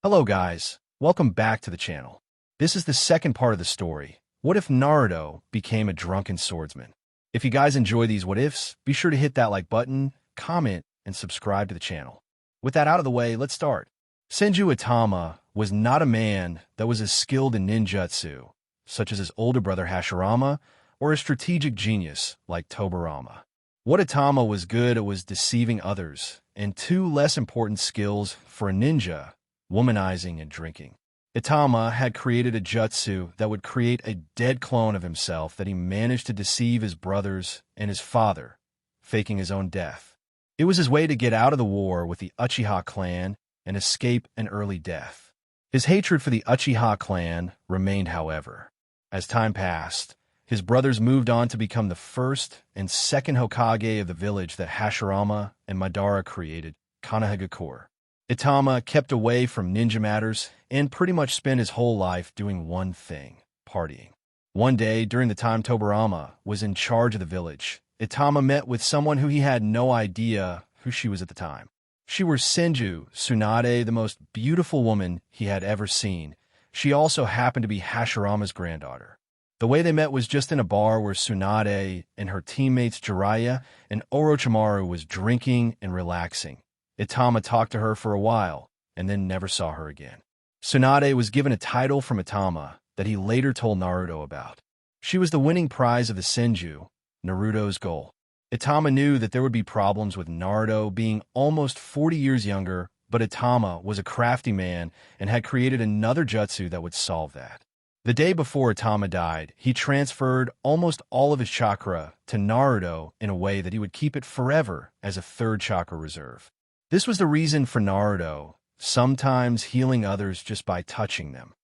Hello guys, welcome back to the channel. This is the second part of the story. What if Naruto became a drunken swordsman? If you guys enjoy these what ifs, be sure to hit that like button, comment, and subscribe to the channel. With that out of the way, let's start. Senju Itama was not a man that was as skilled in ninjutsu, such as his older brother Hashirama, or a strategic genius like Tobirama. What Itama was good at was deceiving others, and two less important skills for a ninja: womanizing and drinking. Itama had created a jutsu that would create a dead clone of himself that he managed to deceive his brothers and his father, faking his own death. It was his way to get out of the war with the Uchiha clan and escape an early death. His hatred for the Uchiha clan remained, however. As time passed, his brothers moved on to become the first and second Hokage of the village that Hashirama and Madara created, Konoha. Itama kept away from ninja matters and pretty much spent his whole life doing one thing: partying. One day, during the time Tobirama was in charge of the village, Itama met with someone who he had no idea who she was at the time. She was Senju Tsunade, the most beautiful woman he had ever seen. She also happened to be Hashirama's granddaughter. The way they met was just in a bar where Tsunade and her teammates Jiraiya and Orochimaru was drinking and relaxing. Itama talked to her for a while, and then never saw her again. Tsunade was given a title from Itama that he later told Naruto about. She was the winning prize of the Senju, Naruto's goal. Itama knew that there would be problems with Naruto being almost 40 years younger, but Itama was a crafty man and had created another jutsu that would solve that. The day before Itama died, he transferred almost all of his chakra to Naruto in a way that he would keep it forever as a third chakra reserve. This was the reason for Naruto sometimes healing others just by touching them.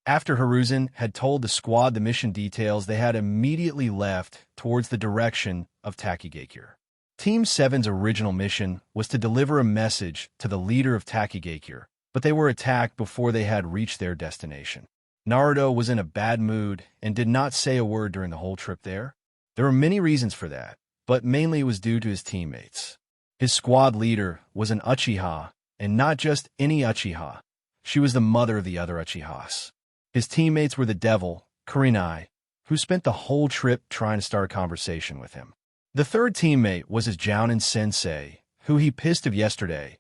After Hiruzen had told the squad the mission details, they had immediately left towards the direction of Takigakure. Team 7's original mission was to deliver a message to the leader of Takigakure, but they were attacked before they had reached their destination. Naruto was in a bad mood and did not say a word during the whole trip there. There were many reasons for that, but mainly it was due to his teammates. His squad leader was an Uchiha, and not just any Uchiha. She was the mother of the other Uchihas. His teammates were the devil, Kurenai, who spent the whole trip trying to start a conversation with him. The third teammate was his Jounin sensei, who he pissed of yesterday,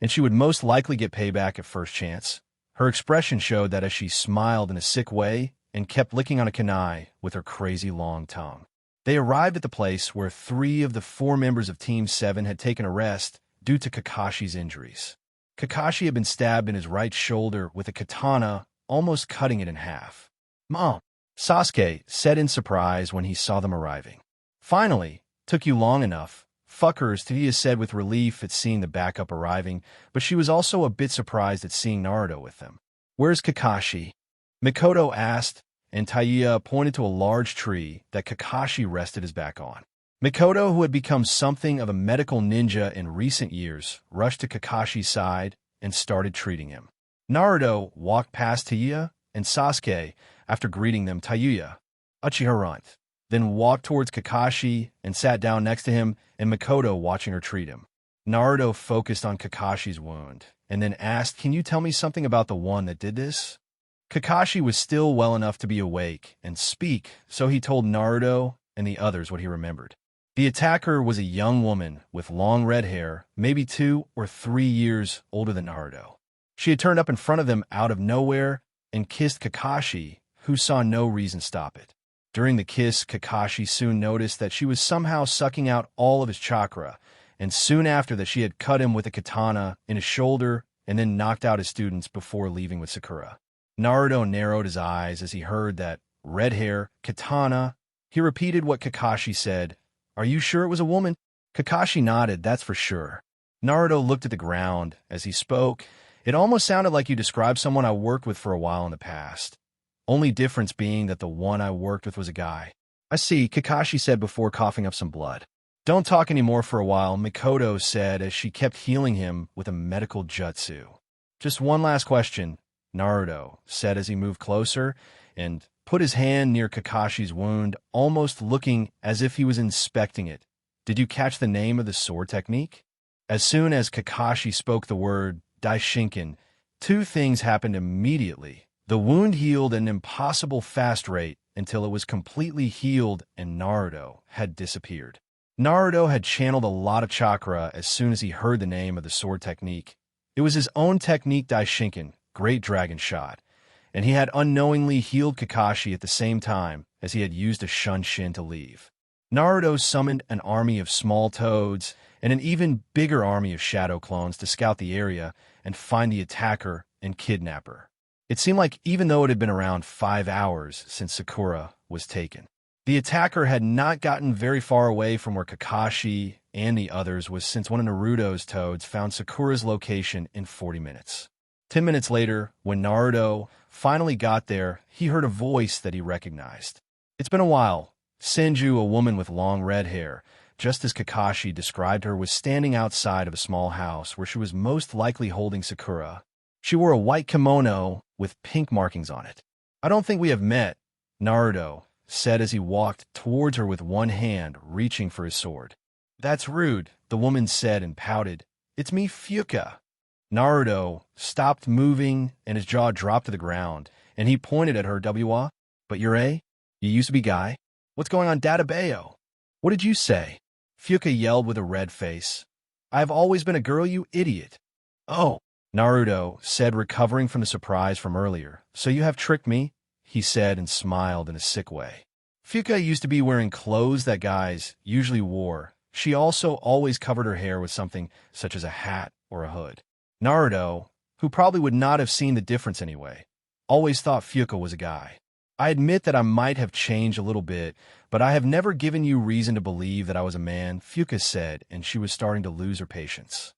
and she would most likely get payback at first chance. Her expression showed that as she smiled in a sick way and kept licking on a kunai with her crazy long tongue. They arrived at the place where 3 of the 4 members of Team 7 had taken a rest due to Kakashi's injuries. Kakashi had been stabbed in his right shoulder with a katana, almost cutting it in half. "Mom," Sasuke said in surprise when he saw them arriving. "Finally, took you long enough." "Fuckers," Tadea said with relief at seeing the backup arriving, but she was also a bit surprised at seeing Naruto with them. "Where's Kakashi?" Mikoto asked, and Taiya pointed to a large tree that Kakashi rested his back on. Mikoto, who had become something of a medical ninja in recent years, rushed to Kakashi's side and started treating him. Naruto walked past Taiya and Sasuke after greeting them. Taiya, Uchiha, then walked towards Kakashi and sat down next to him, and Mikoto watching her treat him. Naruto focused on Kakashi's wound and then asked, "Can you tell me something about the one that did this?" Kakashi was still well enough to be awake and speak, so he told Naruto and the others what he remembered. The attacker was a young woman with long red hair, maybe 2 or 3 years older than Naruto. She had turned up in front of them out of nowhere and kissed Kakashi, who saw no reason to stop it. During the kiss, Kakashi soon noticed that she was somehow sucking out all of his chakra, and soon after that she had cut him with a katana in his shoulder and then knocked out his students before leaving with Sakura. Naruto narrowed his eyes as he heard that red hair, katana. He repeated what Kakashi said. "Are you sure it was a woman?" Kakashi nodded, "That's for sure." Naruto looked at the ground as he spoke. "It almost sounded like you described someone I worked with for a while in the past. Only difference being that the one I worked with was a guy." "I see," Kakashi said before coughing up some blood. "Don't talk anymore for a while," Mikoto said as she kept healing him with a medical jutsu. "Just one last question," Naruto said as he moved closer and put his hand near Kakashi's wound, almost looking as if he was inspecting it. "Did you catch the name of the sword technique?" As soon as Kakashi spoke the word Daishinken, Two things happened immediately. The wound healed at an impossible fast rate until it was completely healed and Naruto had disappeared. Naruto had channeled a lot of chakra as soon as he heard the name of the sword technique. It was his own technique Daishinkan, Great Dragon Shot, and he had unknowingly healed Kakashi at the same time as he had used a Shunshin to leave. Naruto summoned an army of small toads and an even bigger army of shadow clones to scout the area and find the attacker and kidnapper. It seemed like even though it had been around 5 hours since Sakura was taken, the attacker had not gotten very far away from where Kakashi and the others was since one of Naruto's toads found Sakura's location in 40 minutes. 10 minutes later, when Naruto finally got there, he heard a voice that he recognized. It's been a while. Senju, a woman with long red hair, just as Kakashi described her, was standing outside of a small house where she was most likely holding Sakura. She wore a white kimono with pink markings on it. "I don't think we have met," Naruto said as he walked towards her with one hand reaching for his sword. "That's rude," the woman said and pouted. "It's me, Fuka." Naruto stopped moving and his jaw dropped to the ground, and he pointed at her. "But you're a? You used to be guy? What's going on, Databayo? What did you say?" Fuka yelled with a red face. "I have always been a girl, you idiot." "Oh," Naruto said, recovering from the surprise from earlier. "So you have tricked me?" he said and smiled in a sick way. Fuka used to be wearing clothes that guys usually wore. She also always covered her hair with something such as a hat or a hood. Naruto, who probably would not have seen the difference anyway, always thought Fuka was a guy. "I admit that I might have changed a little bit, but I have never given you reason to believe that I was a man," Fuka said, and she was starting to lose her patience.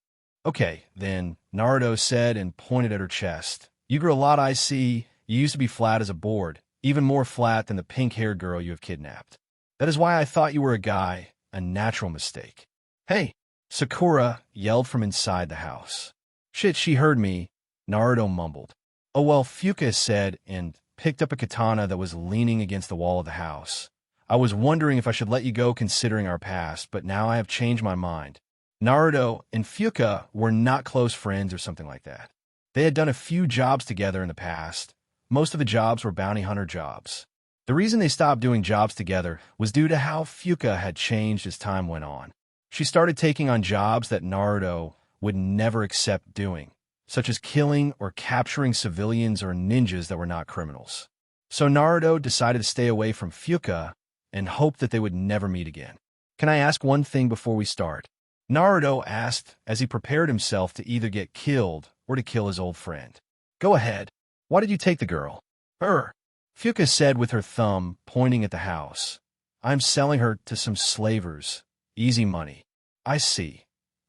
"Okay, then," Naruto said and pointed at her chest. "You grew a lot, I see. You used to be flat as a board, even more flat than the pink-haired girl you have kidnapped. That is why I thought you were a guy, a natural mistake." "Hey!" Sakura yelled from inside the house. "Shit, she heard me," Naruto mumbled. "Oh well," Fuka said and picked up a katana that was leaning against the wall of the house. "I was wondering if I should let you go considering our past, but now I have changed my mind." Naruto and Fuka were not close friends or something like that. They had done a few jobs together in the past. Most of the jobs were bounty hunter jobs. The reason they stopped doing jobs together was due to how Fuka had changed as time went on. She started taking on jobs that Naruto would never accept doing, such as killing or capturing civilians or ninjas that were not criminals. So Naruto decided to stay away from Fuka and hoped that they would never meet again. "Can I ask one thing before we start?" Naruto asked as he prepared himself to either get killed or to kill his old friend. "Go ahead. Why did you take the girl?" "Her," Fuka said with her thumb pointing at the house. "I'm selling her to some slavers. Easy money." "I see,"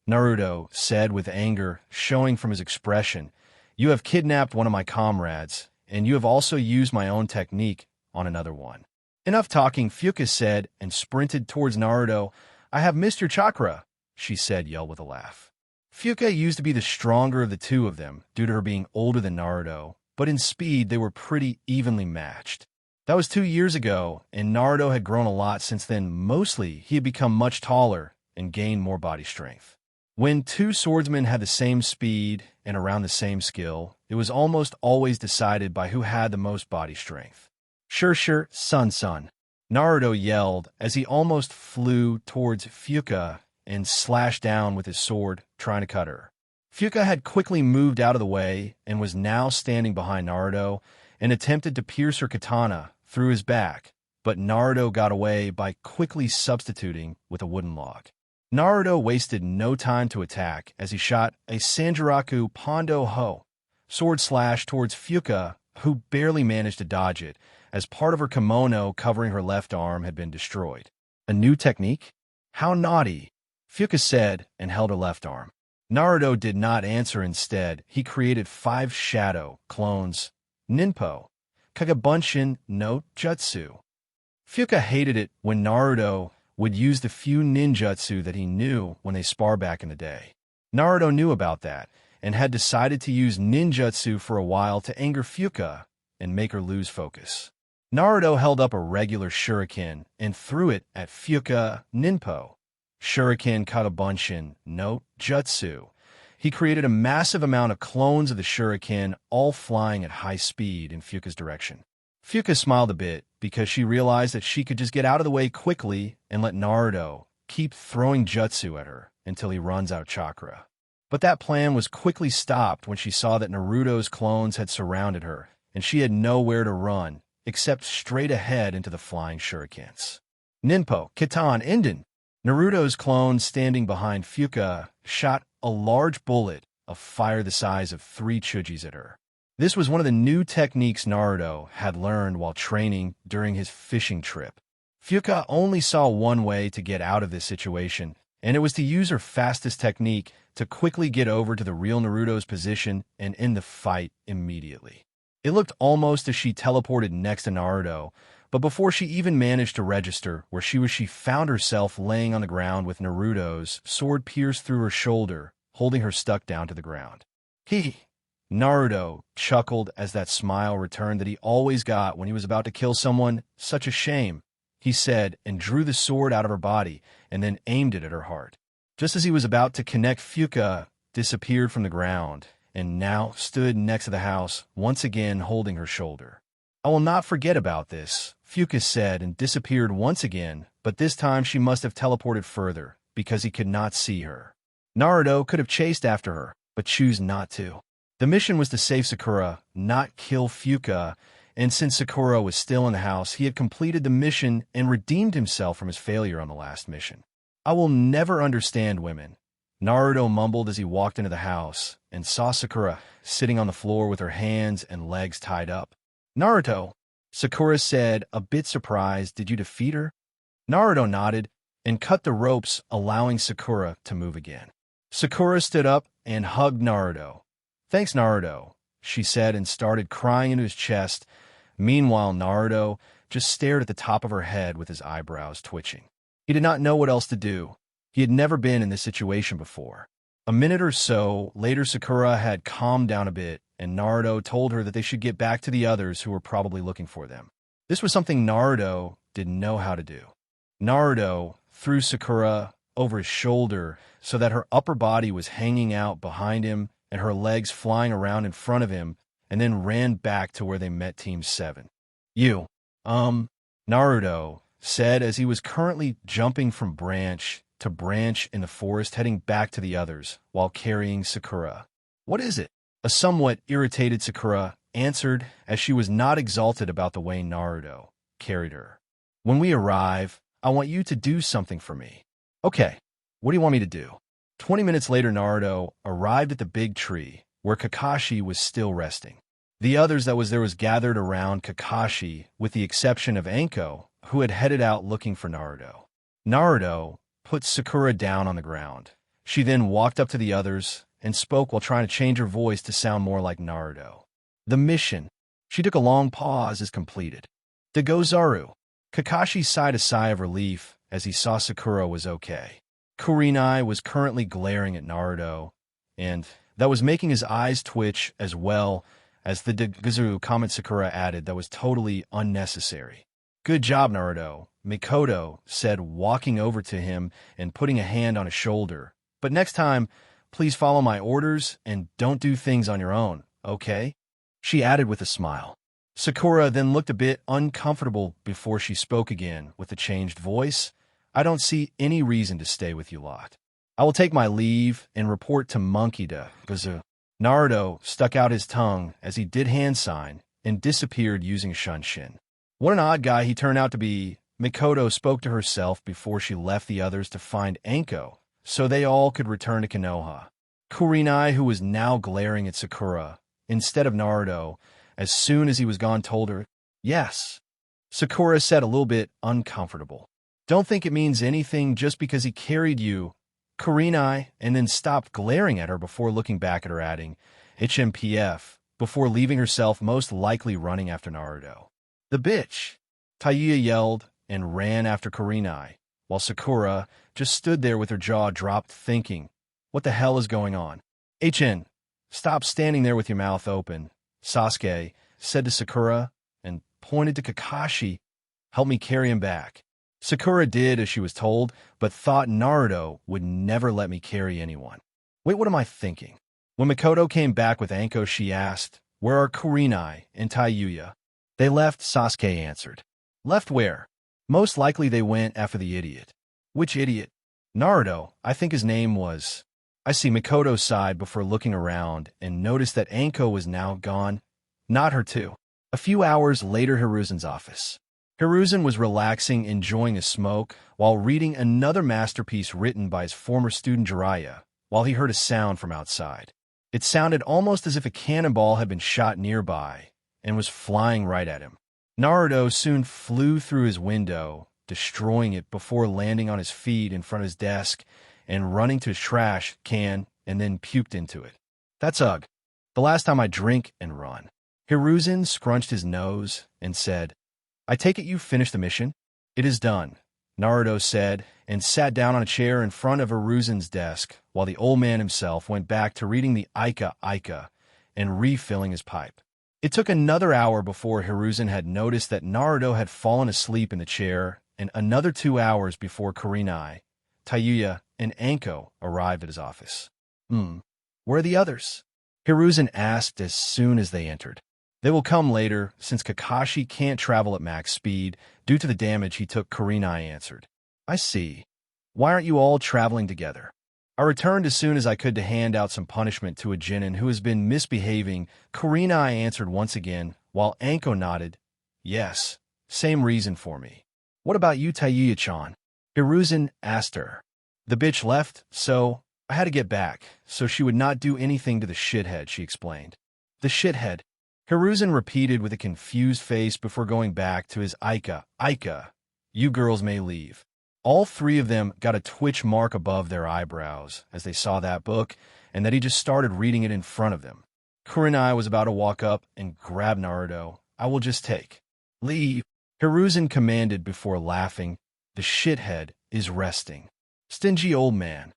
Naruto said with anger showing from his expression. "You have kidnapped one of my comrades, and you have also used my own technique on another one." "Enough talking," Fuka said and sprinted towards Naruto. "I have missed your chakra," she said, yelled with a laugh. Fuka used to be the stronger of the two of them due to her being older than Naruto, but in speed they were pretty evenly matched. That was 2 years ago, and Naruto had grown a lot since then. Mostly, he had become much taller and gained more body strength. When two swordsmen had the same speed and around the same skill, it was almost always decided by who had the most body strength. Sure, son. Naruto yelled as he almost flew towards Fuka and slashed down with his sword, trying to cut her. Fuka had quickly moved out of the way and was now standing behind Naruto and attempted to pierce her katana through his back, but Naruto got away by quickly substituting with a wooden log. Naruto wasted no time to attack as he shot a Sanjiraku Pondo Ho sword slash towards Fuka, who barely managed to dodge it, as part of her kimono covering her left arm had been destroyed. "A new technique? How naughty," Fuka said and held her left arm. Naruto did not answer. Instead, he created 5 shadow clones, Ninpo, Kagabunshin no Jutsu. Fuka hated it when Naruto would use the few ninjutsu that he knew when they spar back in the day. Naruto knew about that and had decided to use ninjutsu for a while to anger Fuka and make her lose focus. Naruto held up a regular shuriken and threw it at Fuka Ninpo. Shuriken Kagabunshin no Jutsu. he created a massive amount of clones of the shuriken, all flying at high speed in Fuka's direction. Fuka smiled a bit because she realized that she could just get out of the way quickly and let Naruto keep throwing jutsu at her until he runs out of chakra. But that plan was quickly stopped when she saw that Naruto's clones had surrounded her, and she had nowhere to run except straight ahead into the flying shurikens. Ninpo, Kitan, Inden. Naruto's clone standing behind Fuka shot a large bullet of fire the size of 3 chujis at her. This was one of the new techniques Naruto had learned while training during his fishing trip. Fuka only saw one way to get out of this situation, and it was to use her fastest technique to quickly get over to the real Naruto's position and end the fight immediately. It looked almost as she teleported next to Naruto, but before she even managed to register where she found herself laying on the ground with Naruto's sword pierced through her shoulder, holding her stuck down to the ground. Naruto chuckled as that smile returned that he always got when he was about to kill someone. Such a shame, he said, and drew the sword out of her body and then aimed it at her heart. Just as he was about to connect, Fuka disappeared from the ground and now stood next to the house, once again holding her shoulder. I will not forget about this, Fuka said, and disappeared once again, but this time she must have teleported further because he could not see her. Naruto could have chased after her, but chose not to. The mission was to save Sakura, not kill Fuka, and since Sakura was still in the house, he had completed the mission and redeemed himself from his failure on the last mission. I will never understand women, Naruto mumbled as he walked into the house and saw Sakura sitting on the floor with her hands and legs tied up. Naruto, Sakura said, a bit surprised, did you defeat her? Naruto nodded and cut the ropes, allowing Sakura to move again. Sakura stood up and hugged Naruto. Thanks, Naruto, she said, and started crying into his chest. Meanwhile, Naruto just stared at the top of her head with his eyebrows twitching. He did not know what else to do. He had never been in this situation before. A minute or so later, Sakura had calmed down a bit, and Naruto told her that they should get back to the others who were probably looking for them. This was something Naruto didn't know how to do. Naruto threw Sakura over his shoulder so that her upper body was hanging out behind him and her legs flying around in front of him, and then ran back to where they met Team 7. Naruto said as he was currently jumping from branch to branch in the forest, heading back to the others while carrying Sakura. What is it? A somewhat irritated Sakura answered as she was not exalted about the way Naruto carried her. When we arrive, I want you to do something for me. Okay, what do you want me to do? 20 minutes later, Naruto arrived at the big tree where Kakashi was still resting. The others that was gathered around Kakashi, with the exception of Anko, who had headed out looking for Naruto. Naruto put Sakura down on the ground. She then walked up to the others and spoke while trying to change her voice to sound more like Naruto. The mission. She took a long pause, is completed. Dagozaru. Kakashi sighed a sigh of relief as he saw Sakura was okay. Kurenai was currently glaring at Naruto, and that was making his eyes twitch, as well as the Dagozaru comment Sakura added that was totally unnecessary. Good job, Naruto, Mikoto said, walking over to him and putting a hand on his shoulder. But next time, please follow my orders and don't do things on your own, okay? She added with a smile. Sakura then looked a bit uncomfortable before she spoke again with a changed voice. I don't see any reason to stay with you lot. I will take my leave and report to Monkey Dagozaru. Naruto stuck out his tongue as he did hand sign and disappeared using Shunshin. What an odd guy he turned out to be. Mikoto spoke to herself before she left the others to find Anko, so they all could return to Konoha. Kurenai, who was now glaring at Sakura, instead of Naruto, as soon as he was gone, told her, yes. Sakura said, a little bit uncomfortable. Don't think it means anything just because he carried you, Kurenai, and then stopped glaring at her before looking back at her, adding, HMPF, before leaving herself, most likely running after Naruto. The bitch! Taiya yelled and ran after Kurenai, while Sakura just stood there with her jaw dropped, thinking, what the hell is going on? HN, stop standing there with your mouth open, Sasuke said to Sakura and pointed to Kakashi. Help me carry him back. Sakura did as she was told, but thought Naruto would never let me carry anyone. Wait, what am I thinking? When Makoto came back with Anko, she asked, "Where are Kurenai and Taiyuya?" "They left," Sasuke answered. "Left where?" "Most likely they went after the idiot." "Which idiot?" "Naruto, I think his name was." I see Makoto sighed before looking around and noticed that Anko was now gone. Not her too. A few hours later, Hiruzen's office. Hiruzen was relaxing, enjoying a smoke, while reading another masterpiece written by his former student Jiraiya, while he heard a sound from outside. It sounded almost as if a cannonball had been shot nearby and was flying right at him. Naruto soon flew through his window, destroying it before landing on his feet in front of his desk and running to his trash can and then puked into it. "That's ugh. The last time I drink and run." Hiruzen scrunched his nose and said, "I take it you finished the mission?" "It is done," Naruto said, and sat down on a chair in front of Hiruzen's desk, while the old man himself went back to reading the Aika and refilling his pipe. It took another hour before Hiruzen had noticed that Naruto had fallen asleep in the chair, and another 2 hours before Kurenai, Taiyuya, and Anko arrived at his office. Where are the others?" Hiruzen asked as soon as they entered. "They will come later, since Kakashi can't travel at max speed due to the damage he took," Kurenai answered. "I see. Why aren't you all traveling together?" "I returned as soon as I could to hand out some punishment to a genin who has been misbehaving," Kurenai answered once again, while Anko nodded. "Yes, same reason for me." "What about you, Taiyuya-chan?" Hiruzen asked her. "The bitch left, so I had to get back, so she would not do anything to the shithead," she explained. "The shithead?" Hiruzen repeated with a confused face before going back to his Aika. "You girls may leave." All three of them got a twitch mark above their eyebrows as they saw that book and that he just started reading it in front of them. Kurenai was about to walk up and grab Naruto. "I will just take." "Leave," Hiruzen commanded before laughing. "The shithead is resting." "Stingy old man,"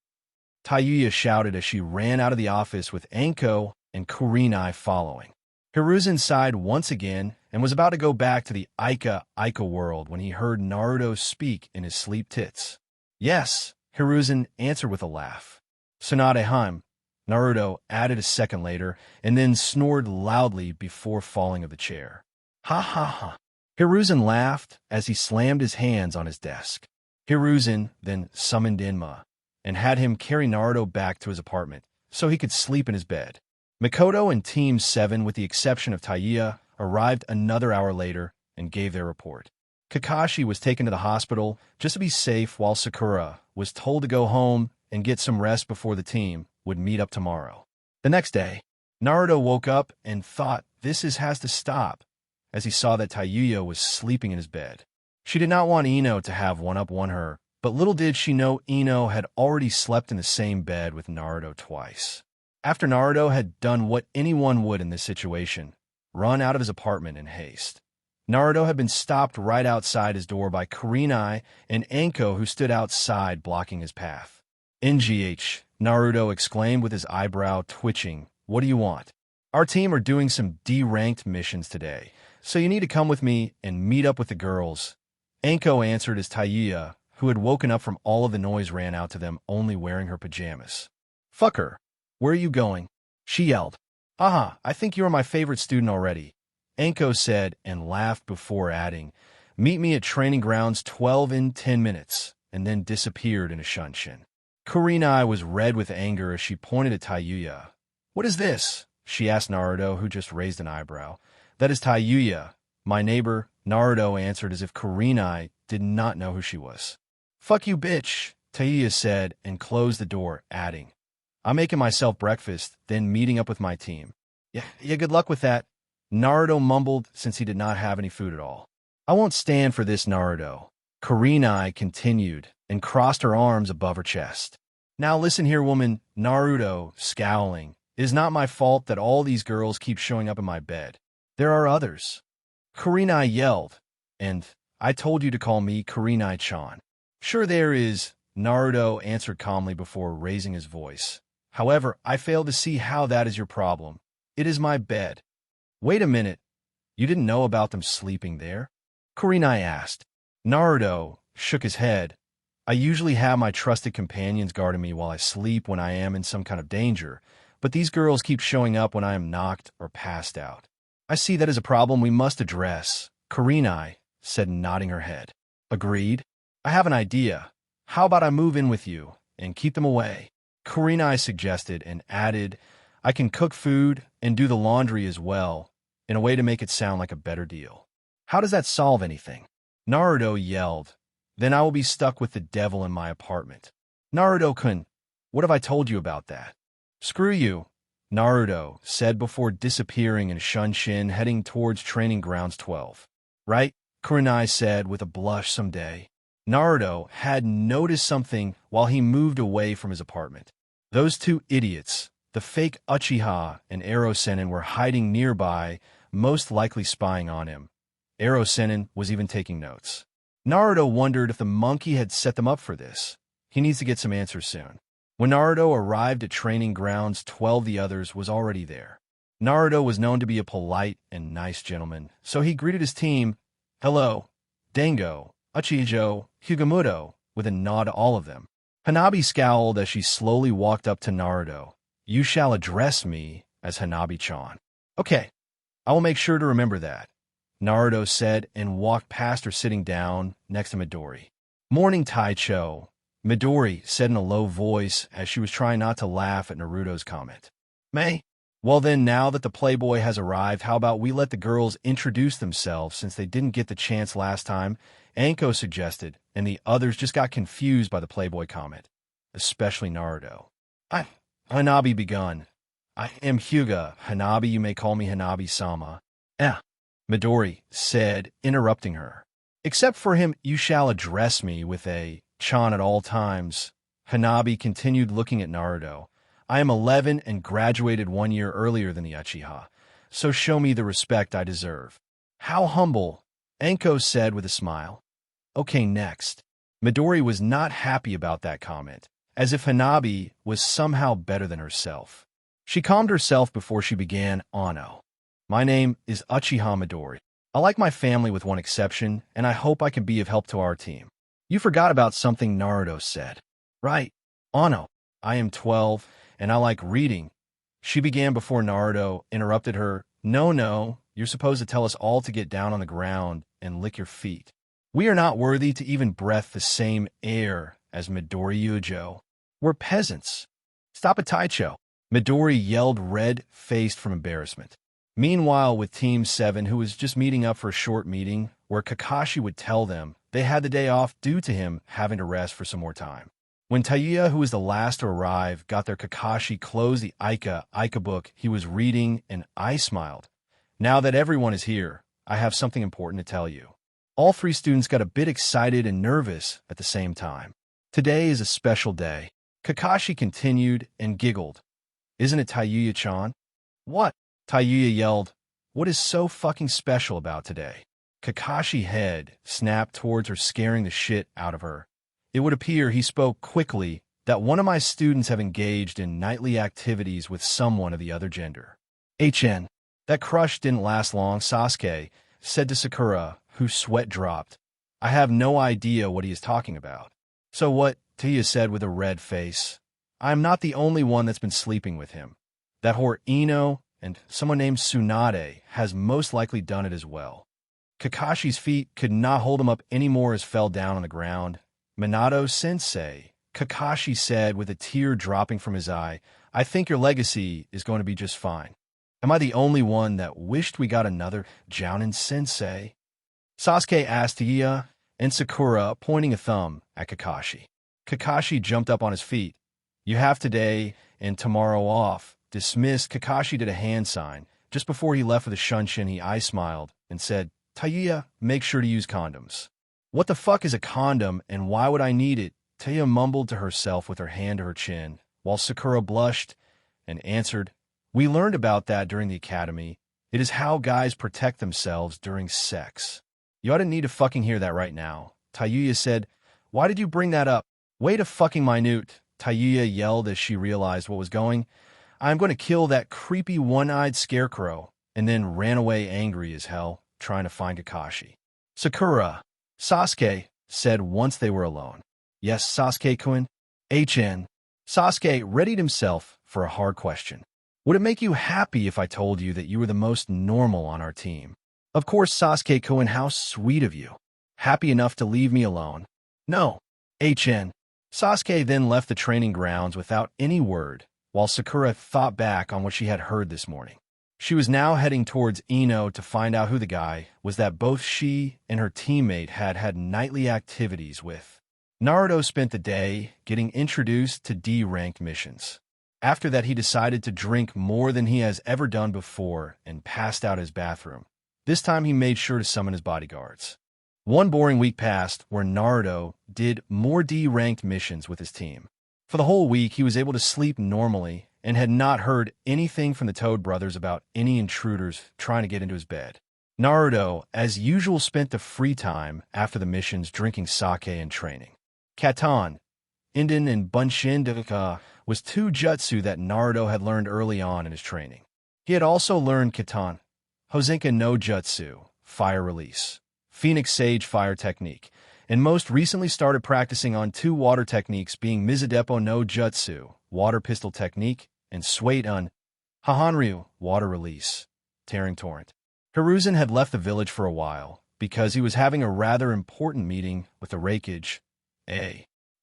Taiyuya shouted as she ran out of the office with Anko and Kurenai following. Hiruzen sighed once again and was about to go back to the Aika world when he heard Naruto speak in his sleep tits. "Yes," Hiruzen answered with a laugh. "Naruharem," Naruto added a second later, and then snored loudly before falling of the chair. "Ha ha ha." Hiruzen laughed as he slammed his hands on his desk. Hiruzen then summoned Inma and had him carry Naruto back to his apartment so he could sleep in his bed. Makoto and Team 7, with the exception of Taiyuya, arrived another hour later and gave their report. Kakashi was taken to the hospital just to be safe, while Sakura was told to go home and get some rest before the team would meet up tomorrow. The next day, Naruto woke up and thought has to stop as he saw that Taiyuya was sleeping in his bed. She did not want Ino to have one-up-one her, but little did she know Ino had already slept in the same bed with Naruto twice. After Naruto had done what anyone would in this situation, run out of his apartment in haste, Naruto had been stopped right outside his door by Kurenai and Anko, who stood outside blocking his path. "NGH," Naruto exclaimed with his eyebrow twitching. "What do you want?" "Our team are doing some D-ranked missions today, so you need to come with me and meet up with the girls," Anko answered as Taiyuya, who had woken up from all of the noise, ran out to them only wearing her pajamas. "Fuck her. Where are you going?" she yelled. "Aha, I think you are my favorite student already," Anko said and laughed before adding, "Meet me at training grounds 12 in 10 minutes, and then disappeared in a shunshin. Kurenai was red with anger as she pointed at Taiyuya. "What is this?" she asked Naruto, who just raised an eyebrow. "That is Taiyuya, my neighbor," Naruto answered as if Kurenai did not know who she was. "Fuck you, bitch," Taiyuya said and closed the door, adding, "I'm making myself breakfast, then meeting up with my team." Yeah, good luck with that," Naruto mumbled since he did not have any food at all. "I won't stand for this, Naruto," Kurenai continued and crossed her arms above her chest. "Now listen here, woman," Naruto, scowling. "It is not my fault that all these girls keep showing up in my bed. There are others," Kurenai yelled, "and I told you to call me Kurenai-chan." "Sure there is," Naruto answered calmly before raising his voice. "However, I fail to see how that is your problem. It is my bed." "Wait a minute. You didn't know about them sleeping there?" Kurenai asked. Naruto shook his head. I usually have my trusted companions guarding me while I sleep when I am in some kind of danger, but these girls keep showing up when I am knocked or passed out. I see that as a problem we must address, Kurenai said, nodding her head. Agreed. I have an idea. How about I move in with you and keep them away? Kurenai suggested and added, I can cook food and do the laundry as well, in a way to make it sound like a better deal. How does that solve anything? Naruto yelled. Then I will be stuck with the devil in my apartment. Naruto-kun, what have I told you about that? Screw you, Naruto said before disappearing in Shunshin, heading towards Training Grounds 12. Right? Kurenai said with a blush someday. Naruto had noticed something while he moved away from his apartment. Those two idiots, the fake Uchiha and Hiruzen, were hiding nearby, most likely spying on him. Hiruzen was even taking notes. Naruto wondered if the monkey had set them up for this. He needs to get some answers soon. When Naruto arrived at Training Grounds 12, the others was already there. Naruto was known to be a polite and nice gentleman, so he greeted his team, hello, Dango, Uchijo, Higamuto, with a nod to all of them. Hanabi scowled as she slowly walked up to Naruto. You shall address me as Hanabi-chan. Okay, I will make sure to remember that, Naruto said and walked past her, sitting down next to Midori. Morning, Taicho, Midori said in a low voice as she was trying not to laugh at Naruto's comment. May? Well then, now that the Playboy has arrived, how about we let the girls introduce themselves since they didn't get the chance last time, Anko suggested, and the others just got confused by the Playboy comment, especially Naruto. Hanabi begun. I am Hyuga. Hanabi, you may call me Hanabi-sama. Midori said, interrupting her. Except for him, you shall address me with a chan at all times. Hanabi continued, looking at Naruto. I am 11 and graduated 1 year earlier than the Uchiha, so show me the respect I deserve. How humble, Anko said with a smile. Okay, next. Midori was not happy about that comment, as if Hanabi was somehow better than herself. She calmed herself before she began, Ano. My name is Uchiha Midori. I like my family with one exception, and I hope I can be of help to our team. You forgot about something, Naruto said. Right. Ano. I am 12, and I like reading. She began before Naruto interrupted her. No, you're supposed to tell us all to get down on the ground and lick your feet. We are not worthy to even breathe the same air as Midori Yujo. We're peasants. Stop it, Taicho. Midori yelled, red-faced from embarrassment. Meanwhile, with Team 7, who was just meeting up for a short meeting where Kakashi would tell them they had the day off due to him having to rest for some more time. When Taiya, who was the last to arrive, got there, Kakashi closed the Aika book he was reading, and I smiled. Now that everyone is here, I have something important to tell you. All three students got a bit excited and nervous at the same time. Today is a special day. Kakashi continued and giggled. Isn't it, Taiya-chan? What? Taiya yelled. What is so fucking special about today? Kakashi's head snapped towards her, scaring the shit out of her. It would appear, he spoke quickly, that one of my students have engaged in nightly activities with someone of the other gender. HN. That crush didn't last long, Sasuke said to Sakura, whose sweat dropped. I have no idea what he is talking about. So what? Tia said with a red face. I am not the only one that's been sleeping with him. That whore Ino and someone named Tsunade has most likely done it as well. Kakashi's feet could not hold him up anymore as fell down on the ground. Minato-sensei, Kakashi said with a tear dropping from his eye, I think your legacy is going to be just fine. Am I the only one that wished we got another Jounin-sensei? Sasuke asked Tia and Sakura, pointing a thumb at Kakashi. Kakashi jumped up on his feet. You have today and tomorrow off. Dismissed, Kakashi did a hand sign. Just before he left with a Shunshin, he eye-smiled and said, Taiya, make sure to use condoms. What the fuck is a condom, and why would I need it? Taiya mumbled to herself with her hand to her chin, while Sakura blushed and answered, We learned about that during the academy. It is how guys protect themselves during sex. You ought to need to fucking hear that right now. Taiya said, Why did you bring that up? Wait a fucking minute, Taiya yelled as she realized what was going. I'm going to kill that creepy one-eyed scarecrow, and then ran away angry as hell, trying to find Kakashi. Sakura, Sasuke said once they were alone. Yes, Sasuke-kun? HN. Sasuke readied himself for a hard question. Would it make you happy if I told you that you were the most normal on our team? Of course, Sasuke-kun, how sweet of you. Happy enough to leave me alone? No. HN. Sasuke then left the training grounds without any word, while Sakura thought back on what she had heard this morning. She was now heading towards Ino to find out who the guy was that both she and her teammate had nightly activities with. Naruto spent the day getting introduced to D-ranked missions. After that, he decided to drink more than he has ever done before and passed out his bathroom. This time, he made sure to summon his bodyguards. One boring week passed where Naruto did more D-ranked missions with his team. For the whole week, he was able to sleep normally and had not heard anything from the Toad brothers about any intruders trying to get into his bed. Naruto, as usual, spent the free time after the missions drinking sake and training. Katan, Inden, and Bunshin was two jutsu that Naruto had learned early on in his training. He had also learned Katan, Hozenka no Jutsu, Fire Release, Phoenix Sage Fire Technique, and most recently started practicing on two water techniques being Mizudepo no Jutsu, Water Pistol Technique, and Sueten, Hahanryu, Water Release, Tearing Torrent. Hiruzen had left the village for a while because he was having a rather important meeting with the Raikage.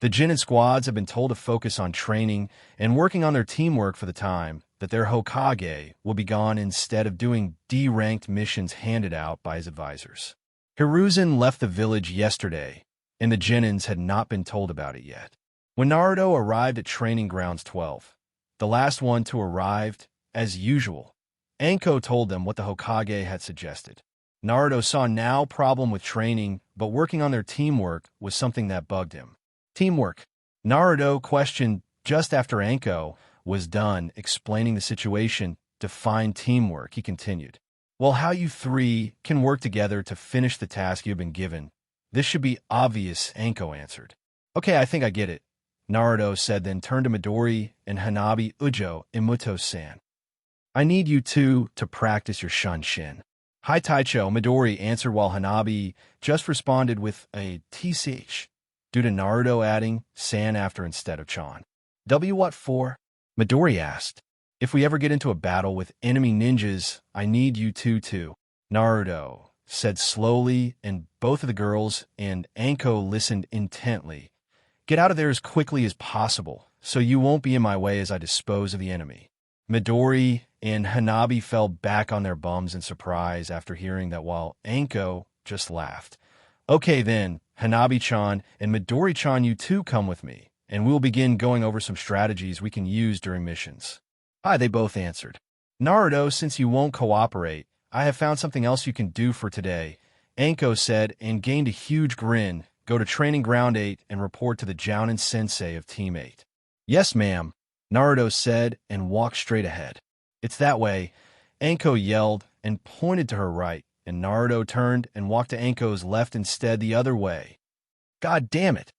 The Jin and squads have been told to focus on training and working on their teamwork for the time that their Hokage will be gone instead of doing D-ranked missions handed out by his advisors. Hiruzen left the village yesterday, and the Jinins had not been told about it yet. When Naruto arrived at Training Grounds 12, the last one to arrive, as usual, Anko told them what the Hokage had suggested. Naruto saw no problem with training, but working on their teamwork was something that bugged him. Teamwork? Naruto questioned just after Anko was done explaining the situation. Define teamwork, he continued. Well, how you three can work together to finish the task you've been given. This should be obvious, Anko answered. Okay, I think I get it, Naruto said, then turned to Midori and Hanabi Ujo Imuto-san. I need you two to practice your Shanshin. Hi Taicho, Midori answered while Hanabi just responded with a TCH, due to Naruto adding san after instead of Chan. What for? Midori asked. If we ever get into a battle with enemy ninjas, I need you two too, Naruto said slowly, and both of the girls and Anko listened intently. Get out of there as quickly as possible, so you won't be in my way as I dispose of the enemy. Midori and Hanabi fell back on their bums in surprise after hearing that, while Anko just laughed. Okay then, Hanabi-chan and Midori-chan, you two come with me, and we'll begin going over some strategies we can use during missions. Hi, they both answered. Naruto, since you won't cooperate, I have found something else you can do for today, Anko said, and gained a huge grin. Go to Training Ground 8 and report to the Jounin Sensei of Team 8. Yes, ma'am, Naruto said and walked straight ahead. It's that way, Anko yelled and pointed to her right, and Naruto turned and walked to Anko's left instead, the other way. God damn it!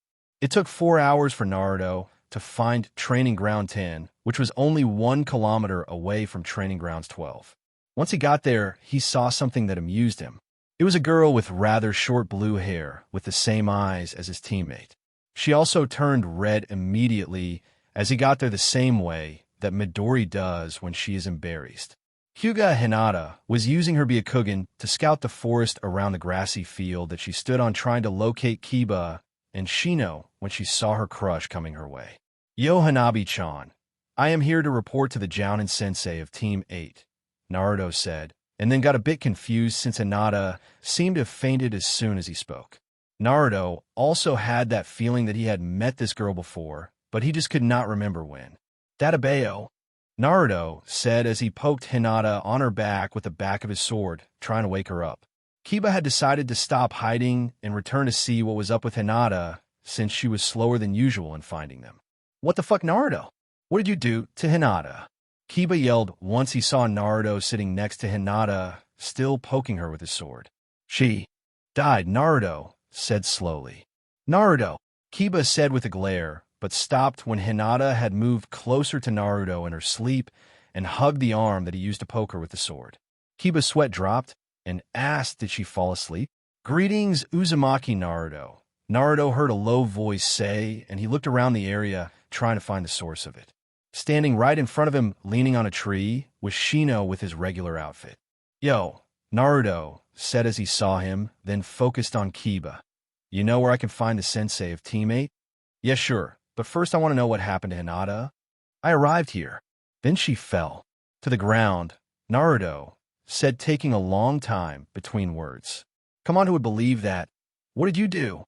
It took 4 hours for Naruto to find Training Ground 10, which was only 1 kilometer away from Training Grounds 12. Once he got there, he saw something that amused him. It was a girl with rather short blue hair with the same eyes as his teammate. She also turned red immediately as he got there, the same way that Midori does when she is embarrassed. Hyuga Hinata was using her Byakugan to scout the forest around the grassy field that she stood on, trying to locate Kiba and Shino when she saw her crush coming her way. Yo, Hanabi-chan, I am here to report to the Jounin Sensei of Team 8, Naruto said, and then got a bit confused since Hinata seemed to have fainted as soon as he spoke. Naruto also had that feeling that he had met this girl before, but he just could not remember when. Databeo, Naruto said as he poked Hinata on her back with the back of his sword, trying to wake her up. Kiba had decided to stop hiding and return to see what was up with Hinata, since she was slower than usual in finding them. What the fuck, Naruto? What did you do to Hinata? Kiba yelled once he saw Naruto sitting next to Hinata, still poking her with his sword. She died, Naruto said slowly. Naruto, Kiba said with a glare, but stopped when Hinata had moved closer to Naruto in her sleep and hugged the arm that he used to poke her with the sword. Kiba's sweat dropped and asked, did she fall asleep? Greetings, Uzumaki, Naruto Naruto heard a low voice say, and he looked around the area, trying to find the source of it. Standing right in front of him, leaning on a tree, was Shino with his regular outfit. "Yo," Naruto said as he saw him, then focused on Kiba. "You know where I can find the sensei of teammate?" "Yeah, sure, but first I want to know what happened to Hinata." "I arrived here. Then she fell to the ground," Naruto said, taking a long time between words. "Come on, who would believe that? What did you do?"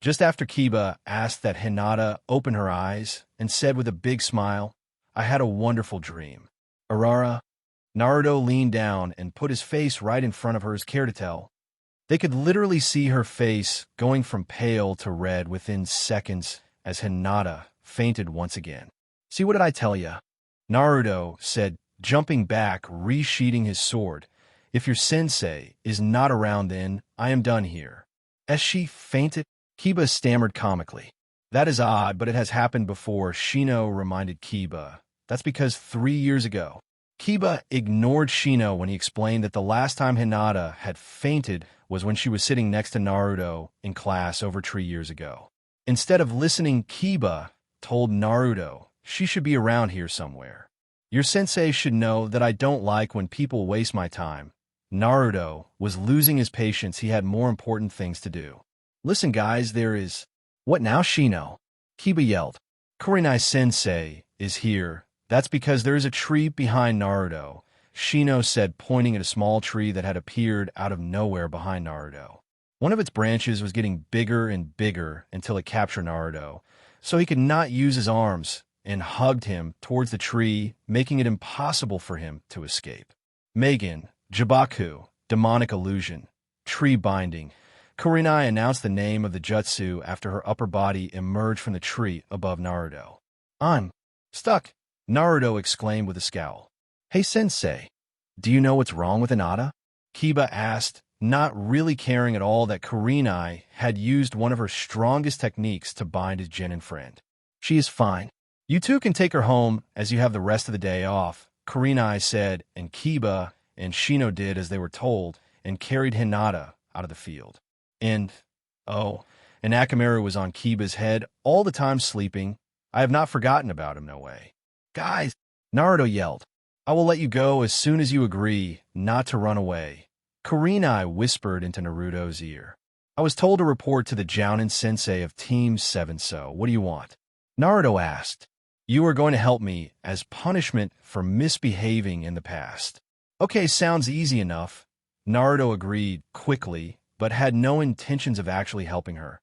Just after Kiba asked that, Hinata opened her eyes and said with a big smile, "I had a wonderful dream." "Arara?" Naruto leaned down and put his face right in front of her as care to tell. They could literally see her face going from pale to red within seconds as Hinata fainted once again. "See, what did I tell ya?" Naruto said, jumping back, resheathing his sword. "If your sensei is not around, then I am done here." As she fainted, Kiba stammered comically. "That is odd, but it has happened before," Shino reminded Kiba. "That's because 3 years ago." Kiba ignored Shino when he explained that the last time Hinata had fainted was when she was sitting next to Naruto in class over 3 years ago. Instead of listening, Kiba told Naruto she should be around here somewhere. "Your sensei should know that I don't like when people waste my time." Naruto was losing his patience. He had more important things to do. "Listen, guys, there is—" "What now, Shino?" Kiba yelled. "Kurenai sensei is here. That's because there is a tree behind Naruto," Shino said, pointing at a small tree that had appeared out of nowhere behind Naruto. One of its branches was getting bigger and bigger until it captured Naruto, so he could not use his arms, and hugged him towards the tree, making it impossible for him to escape. "Megan, Jabaku, demonic illusion, tree binding." Kurenai announced the name of the jutsu after her upper body emerged from the tree above Naruto. "I'm stuck," Naruto exclaimed with a scowl. "Hey, sensei, do you know what's wrong with Hinata?" Kiba asked, not really caring at all that Kurenai had used one of her strongest techniques to bind his genin friend. "She is fine. You two can take her home as you have the rest of the day off," Kurenai said, and Kiba and Shino did as they were told and carried Hinata out of the field. And Akamaru was on Kiba's head all the time sleeping. "I have not forgotten about him, no way." "Guys," Naruto yelled, "I will let you go as soon as you agree not to run away." Kurenai whispered into Naruto's ear. "I was told to report to the Jounin sensei of Team 7, so what do you want?" Naruto asked. "You are going to help me as punishment for misbehaving in the past." "Okay, sounds easy enough." Naruto agreed quickly, but had no intentions of actually helping her.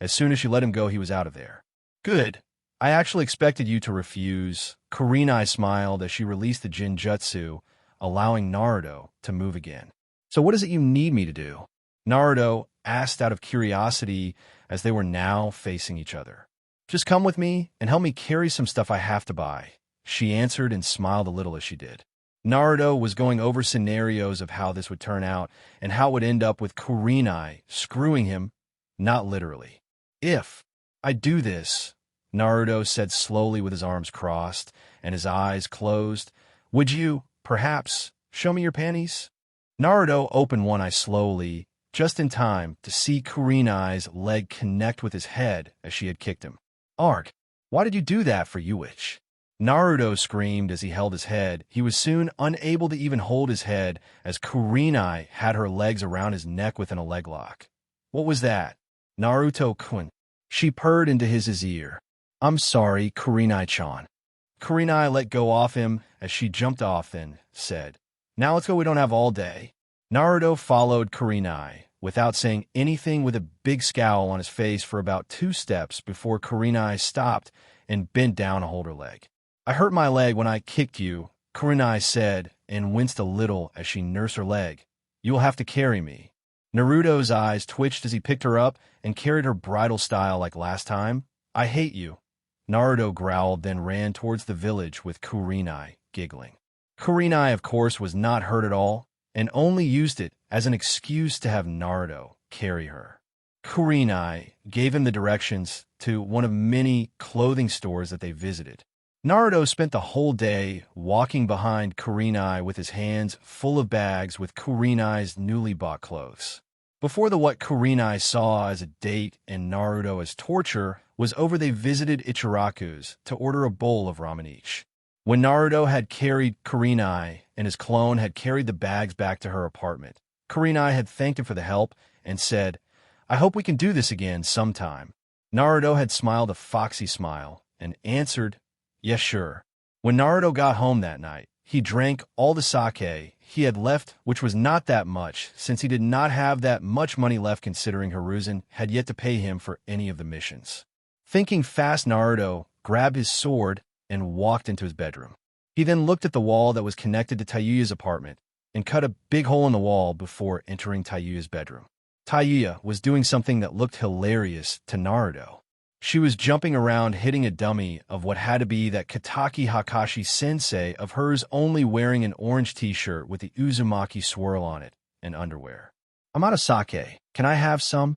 As soon as she let him go, he was out of there. "Good. I actually expected you to refuse." Kurenai smiled as she released the Jinjutsu, allowing Naruto to move again. "So what is it you need me to do?" Naruto asked out of curiosity as they were now facing each other. "Just come with me and help me carry some stuff I have to buy," she answered and smiled a little as she did. Naruto was going over scenarios of how this would turn out and how it would end up with Kurenai screwing him, not literally. "If I do this," Naruto said slowly with his arms crossed and his eyes closed, "would you, perhaps, show me your panties?" Naruto opened one eye slowly, just in time to see Kurenai's leg connect with his head as she had kicked him. "Arg, why did you do that for Yuich?" Naruto screamed as he held his head. He was soon unable to even hold his head as Kurenai had her legs around his neck within a leg lock. "What was that?" "Naruto-kun." She purred into his ear. "I'm sorry, Kurenai-chan." Kurenai let go off him as she jumped off and said, "Now let's go, we don't have all day." Naruto followed Kurenai without saying anything with a big scowl on his face for about 2 steps before Kurenai stopped and bent down to hold her leg. "I hurt my leg when I kicked you," Kurenai said and winced a little as she nursed her leg. "You will have to carry me." Naruto's eyes twitched as he picked her up and carried her bridal style like last time. "I hate you," Naruto growled, then ran towards the village with Kurenai, giggling. Kurenai, of course, was not hurt at all and only used it as an excuse to have Naruto carry her. Kurenai gave him the directions to one of many clothing stores that they visited. Naruto spent the whole day walking behind Kurenai with his hands full of bags with Kurenai's newly bought clothes. Before the what Kurenai saw as a date and Naruto as torture was over, they visited Ichiraku's to order a bowl of ramen each. When Naruto had carried Kurenai and his clone had carried the bags back to her apartment, Kurenai had thanked him for the help and said, "I hope we can do this again sometime." Naruto had smiled a foxy smile and answered, "Yes, sure." When Naruto got home that night, he drank all the sake he had left, which was not that much, since he did not have that much money left considering Hiruzen had yet to pay him for any of the missions. Thinking fast, Naruto grabbed his sword and walked into his bedroom. He then looked at the wall that was connected to Taiyuya's apartment and cut a big hole in the wall before entering Taiyuya's bedroom. Taiyuya was doing something that looked hilarious to Naruto. She was jumping around hitting a dummy of what had to be that Kataki Hakashi sensei of hers, only wearing an orange t-shirt with the Uzumaki swirl on it and underwear. "I'm out of sake. Can I have some?"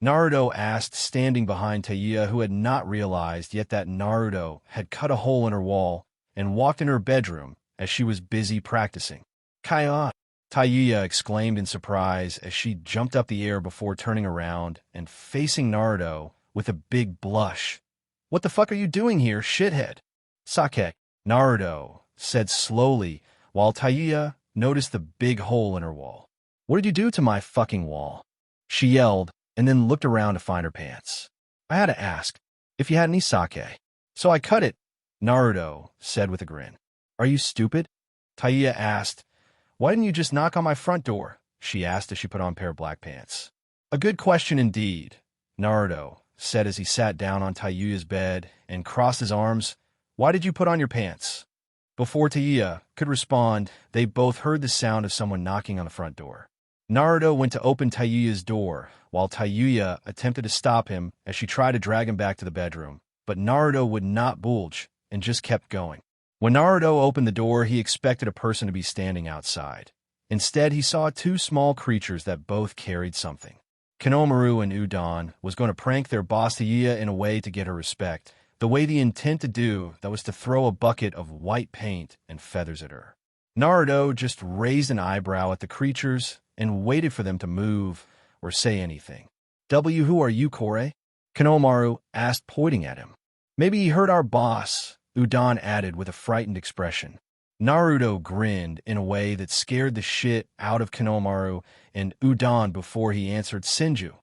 Naruto asked, standing behind Taiyuya, who had not realized yet that Naruto had cut a hole in her wall and walked in her bedroom as she was busy practicing. "Kaya!" Taiyuya exclaimed in surprise as she jumped up the air before turning around and facing Naruto with a big blush. "What the fuck are you doing here, shithead?" "Sake," Naruto said slowly, while Taiyuya noticed the big hole in her wall. "What did you do to my fucking wall?" she yelled, and then looked around to find her pants. "I had to ask if you had any sake, so I cut it," Naruto said with a grin. "Are you stupid?" Taiyuya asked. "Why didn't you just knock on my front door?" she asked as she put on a pair of black pants. "A good question indeed," Naruto said as he sat down on Taiyuya's bed and crossed his arms. "Why did you put on your pants?" Before Taiyuya could respond, they both heard the sound of someone knocking on the front door. Naruto went to open Taiyuya's door, while Taiyuya attempted to stop him as she tried to drag him back to the bedroom, but Naruto would not budge and just kept going. When Naruto opened the door, he expected a person to be standing outside. Instead, he saw two small creatures that both carried something. Konomaru and Udon was going to prank their boss Taiyuya in a way to get her respect, the way the intent to do that was to throw a bucket of white paint and feathers at her. Naruto just raised an eyebrow at the creatures and waited for them to move or say anything. "Who are you, Kore?" Konomaru asked, pointing at him. "Maybe he heard our boss," Udon added with a frightened expression. Naruto grinned in a way that scared the shit out of Konomaru and Udon before he answered. "Senju."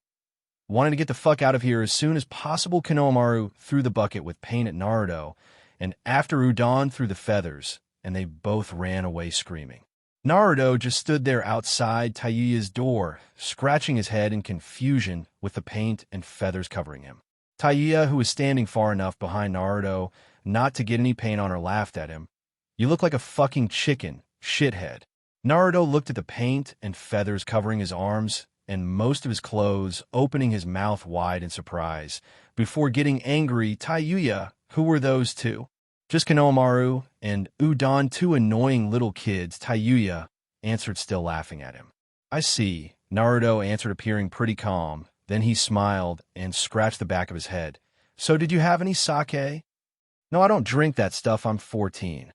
Wanted to get the fuck out of here as soon as possible, Konomaru threw the bucket with paint at Naruto, and after Udon threw the feathers, and they both ran away screaming. Naruto just stood there outside Taiyuya's door, scratching his head in confusion with the paint and feathers covering him. Taiyuya, who was standing far enough behind Naruto not to get any paint on her, laughed at him. "You look like a fucking chicken, shithead." Naruto looked at the paint and feathers covering his arms and most of his clothes, opening his mouth wide in surprise, before getting angry. "Taiyuya, who were those two?" "Just Konomaru and Udon, two annoying little kids," Taiyuya answered, still laughing at him. "I see," Naruto answered, appearing pretty calm. Then he smiled and scratched the back of his head. "So did you have any sake?" "No, I don't drink that stuff. I'm 14.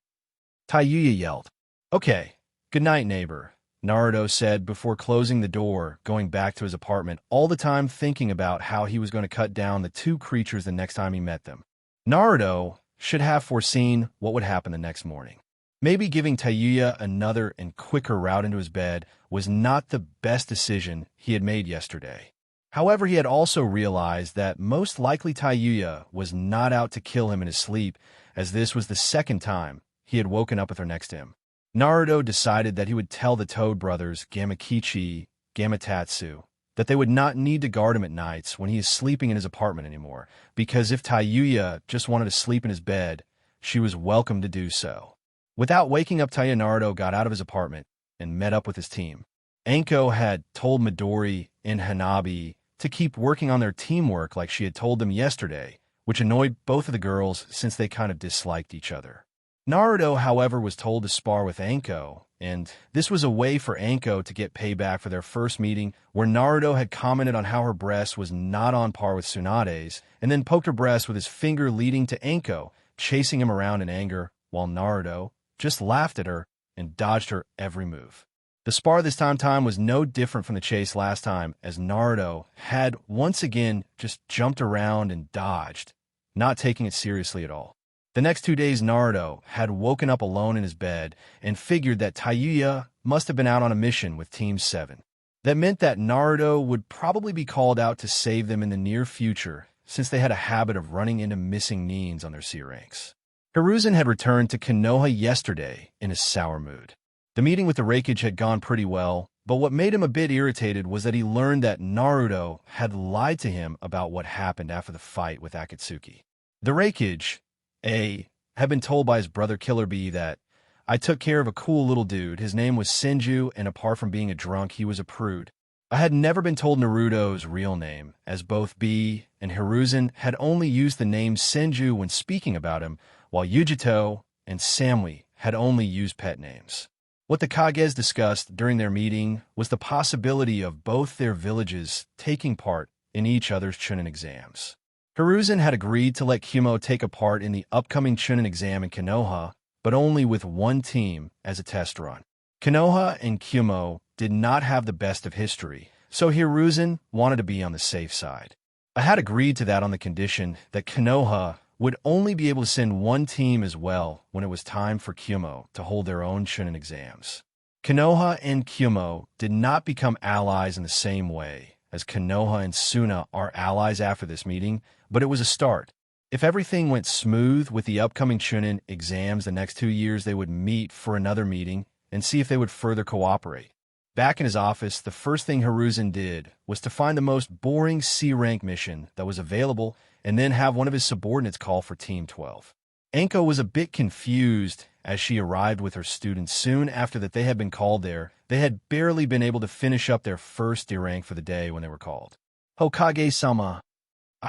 Taiyuya yelled. "Okay, good night, neighbor," Naruto said before closing the door, going back to his apartment, all the time thinking about how he was going to cut down the two creatures the next time he met them. Naruto should have foreseen what would happen the next morning. Maybe giving Taiyuya another and quicker route into his bed was not the best decision he had made yesterday. However, he had also realized that most likely Taiyuya was not out to kill him in his sleep, as this was the second time he had woken up with her next to him. Naruto decided that he would tell the Toad brothers, Gamakichi, Gamatatsu, that they would not need to guard him at nights when he is sleeping in his apartment anymore, because if Taiyuya just wanted to sleep in his bed, she was welcome to do so. Without waking up Taiyuya, Naruto got out of his apartment and met up with his team. Anko had told Midori and Hanabi to keep working on their teamwork like she had told them yesterday, which annoyed both of the girls since they kind of disliked each other. Naruto, however, was told to spar with Anko, and this was a way for Anko to get payback for their first meeting, where Naruto had commented on how her breast was not on par with Tsunade's, and then poked her breast with his finger, leading to Anko chasing him around in anger, while Naruto just laughed at her and dodged her every move. The spar this time was no different from the chase last time, as Naruto had once again just jumped around and dodged, not taking it seriously at all. The next 2 days, Naruto had woken up alone in his bed and figured that Taiyuya must have been out on a mission with Team 7. That meant that Naruto would probably be called out to save them in the near future, since they had a habit of running into missing Nins on their C ranks. Hiruzen had returned to Konoha yesterday in a sour mood. The meeting with the Raikage had gone pretty well, but what made him a bit irritated was that he learned that Naruto had lied to him about what happened after the fight with Akatsuki. The Raikage, had been told by his brother Killer Bee that, "I took care of a cool little dude. His name was Senju, and apart from being a drunk, he was a prude." I had never been told Naruto's real name, as both Bee and Hiruzen had only used the name Senju when speaking about him, while Yujito and Samui had only used pet names. What the Kages discussed during their meeting was the possibility of both their villages taking part in each other's chuunin exams. Hiruzen had agreed to let Kumo take a part in the upcoming chuunin exam in Konoha, but only with one team as a test run. Konoha and Kumo did not have the best of history, so Hiruzen wanted to be on the safe side. I had agreed to that on the condition that Konoha would only be able to send one team as well when it was time for Kumo to hold their own chuunin exams. Konoha and Kumo did not become allies in the same way, as Konoha and Suna are allies after this meeting, but it was a start. If everything went smooth with the upcoming chuunin exams the next 2 years, they would meet for another meeting and see if they would further cooperate. Back in his office, the first thing Hiruzen did was to find the most boring C-rank mission that was available and then have one of his subordinates call for Team 12. Anko was a bit confused as she arrived with her students soon after that they had been called there. They had barely been able to finish up their first D rank for the day when they were called. "Hokage-sama."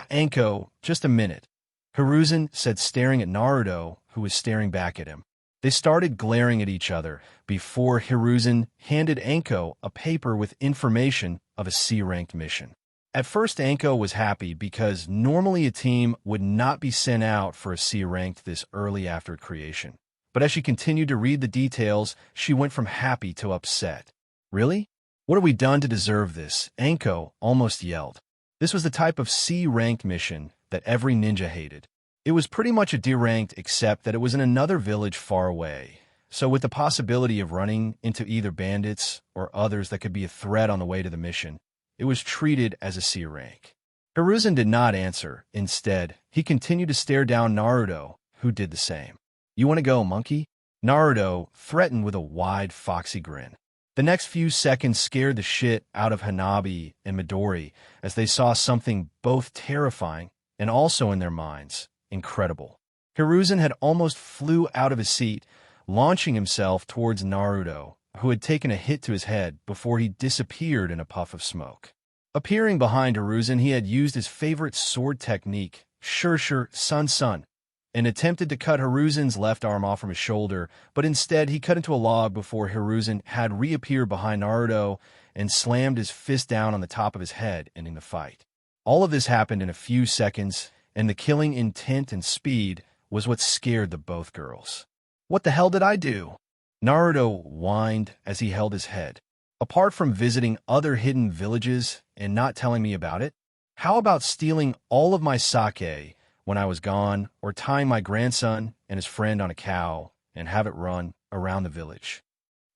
"Anko, just a minute," Hiruzen said, staring at Naruto, who was staring back at him. They started glaring at each other before Hiruzen handed Anko a paper with information of a C-ranked mission. At first, Anko was happy because normally a team would not be sent out for a C-ranked this early after creation. But as she continued to read the details, she went from happy to upset. "Really? What have we done to deserve this?" Anko almost yelled. This was the type of C-ranked mission that every ninja hated. It was pretty much a D-ranked except that it was in another village far away. So with the possibility of running into either bandits or others that could be a threat on the way to the mission, it was treated as a C rank. Hiruzen did not answer. Instead, he continued to stare down Naruto, who did the same. "You want to go, monkey?" Naruto threatened with a wide, foxy grin. The next few seconds scared the shit out of Hanabi and Midori as they saw something both terrifying and also in their minds incredible. Hiruzen had almost flew out of his seat, launching himself towards Naruto, who had taken a hit to his head before he disappeared in a puff of smoke. Appearing behind Hiruzen, he had used his favorite sword technique, Shur Sun, and attempted to cut Hiruzen's left arm off from his shoulder, but instead he cut into a log before Hiruzen had reappeared behind Naruto and slammed his fist down on the top of his head, ending the fight. All of this happened in a few seconds, and the killing intent and speed was what scared the both girls. "What the hell did I do?" Naruto whined as he held his head. "Apart from visiting other hidden villages and not telling me about it, how about stealing all of my sake when I was gone, or tying my grandson and his friend on a cow and have it run around the village?"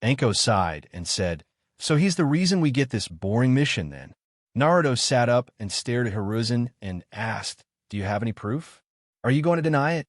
Anko sighed and said, "So he's the reason we get this boring mission then?" Naruto sat up and stared at Hiruzen and asked, "Do you have any proof? Are you going to deny it?"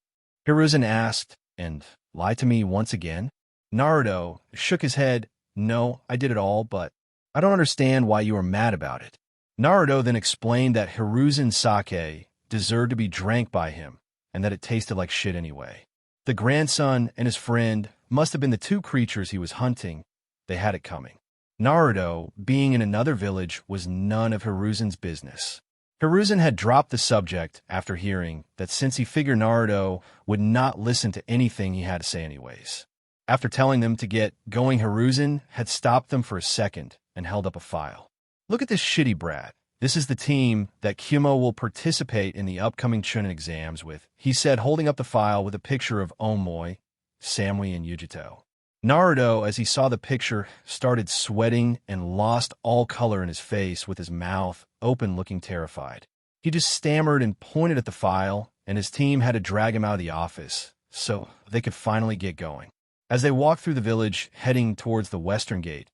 Hiruzen asked, "And lie to me once again?" Naruto shook his head. "No, I did it all, but I don't understand why you are mad about it." Naruto then explained that Hiruzen's sake deserved to be drank by him, and that it tasted like shit anyway. The grandson and his friend must have been the two creatures he was hunting. They had it coming. Naruto, being in another village, was none of Hiruzen's business. Hiruzen had dropped the subject after hearing that since he figured Naruto would not listen to anything he had to say anyways. After telling them to get going, Hiruzen had stopped them for a second and held up a file. "Look at this shitty brat. This is the team that Kumo will participate in the upcoming chuunin exams with," he said, holding up the file with a picture of Omoi, Samui, and Yujito. Naruto, as he saw the picture, started sweating and lost all color in his face with his mouth open, looking terrified. He just stammered and pointed at the file, and his team had to drag him out of the office so they could finally get going. As they walked through the village, heading towards the western gate,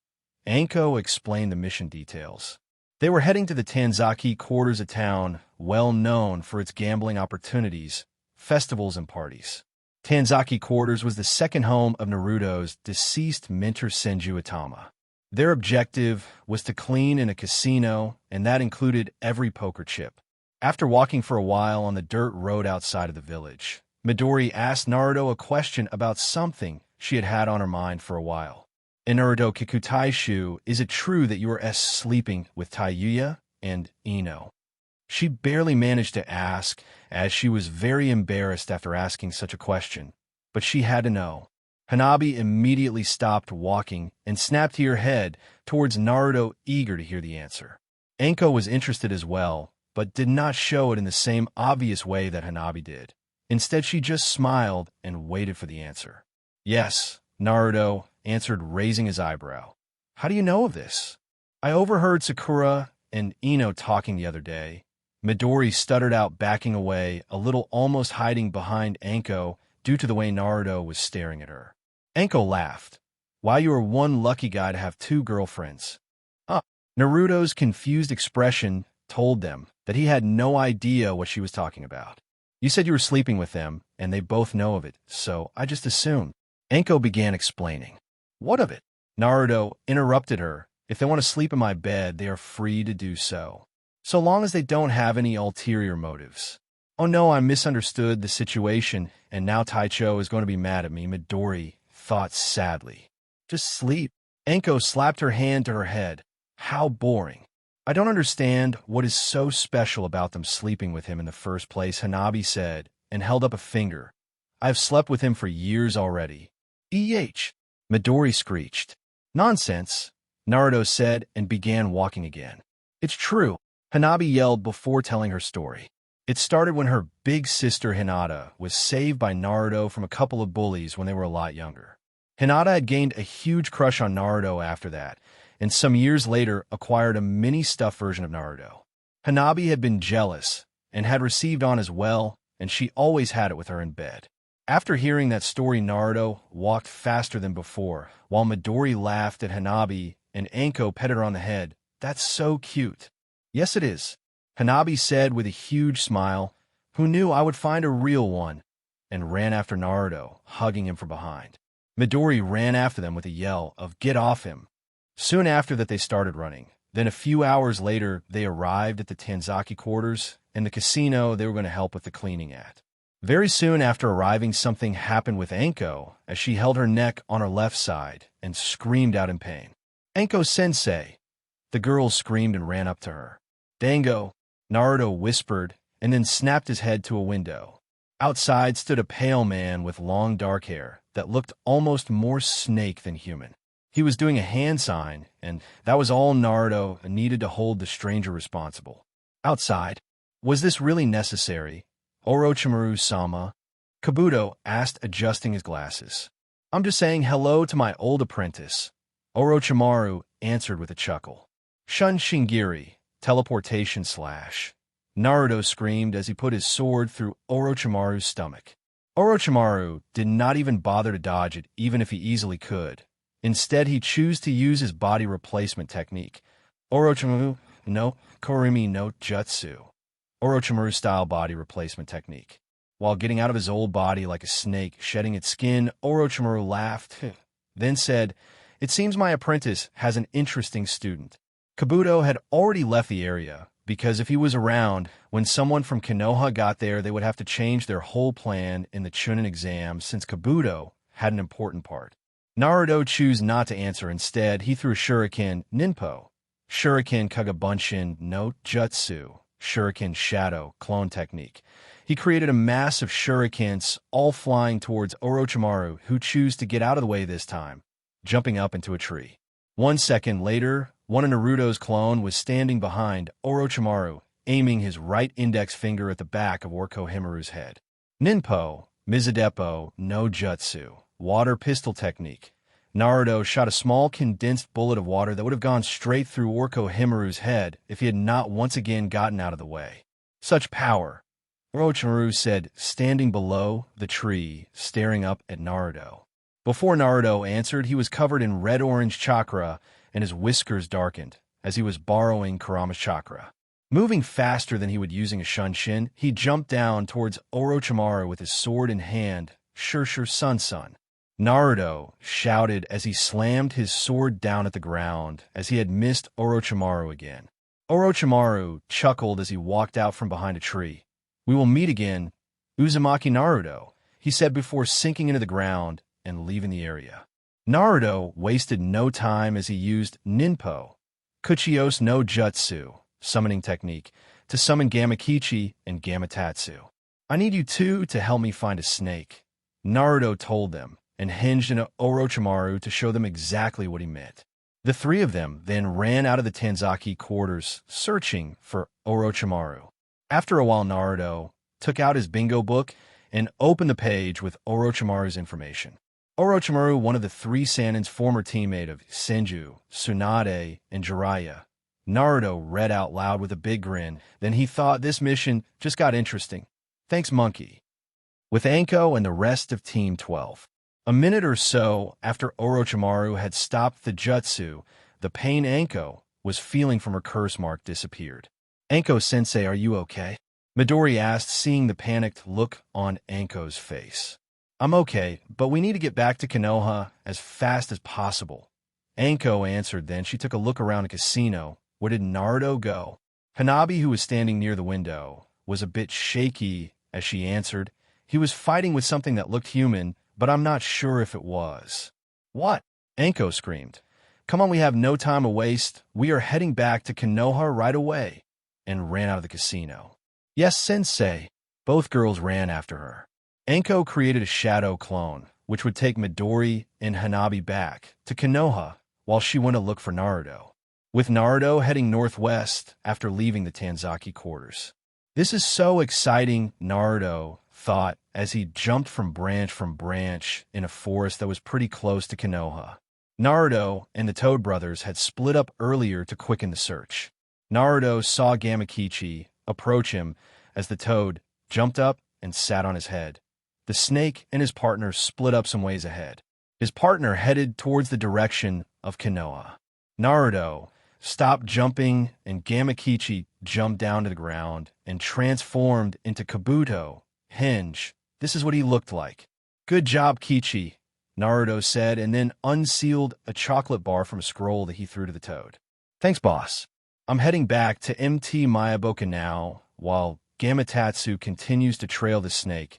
Anko explained the mission details. They were heading to the Tanzaki quarters, a town well known for its gambling opportunities, festivals, and parties. Tanzaki quarters was the second home of Naruto's deceased mentor Senju Itama. Their objective was to clean in a casino, and that included every poker chip. After walking for a while on the dirt road outside of the village, Midori asked Naruto a question about something she had had on her mind for a while. In Naruto Kikutaishu, is it true that you were sleeping with Taiyuya and Ino? She barely managed to ask, as she was very embarrassed after asking such a question, but she had to know. Hanabi immediately stopped walking and snapped her head towards Naruto, eager to hear the answer. Anko was interested as well, but did not show it in the same obvious way that Hanabi did. Instead, she just smiled and waited for the answer. Yes, Naruto answered, raising his eyebrow. How do you know of this? I overheard Sakura and Ino talking the other day. Midori stuttered out, backing away, a little, almost hiding behind Anko due to the way Naruto was staring at her. Anko laughed. Why, you are one lucky guy to have two girlfriends. Naruto's confused expression told them that he had no idea what she was talking about. You said you were sleeping with them, and they both know of it, so I just assumed. Anko began explaining. What of it? Naruto interrupted her. If they want to sleep in my bed, they are free to do so, so long as they don't have any ulterior motives. Oh no, I misunderstood the situation, and now Taicho is going to be mad at me, Midori thought sadly. Just sleep. Anko slapped her hand to her head. How boring. I don't understand what is so special about them sleeping with him in the first place, Hanabi said, and held up a finger. I've slept with him for years already. Midori screeched. Nonsense, Naruto said and began walking again. It's true, Hanabi yelled before telling her story. It started when her big sister Hinata was saved by Naruto from a couple of bullies when they were a lot younger. Hinata had gained a huge crush on Naruto after that, and some years later acquired a mini-stuffed version of Naruto. Hanabi had been jealous and had received on as well, and she always had it with her in bed. After hearing that story, Naruto walked faster than before, while Midori laughed at Hanabi and Anko petted her on the head. That's so cute. Yes, it is, Hanabi said with a huge smile. Who knew I would find a real one? And ran after Naruto, hugging him from behind. Midori ran after them with a yell of, get off him. Soon after that, they started running. Then a few hours later, they arrived at the Tanzaki quarters and the casino they were going to help with the cleaning at. Very soon after arriving, something happened with Anko as she held her neck on her left side and screamed out in pain. Anko-sensei! The girl screamed and ran up to her. Dango! Naruto whispered and then snapped his head to a window. Outside stood a pale man with long dark hair that looked almost more snake than human. He was doing a hand sign, and that was all Naruto needed to hold the stranger responsible. Outside, was this really necessary? Orochimaru-sama? Kabuto asked, adjusting his glasses. I'm just saying hello to my old apprentice. Orochimaru answered with a chuckle. Shun Shingiri, teleportation slash. Naruto screamed as he put his sword through Orochimaru's stomach. Orochimaru did not even bother to dodge it, even if he easily could. Instead, he chose to use his body replacement technique. Orochimaru no Korimi no Jutsu. Orochimaru-style body replacement technique. While getting out of his old body like a snake, shedding its skin, Orochimaru laughed, then said, It seems my apprentice has an interesting student. Kabuto had already left the area, because if he was around, when someone from Konoha got there, they would have to change their whole plan in the chuunin exam since Kabuto had an important part. Naruto chose not to answer. Instead, he threw Shuriken Ninpo, Shuriken Kagabunshin no Jutsu, Shuriken Shadow clone technique. He created a mass of shurikens, all flying towards Orochimaru, who chose to get out of the way this time, jumping up into a tree. 1 second later, one of Naruto's clone was standing behind Orochimaru, aiming his right index finger at the back of Orochimaru's head. Ninpo, Mizudepo no Jutsu, water pistol technique. Naruto shot a small condensed bullet of water that would have gone straight through Orochimaru's head if he had not once again gotten out of the way. Such power, Orochimaru said, standing below the tree, staring up at Naruto. Before Naruto answered, he was covered in red-orange chakra and his whiskers darkened, as he was borrowing Kurama's chakra. Moving faster than he would using a shunshin, he jumped down towards Orochimaru with his sword in hand. Sure, son. Naruto shouted as he slammed his sword down at the ground, as he had missed Orochimaru again. Orochimaru chuckled as he walked out from behind a tree. "We will meet again, Uzumaki Naruto," he said before sinking into the ground and leaving the area. Naruto wasted no time as he used Ninpo, Kuchiyos no Jutsu, summoning technique, to summon Gamakichi and Gamatatsu. "I need you two to help me find a snake," Naruto told them, and hinged into Orochimaru to show them exactly what he meant. The three of them then ran out of the Tanzaki quarters, searching for Orochimaru. After a while, Naruto took out his bingo book and opened the page with Orochimaru's information. Orochimaru, one of the three Sannin's former teammate of Senju, Tsunade, and Jiraiya. Naruto read out loud with a big grin. Then he thought, this mission just got interesting. Thanks, monkey. With Anko and the rest of Team 12. A minute or so after Orochimaru had stopped the jutsu, the pain Anko was feeling from her curse mark disappeared. "Anko-sensei, are you okay?" Midori asked, seeing the panicked look on Anko's face. "I'm okay, but we need to get back to Konoha as fast as possible," Anko answered. Then she took a look around the casino. Where did Naruto go? Hanabi, who was standing near the window, was a bit shaky as she answered. "He was fighting with something that looked human, but I'm not sure if it was." "What?" Anko screamed. "Come on, we have no time to waste. We are heading back to Konoha right away," and ran out of the casino. "Yes, sensei." Both girls ran after her. Anko created a shadow clone, which would take Midori and Hanabi back to Konoha while she went to look for Naruto, with Naruto heading northwest after leaving the Tanzaki quarters. "This is so exciting," Naruto thought as he jumped from branch in a forest that was pretty close to Konoha. Naruto and the Toad brothers had split up earlier to quicken the search. Naruto saw Gamakichi approach him as the Toad jumped up and sat on his head. The snake and his partner split up some ways ahead. His partner headed towards the direction of Konoha. Naruto stopped jumping and Gamakichi jumped down to the ground and transformed into Kabuto. Hinge. This is what he looked like. "Good job, Kichi," Naruto said, and then unsealed a chocolate bar from a scroll that he threw to the Toad. "Thanks, boss. I'm heading back to MT Mayaboka now," while Gamatatsu continues to trail the snake.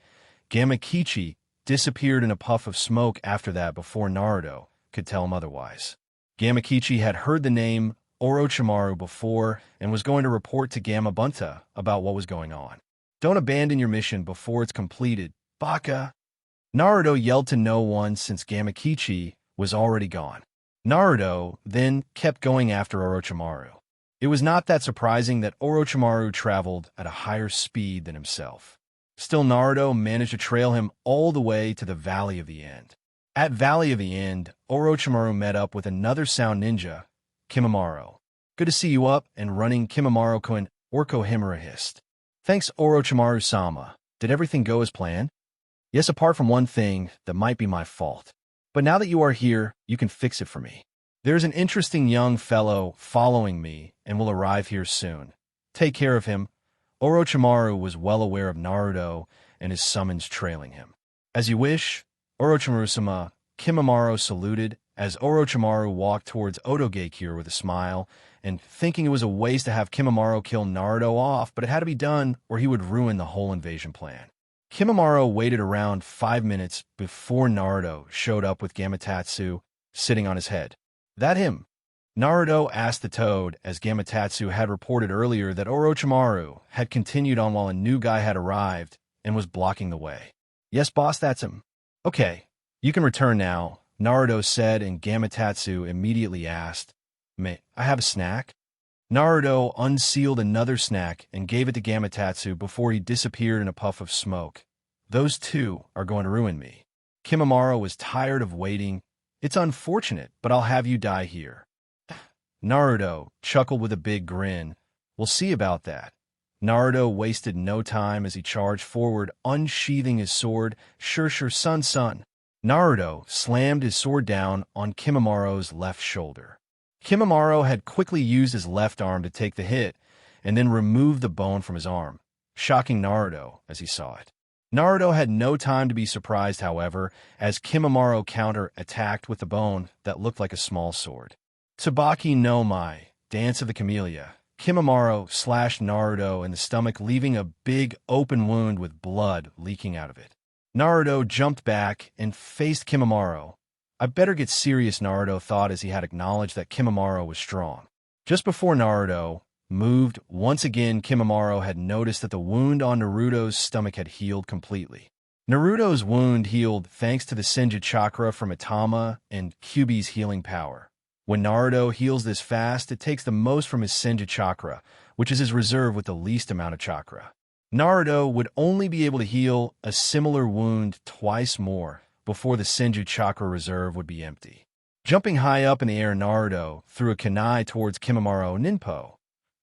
Gamakichi disappeared in a puff of smoke after that before Naruto could tell him otherwise. Gamakichi had heard the name Orochimaru before and was going to report to Gamabunta about what was going on. "Don't abandon your mission before it's completed, Baka." Naruto yelled to no one since Gamakichi was already gone. Naruto then kept going after Orochimaru. It was not that surprising that Orochimaru traveled at a higher speed than himself. Still, Naruto managed to trail him all the way to the Valley of the End. At Valley of the End, Orochimaru met up with another sound ninja, Kimimaro. "Good to see you up and running," Kimimaro-kun Orko-himura hissed. "Thanks, Orochimaru-sama. Did everything go as planned?" "Yes, apart from one thing that might be my fault. But now that you are here, you can fix it for me. There's an interesting young fellow following me and will arrive here soon. Take care of him." Orochimaru was well aware of Naruto and his summons trailing him. "As you wish, Orochimaru-sama," Kimimaro saluted as Orochimaru walked towards Otogekier with a smile, and thinking it was a waste to have Kimimaro kill Naruto off, but it had to be done or he would ruin the whole invasion plan. Kimimaro waited around 5 minutes before Naruto showed up with Gamatatsu sitting on his head. "That him?" Naruto asked the Toad, as Gamatatsu had reported earlier that Orochimaru had continued on while a new guy had arrived and was blocking the way. "Yes, boss, that's him." "Okay, you can return now," Naruto said, and Gamatatsu immediately asked, "May I have a snack?" Naruto unsealed another snack and gave it to Gamatatsu before he disappeared in a puff of smoke. "Those two are going to ruin me." Kimimaro was tired of waiting It's unfortunate, but I'll have you die here. Naruto chuckled with a big grin. We'll see about that. Naruto wasted no time as he charged forward, unsheathing his sword. Sure, son. Naruto slammed his sword down on Kimimura's left shoulder. Kimimura had quickly used his left arm to take the hit, and then removed the bone from his arm, shocking Naruto as he saw it. Naruto had no time to be surprised, however, as Kimimura counter-attacked with the bone that looked like a small sword. Tsubaki no Mai, Dance of the Camellia. Kimimura slashed Naruto in the stomach, leaving a big open wound with blood leaking out of it. Naruto jumped back and faced Kimimura. I better get serious, Naruto thought as he had acknowledged that Kimimura was strong. Just before Naruto moved, once again Kimimura had noticed that the wound on Naruto's stomach had healed completely. Naruto's wound healed thanks to the Senju chakra from Itama and Kyuubi's healing power. When Naruto heals this fast, it takes the most from his Senju chakra, which is his reserve with the least amount of chakra. Naruto would only be able to heal a similar wound twice more before the Senju chakra reserve would be empty. Jumping high up in the air, Naruto threw a kunai towards Kimimura Ninpo.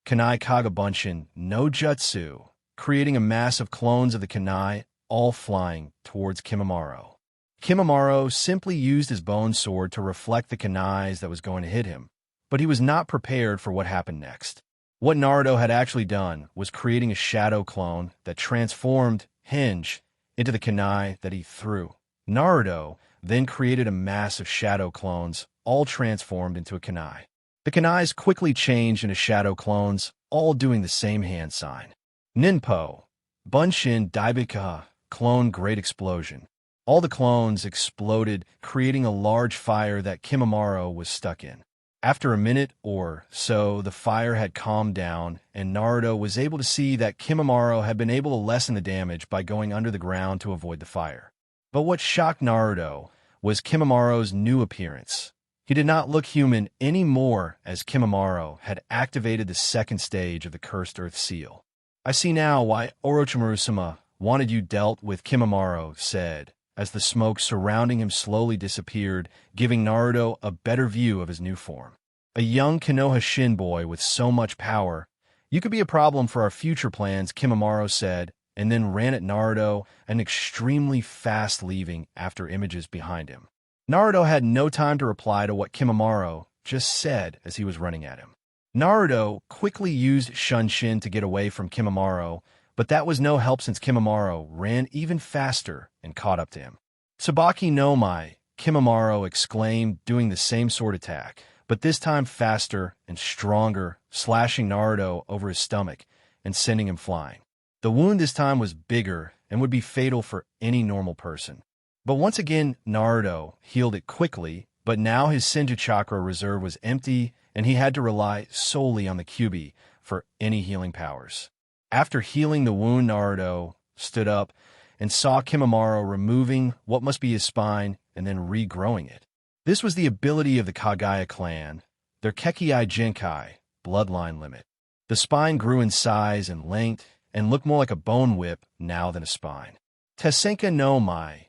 Kunai Kagabunshin no Jutsu, creating a mass of clones of the kunai, all flying towards Kimimura. Kimimura simply used his bone sword to reflect the kunais that was going to hit him, but he was not prepared for what happened next. What Naruto had actually done was creating a shadow clone that transformed Hinge into the kunai that he threw. Naruto then created a mass of shadow clones, all transformed into a kunai. The kunais quickly changed into shadow clones, all doing the same hand sign. Ninpo, Bunshin Daibika, Clone Great Explosion. All the clones exploded, creating a large fire that Kimimura was stuck in. After a minute or so, the fire had calmed down, and Naruto was able to see that Kimimura had been able to lessen the damage by going under the ground to avoid the fire. But what shocked Naruto was Kimimura's new appearance. He did not look human anymore, as Kimimura had activated the second stage of the Cursed Earth Seal. I see now why Orochimaru-sama wanted you dealt with, Kimimura said, as the smoke surrounding him slowly disappeared, giving Naruto a better view of his new form. A young Konoha Shin boy with so much power. You could be a problem for our future plans, Kimimura said, and then ran at Naruto, and extremely fast leaving after images behind him. Naruto had no time to reply to what Kimimura just said as he was running at him. Naruto quickly used Shunshin to get away from Kimimura, but that was no help since Kimimura ran even faster and caught up to him. Tsubaki no Mai, Kimimura exclaimed, doing the same sword attack, but this time faster and stronger, slashing Naruto over his stomach and sending him flying. The wound this time was bigger and would be fatal for any normal person. But once again, Naruto healed it quickly, but now his Senju chakra reserve was empty and he had to rely solely on the Kyuubi for any healing powers. After healing the wound, Naruto stood up and saw Kimimura removing what must be his spine and then regrowing it. This was the ability of the Kagaya clan, their Kekkai Genkai bloodline limit. The spine grew in size and length and looked more like a bone whip now than a spine. Tesenka no Mai,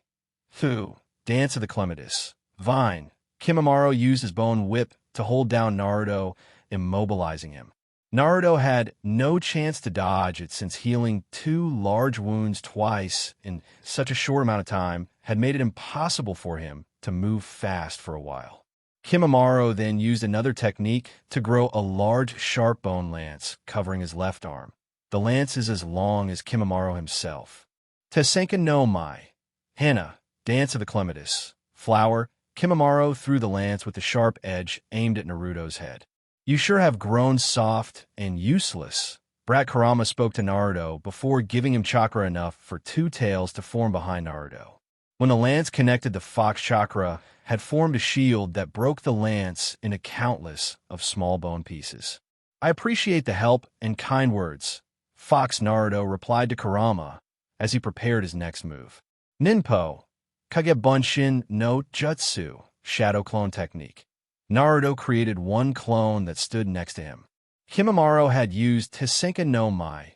Fu, Dance of the Clematis, Vine. Kimimura used his bone whip to hold down Naruto, immobilizing him. Naruto had no chance to dodge it since healing two large wounds twice in such a short amount of time had made it impossible for him to move fast for a while. Kimimura then used another technique to grow a large sharp bone lance covering his left arm. The lance is as long as Kimimura himself. Tesenka no Mai, Hana, Dance of the Clematis, Flower. Kimimura threw the lance with the sharp edge aimed at Naruto's head. You sure have grown soft and useless. Brat Kurama spoke to Naruto before giving him chakra enough for two tails to form behind Naruto. When the lance connected, the fox chakra had formed a shield that broke the lance into countless of small bone pieces. I appreciate the help and kind words, Fox Naruto replied to Kurama as he prepared his next move. Ninpo, Kagebunshin no Jutsu, Shadow Clone Technique. Naruto created one clone that stood next to him. Kimimura had used Tesenka no Mai,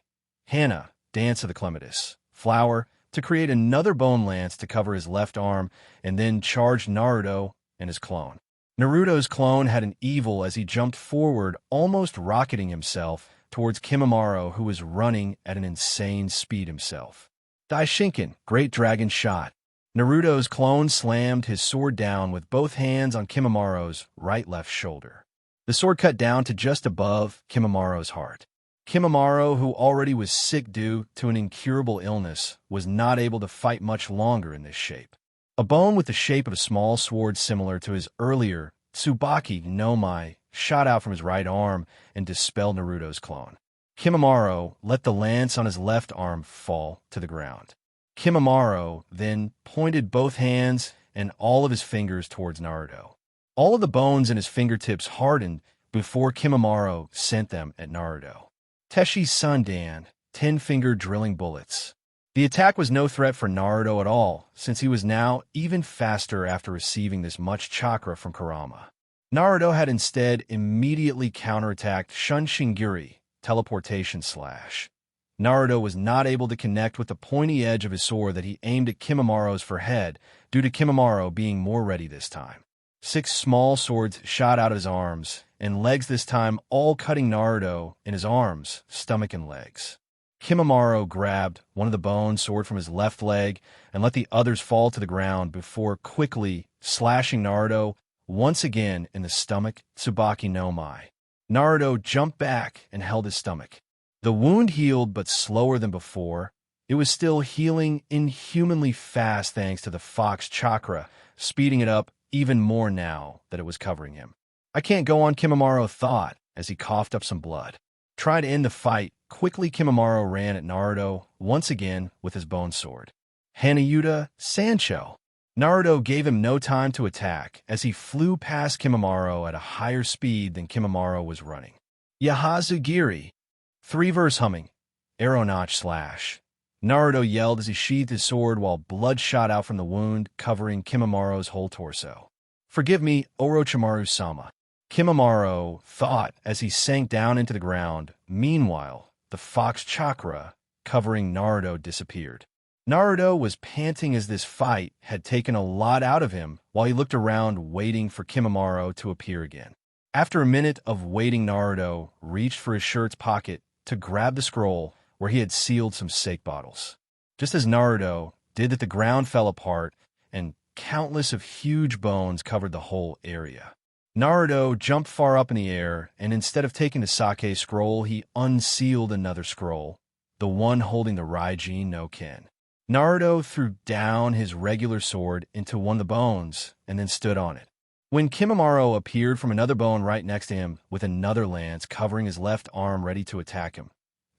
Hana, Dance of the Clematis, Flower, to create another bone lance to cover his left arm and then charged Naruto and his clone. Naruto's clone had an evil as he jumped forward, almost rocketing himself towards Kimimaro, who was running at an insane speed himself. Daishinken, Great Dragon Shot. Naruto's clone slammed his sword down with both hands on Kimimaro's right-left shoulder. The sword cut down to just above Kimimaro's heart. Kimimaro, who already was sick due to an incurable illness, was not able to fight much longer in this shape. A bone with the shape of a small sword similar to his earlier Tsubaki no Mai shot out from his right arm and dispelled Naruto's clone. Kimimaro let the lance on his left arm fall to the ground. Kimimaro then pointed both hands and all of his fingers towards Naruto. All of the bones in his fingertips hardened before Kimimaro sent them at Naruto. Teshi Sundan, 10-finger drilling bullets. The attack was no threat for Naruto at all, since he was now even faster after receiving this much chakra from Kurama. Naruto had instead immediately counterattacked Shun Shingiri, teleportation slash. Naruto was not able to connect with the pointy edge of his sword that he aimed at Kimimaro's forehead due to Kimimaro being more ready this time. 6 small swords shot out of his arms and legs this time, all cutting Naruto in his arms, stomach, and legs. Kimimaro grabbed one of the bone sword from his left leg and let the others fall to the ground before quickly slashing Naruto once again in the stomach, Tsubaki no Mai. Naruto jumped back and held his stomach. The wound healed, but slower than before. It was still healing inhumanly fast thanks to the Fox chakra, speeding it up even more now that it was covering him. I can't go on, Kimimaro thought as he coughed up some blood. Trying to end the fight, quickly Kimimaro ran at Naruto once again with his bone sword. Hanayuta Sancho. Naruto gave him no time to attack as he flew past Kimimaro at a higher speed than Kimimaro was running. Yahazugiri. 3-verse humming. Arrow notch slash. Naruto yelled as he sheathed his sword while blood shot out from the wound covering Kimimaro's whole torso. Forgive me, Orochimaru-sama. Kimimaro thought as he sank down into the ground. Meanwhile, the Fox chakra covering Naruto disappeared. Naruto was panting as this fight had taken a lot out of him while he looked around waiting for Kimimaro to appear again. After a minute of waiting, Naruto reached for his shirt's pocket to grab the scroll where he had sealed some sake bottles. Just as Naruto did that, the ground fell apart and countless of huge bones covered the whole area. Naruto jumped far up in the air, and instead of taking the sake scroll, he unsealed another scroll, the one holding the Raijin no Ken. Naruto threw down his regular sword into one of the bones and then stood on it. When Kimimaro appeared from another bone right next to him with another lance covering his left arm ready to attack him,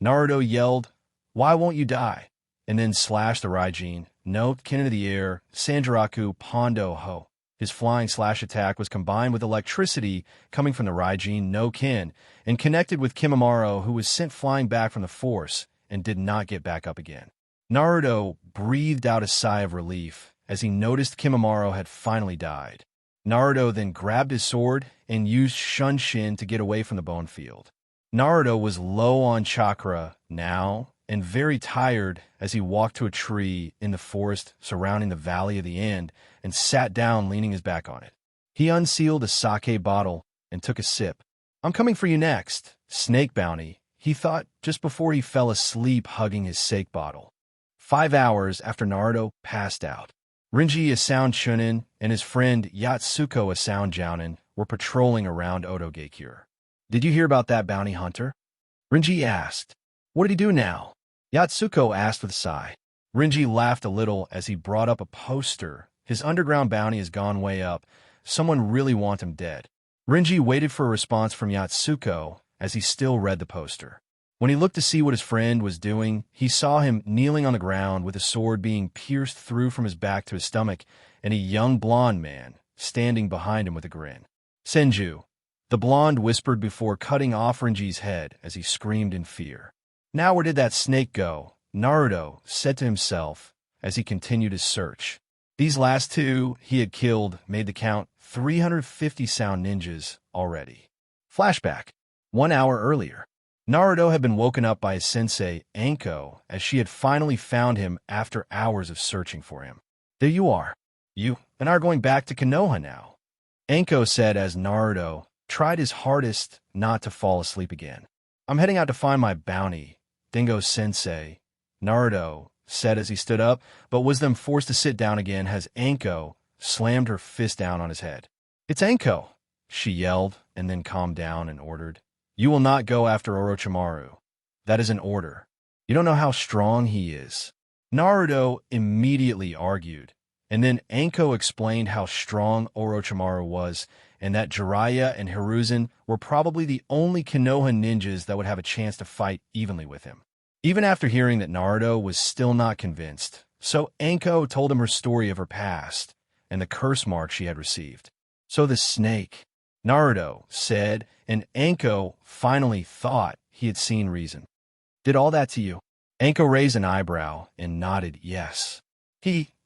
Naruto yelled, "Why won't you die?" and then slashed the Raijin no Ken into the air, Sanjiraku Pondo Ho. His flying slash attack was combined with electricity coming from the Raijin no Ken and connected with Kimimaro, who was sent flying back from the force and did not get back up again. Naruto breathed out a sigh of relief as he noticed Kimimaro had finally died. Naruto then grabbed his sword and used Shunshin to get away from the bone field. Naruto was low on chakra now and very tired as he walked to a tree in the forest surrounding the Valley of the End and sat down leaning his back on it. He unsealed a sake bottle and took a sip. "I'm coming for you next, Snake Bounty," he thought just before he fell asleep hugging his sake bottle. 5 hours after Naruto passed out, Rinji, a sound chuunin, and his friend Yatsuko, a sound jounin, were patrolling around Otogakure. "Did you hear about that bounty hunter?" Rinji asked. "What did he do now?" Yatsuko asked with a sigh. Rinji laughed a little as he brought up a poster. "His underground bounty has gone way up. Someone really wants him dead." Rinji waited for a response from Yatsuko as he still read the poster. When he looked to see what his friend was doing, he saw him kneeling on the ground with a sword being pierced through from his back to his stomach, and a young blonde man standing behind him with a grin. "Senju," the blonde whispered before cutting off Rinji's head as he screamed in fear. "Now where did that snake go?" Naruto said to himself as he continued his search. These last 2 he had killed made the count 350 sound ninjas already. Flashback. 1 hour earlier, Naruto had been woken up by his sensei, Anko, as she had finally found him after hours of searching for him. "There you are. You and I are going back to Konoha now." Anko said as Naruto tried his hardest not to fall asleep again. I'm heading out to find my bounty, Dingo-sensei, Naruto said as he stood up, but was then forced to sit down again as Anko slammed her fist down on his head. It's Anko, she yelled, and then calmed down and ordered. You will not go after Orochimaru. That is an order. You don't know how strong he is. Naruto immediately argued, and then Anko explained how strong Orochimaru was and that Jiraiya and Hiruzen were probably the only Konoha ninjas that would have a chance to fight evenly with him. Even after hearing that, Naruto was still not convinced, so Anko told him her story of her past and the curse mark she had received. So the snake, Naruto said, and Anko finally thought he had seen reason. Did all that to you? Anko raised an eyebrow and nodded yes.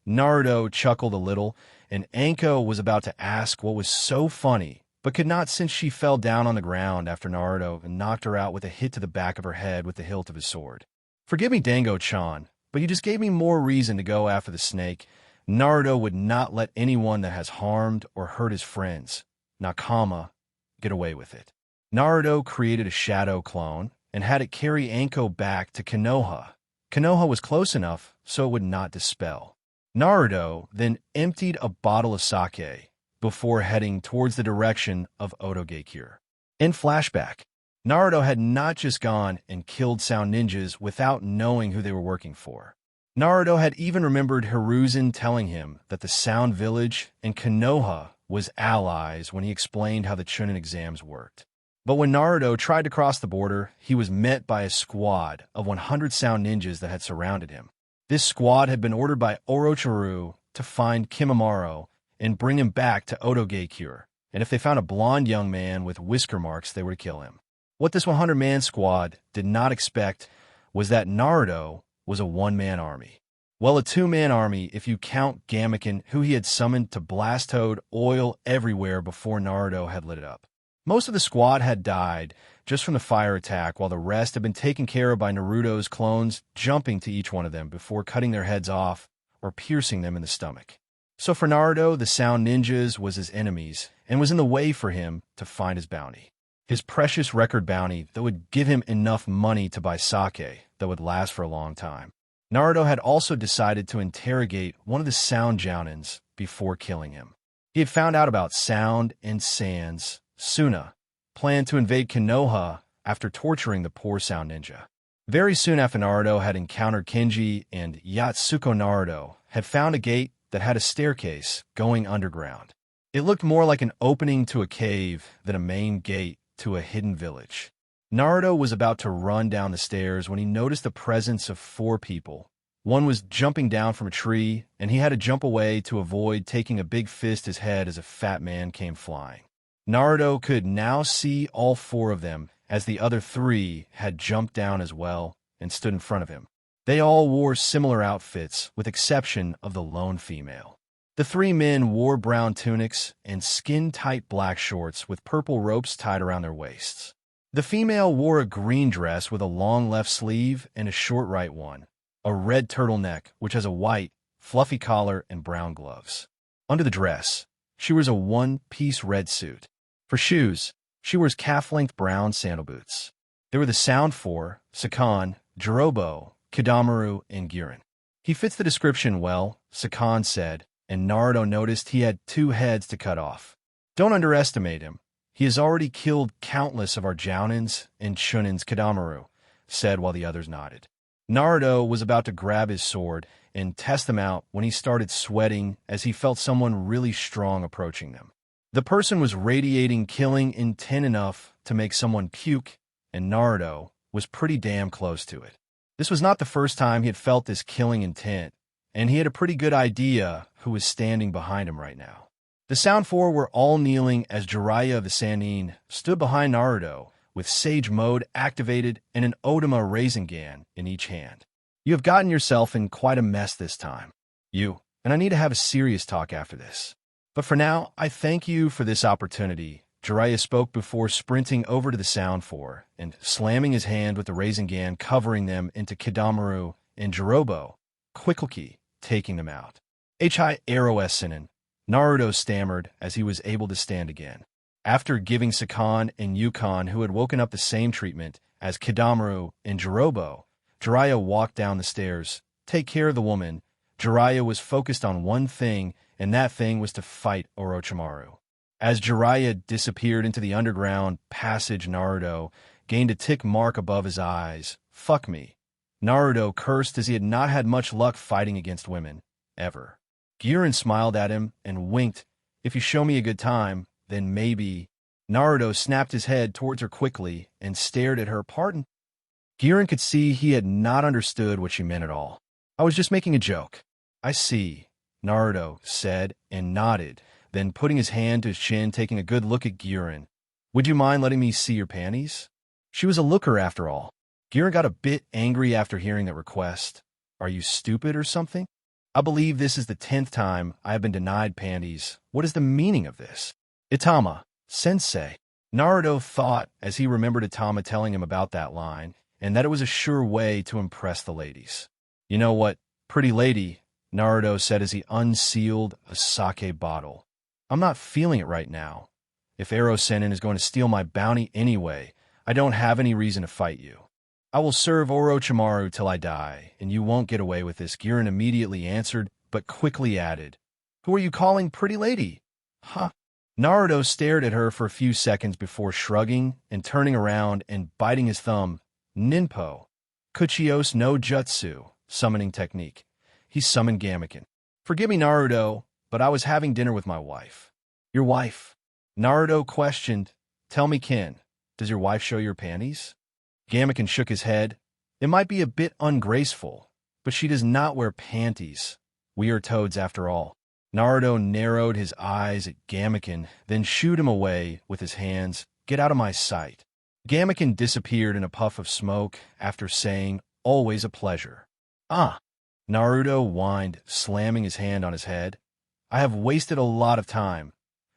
Naruto chuckled a little, and Anko was about to ask what was so funny, but could not since she fell down on the ground after Naruto knocked her out with a hit to the back of her head with the hilt of his sword. Forgive me, Dango-chan, but you just gave me more reason to go after the snake. Naruto would not let anyone that has harmed or hurt his friends, Nakama, get away with it. Naruto created a shadow clone and had it carry Anko back to Konoha. Konoha was close enough so it would not dispel. Naruto then emptied a bottle of sake before heading towards the direction of Otogekyure. In flashback, Naruto had not just gone and killed sound ninjas without knowing who they were working for. Naruto had even remembered Hiruzen telling him that the Sound Village and Konoha was allies when he explained how the chuunin exams worked. But when Naruto tried to cross the border, he was met by a squad of 100 sound ninjas that had surrounded him. This squad had been ordered by Orochimaru to find Kimimaro and bring him back to Otogekyure, and if they found a blonde young man with whisker marks, they were to kill him. What this 100-man squad did not expect was that Naruto was a one-man army. Well, a two-man army if you count Gameken, who he had summoned to blast Toad oil everywhere before Naruto had lit it up. Most of the squad had died just from the fire attack, while the rest had been taken care of by Naruto's clones jumping to each one of them before cutting their heads off or piercing them in the stomach. So for Naruto, the Sound Ninjas was his enemies and was in the way for him to find his bounty. His precious record bounty that would give him enough money to buy sake that would last for a long time. Naruto had also decided to interrogate one of the Sound Jounins before killing him. He had found out about Sound and Sans Suna planned to invade Konoha after torturing the poor Sound Ninja. Very soon after Naruto had encountered Kenji and Yatsuko, Naruto had found a gate that had a staircase going underground. It looked more like an opening to a cave than a main gate to a hidden village. Naruto was about to run down the stairs when he noticed the presence of 4 people. One was jumping down from a tree, and he had to jump away to avoid taking a big fist to his head as a fat man came flying. Naruto could now see all 4 of them, as the other 3 had jumped down as well and stood in front of him. They all wore similar outfits, with exception of the lone female. The 3 men wore brown tunics and skin-tight black shorts with purple ropes tied around their waists. The female wore a green dress with a long left sleeve and a short right one, a red turtleneck which has a white, fluffy collar and brown gloves. Under the dress, she wears a one-piece red suit. For shoes, she wears calf-length brown sandal boots. They were the Sound 4, Sakan, Jirobo, Kidamaru, and Girin. He fits the description well, Sakan said, and Naruto noticed he had 2 heads to cut off. Don't underestimate him. He has already killed countless of our Jounins and Chuunins, Kidamaru said while the others nodded. Naruto was about to grab his sword and test them out when he started sweating as he felt someone really strong approaching them. The person was radiating killing intent enough to make someone puke, and Naruto was pretty damn close to it. This was not the first time he had felt this killing intent, and he had a pretty good idea who was standing behind him right now. The Sound 4 were all kneeling as Jiraiya of the Sannin stood behind Naruto with Sage Mode activated and an Odama Rasengan in each hand. You have gotten yourself in quite a mess this time. And I need to have a serious talk after this. But for now, I thank you for this opportunity. Jiraiya spoke before sprinting over to the Sound 4 and slamming his hand with the Rasengan, covering them into Kidamaru and Jirobo, quickly taking them out. Hi Arrow Sinin, Naruto stammered as he was able to stand again. After giving Sakan and Yukon, who had woken up, the same treatment as Kidamaru and Jirobo, Jiraiya walked down the stairs. Take care of the woman. Jiraiya was focused on one thing, and that thing was to fight Orochimaru. As Jiraiya disappeared into the underground passage, Naruto gained a tick mark above his eyes. Fuck me. Naruto cursed as he had not had much luck fighting against women, ever. Girin smiled at him and winked. If you show me a good time, then maybe. Naruto snapped his head towards her quickly and stared at her. Pardon? Girin could see he had not understood what she meant at all. I was just making a joke. I see, Naruto said and nodded, then putting his hand to his chin, taking a good look at Girin. Would you mind letting me see your panties? She was a looker after all. Girin got a bit angry after hearing that request. Are you stupid or something? I believe this is the 10th time I have been denied panties. What is the meaning of this? Itama, sensei. Naruto thought as he remembered Itama telling him about that line, and that it was a sure way to impress the ladies. You know what, pretty lady, Naruto said as he unsealed a sake bottle. I'm not feeling it right now. If Ero Sennin is going to steal my bounty anyway, I don't have any reason to fight you. I will serve Orochimaru till I die, and you won't get away with this, Girin immediately answered, but quickly added. Who are you calling pretty lady? Huh? Naruto stared at her for a few seconds before shrugging and turning around and biting his thumb. Ninpo. Kuchios no Jutsu. Summoning technique. He summoned Gamekin. Forgive me, Naruto, but I was having dinner with my wife. Your wife? Naruto questioned. Tell me, Ken, does your wife show your panties? Gamekin shook his head. It might be a bit ungraceful, but she does not wear panties. We are toads after all. Naruto narrowed his eyes at Gamekin, then shooed him away with his hands. Get out of my sight. Gamekin disappeared in a puff of smoke after saying, always a pleasure. Ah, Naruto whined, slamming his hand on his head. I have wasted a lot of time.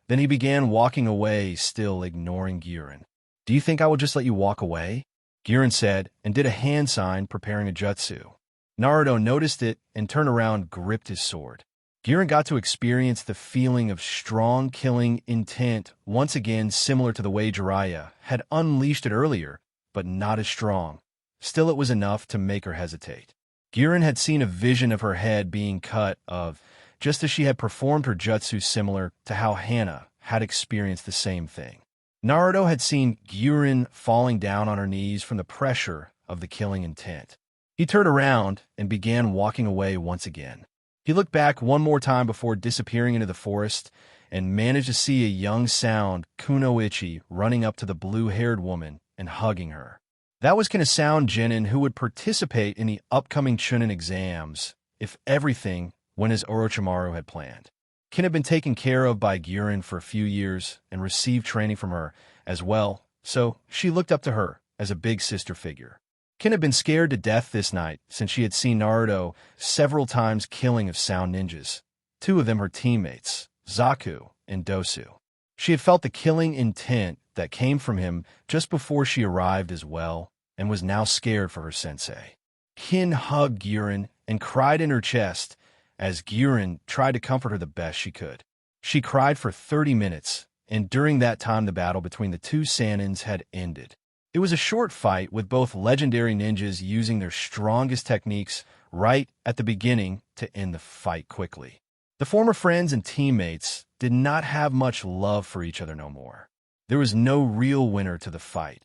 Then he began walking away, still ignoring Girin. Do you think I will just let you walk away? Girin said, and did a hand sign, preparing a jutsu. Naruto noticed it and turned around, gripped his sword. Girin got to experience the feeling of strong killing intent, once again similar to the way Jiraiya had unleashed it earlier, but not as strong. Still, it was enough to make her hesitate. Girin had seen a vision of her head being cut of, just as she had performed her jutsu, similar to how Hana had experienced the same thing. Naruto had seen Girin falling down on her knees from the pressure of the killing intent. He turned around and began walking away once again. He looked back one more time before disappearing into the forest and managed to see a young sound, Kunoichi, running up to the blue-haired woman and hugging her. That was Kanasound Genin, who would participate in the upcoming chuunin exams if everything went as Orochimaru had planned. Kin had been taken care of by Girin for a few years and received training from her as well, so she looked up to her as a big sister figure. Kin had been scared to death this night since she had seen Naruto several times killing of sound ninjas, two of them her teammates, Zaku and Dosu. She had felt the killing intent that came from him just before she arrived as well, and was now scared for her sensei. Kin hugged Girin and cried in her chest as Girin tried to comfort her the best she could. She cried for 30 minutes, and during that time the battle between the two Saiyans had ended. It was a short fight with both legendary ninjas using their strongest techniques right at the beginning to end the fight quickly. The former friends and teammates did not have much love for each other no more. There was no real winner to the fight,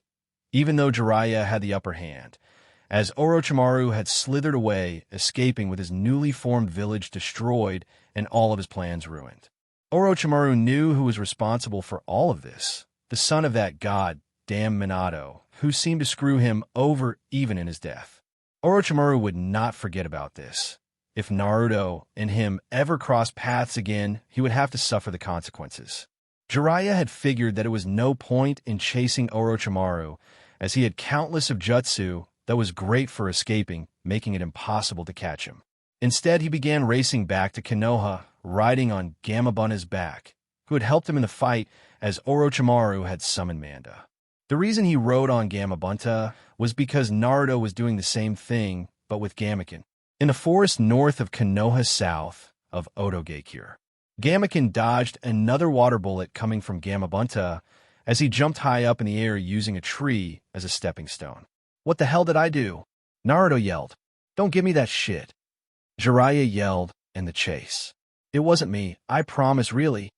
even though Jiraiya had the upper hand, as Orochimaru had slithered away, escaping with his newly formed village destroyed and all of his plans ruined. Orochimaru knew who was responsible for all of this, the son of that goddamn Minato, who seemed to screw him over even in his death. Orochimaru would not forget about this. If Naruto and him ever crossed paths again, he would have to suffer the consequences. Jiraiya had figured that it was no point in chasing Orochimaru, as he had countless of jutsu that was great for escaping, making it impossible to catch him. Instead, he began racing back to Konoha, riding on Gamabunta's back, who had helped him in the fight as Orochimaru had summoned Manda. The reason he rode on Gamabunta was because Naruto was doing the same thing, but with Gamekin, in the forest north of Konoha south of Otogeikure. Gamaken dodged another water bullet coming from Gamabunta as he jumped high up in the air using a tree as a stepping stone. "What the hell did I do?" Naruto yelled. "Don't give me that shit." Jiraiya yelled, and the chase. "It wasn't me, I promise really."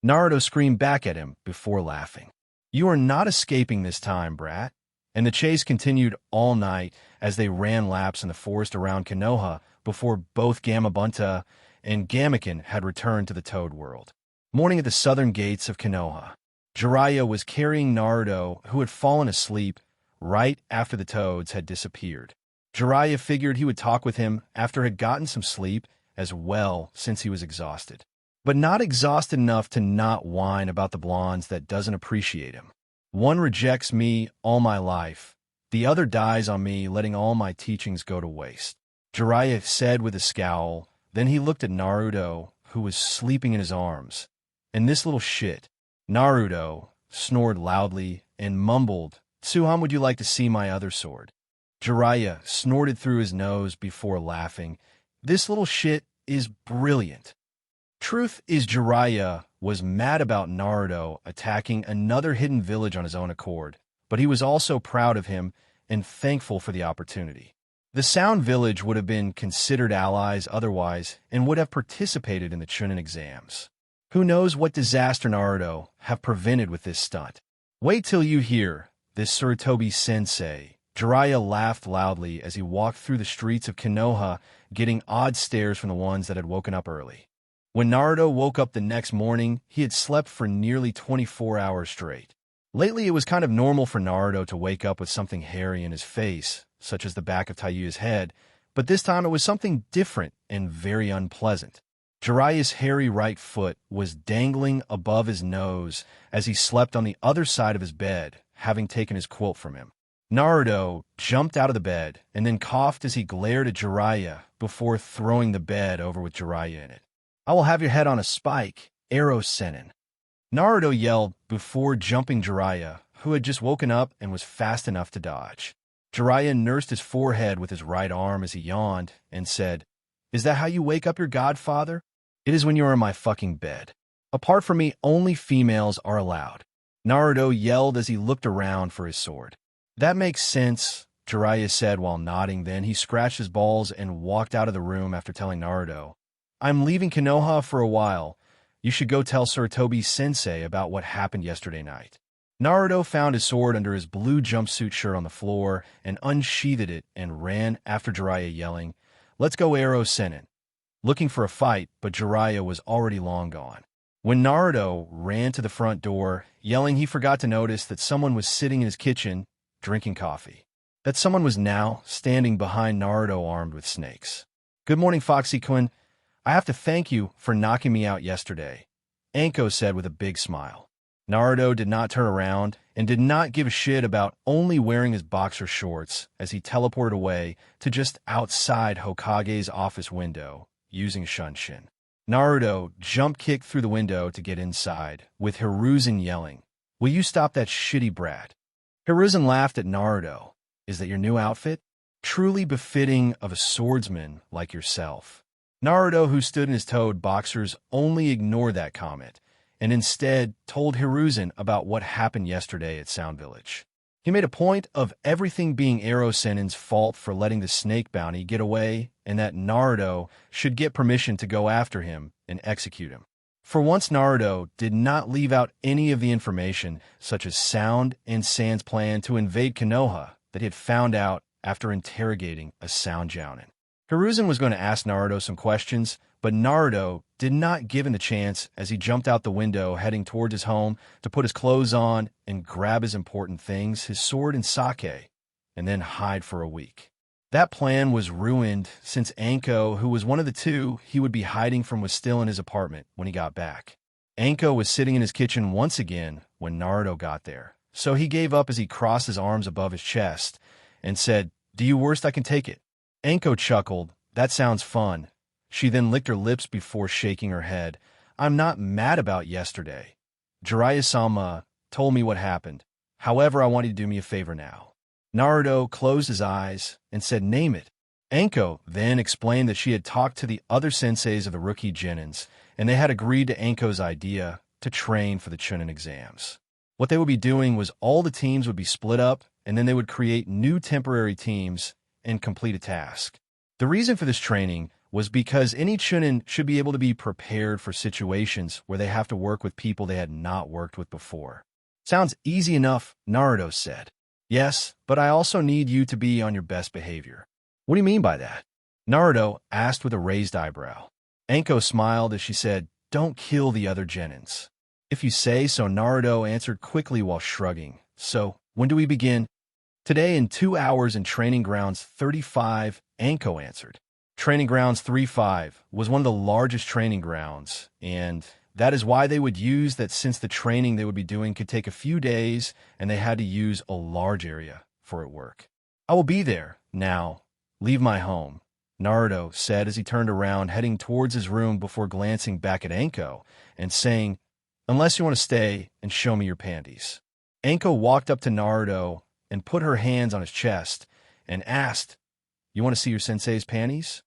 Naruto screamed back at him before laughing. "You are not escaping this time, brat." And the chase continued all night as they ran laps in the forest around Konoha before both Gamabunta and Gamaken had returned to the Toad World. Morning at the southern gates of Konoha. Jiraiya was carrying Naruto, who had fallen asleep right after the Toads had disappeared. Jiraiya figured he would talk with him after he had gotten some sleep as well since he was exhausted. But not exhausted enough to not whine about the blondes that doesn't appreciate him. One rejects me all my life. The other dies on me, letting all my teachings go to waste. Jiraiya said with a scowl. Then he looked at Naruto, who was sleeping in his arms. "And this little shit." Naruto snored loudly and mumbled, "Tsuhan, would you like to see my other sword?" Jiraiya snorted through his nose before laughing. "This little shit is brilliant." Truth is, Jiraiya was mad about Naruto attacking another hidden village on his own accord, but he was also proud of him and thankful for the opportunity. The Sound Village would have been considered allies otherwise and would have participated in the chuunin exams. Who knows what disaster Naruto have prevented with this stunt? "Wait till you hear this, Sarutobi-sensei." Jiraiya laughed loudly as he walked through the streets of Konoha, getting odd stares from the ones that had woken up early. When Naruto woke up the next morning, he had slept for nearly 24 hours straight. Lately, it was kind of normal for Naruto to wake up with something hairy in his face, such as the back of Taiyu's head, but this time it was something different and very unpleasant. Jiraiya's hairy right foot was dangling above his nose as he slept on the other side of his bed, having taken his quilt from him. Naruto jumped out of the bed and then coughed as he glared at Jiraiya before throwing the bed over with Jiraiya in it. "I will have your head on a spike, Arrow Sennin." Naruto yelled before jumping Jiraiya, who had just woken up and was fast enough to dodge. Jiraiya nursed his forehead with his right arm as he yawned and said, "Is that how you wake up your godfather?" "It is when you are in my fucking bed. Apart from me, only females are allowed." Naruto yelled as he looked around for his sword. "That makes sense," Jiraiya said while nodding. Then he scratched his balls and walked out of the room after telling Naruto, "I'm leaving Konoha for a while. You should go tell Sarutobi-sensei about what happened yesterday night." Naruto found his sword under his blue jumpsuit shirt on the floor and unsheathed it and ran after Jiraiya yelling, "Let's go, Arrow Sennin," looking for a fight, but Jiraiya was already long gone. When Naruto ran to the front door, yelling, he forgot to notice that someone was sitting in his kitchen, drinking coffee. That someone was now standing behind Naruto armed with snakes. "Good morning, Foxy-kun. I have to thank you for knocking me out yesterday," Anko said with a big smile. Naruto did not turn around and did not give a shit about only wearing his boxer shorts as he teleported away to just outside Hokage's office window using a shunshin. Naruto jump-kicked through the window to get inside, with Hiruzen yelling, "Will you stop that shitty brat?" Hiruzen laughed at Naruto. "Is that your new outfit? Truly befitting of a swordsman like yourself." Naruto, who stood in his toad boxers, only ignored that comment, and instead told Hiruzen about what happened yesterday at Sound Village. He made a point of everything being Arrow Sennin's fault for letting the snake bounty get away, and that Naruto should get permission to go after him and execute him. For once, Naruto did not leave out any of the information, such as Sound and Sand's plan to invade Konoha, that he had found out after interrogating a Sound Jounin. Hiruzen was going to ask Naruto some questions, but Naruto did not give him the chance as he jumped out the window heading towards his home to put his clothes on and grab his important things, his sword and sake, and then hide for a week. That plan was ruined since Anko, who was one of the two he would be hiding from, was still in his apartment when he got back. Anko was sitting in his kitchen once again when Naruto got there, so he gave up as he crossed his arms above his chest and said, "Do you worst I can take it." Anko chuckled. "That sounds fun." She then licked her lips before shaking her head. "I'm not mad about yesterday. Jiraiya-sama told me what happened. However, I want you to do me a favor now." Naruto closed his eyes and said, "Name it." Anko then explained that she had talked to the other senseis of the rookie chuunins, and they had agreed to Anko's idea to train for the chuunin exams. What they would be doing was all the teams would be split up, and then they would create new temporary teams and complete a task. The reason for this training was because any chuunin should be able to be prepared for situations where they have to work with people they had not worked with before. Sounds easy enough, Naruto said. Yes, but I also need you to be on your best behavior. What do you mean by that? Naruto asked with a raised eyebrow. Anko smiled as she said, don't kill the other chuunins. If you say so, Naruto answered quickly while shrugging. So, when do we begin? Today in 2 hours in Training Grounds 35, Anko answered. Training Grounds 35 was one of the largest training grounds, and that is why they would use that since the training they would be doing could take a few days, and they had to use a large area for it work. I will be there. Now, leave my home, Naruto said as he turned around, heading towards his room before glancing back at Anko and saying, unless you want to stay and show me your panties. Anko walked up to Naruto and put her hands on his chest and asked, you want to see your sensei's panties?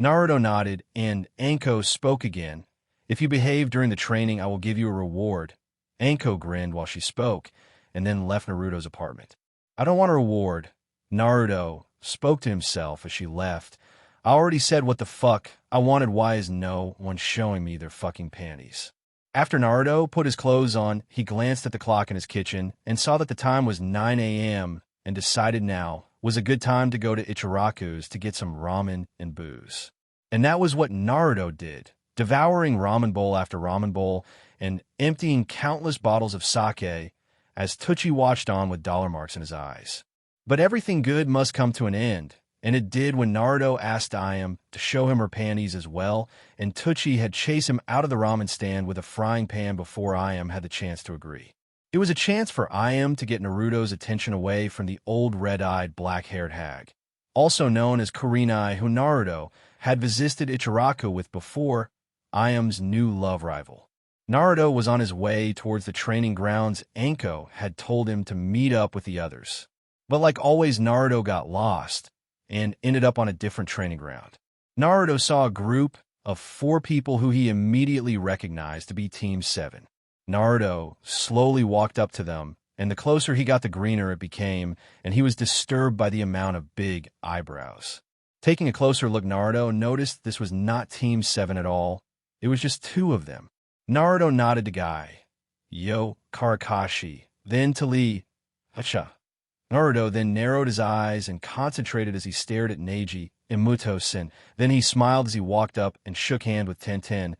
Naruto nodded, and Anko spoke again. If you behave during the training, I will give you a reward. Anko grinned while she spoke, and then left Naruto's apartment. I don't want a reward. Naruto spoke to himself as she left. I already said what the fuck I wanted. Why is no one showing me their fucking panties? After Naruto put his clothes on, he glanced at the clock in his kitchen and saw that the time was 9 a.m. and decided now was a good time to go to Ichiraku's to get some ramen and booze. And that was what Naruto did, devouring ramen bowl after ramen bowl and emptying countless bottles of sake as Teuchi watched on with dollar marks in his eyes. But everything good must come to an end, and it did when Naruto asked Ayam to show him her panties as well, and Teuchi had chased him out of the ramen stand with a frying pan before Ayam had the chance to agree. It was a chance for Ayam to get Naruto's attention away from the old red-eyed, black-haired hag, also known as Kurenai, who Naruto had visited Ichiraku with before, Ayam's new love rival. Naruto was on his way towards the training grounds. Anko had told him to meet up with the others. But like always, Naruto got lost and ended up on a different training ground. Naruto saw a group of 4 people who he immediately recognized to be Team 7. Naruto slowly walked up to them, and the closer he got, the greener it became, and he was disturbed by the amount of big eyebrows. Taking a closer look, Naruto noticed this was not Team 7 at all. It was just 2 of them. Naruto nodded to Guy, Yo, Kakashi, then to Lee, Hacha. Naruto then narrowed his eyes and concentrated as he stared at Neji, Imuto-sen. Then he smiled as he walked up and shook hands with Tenten.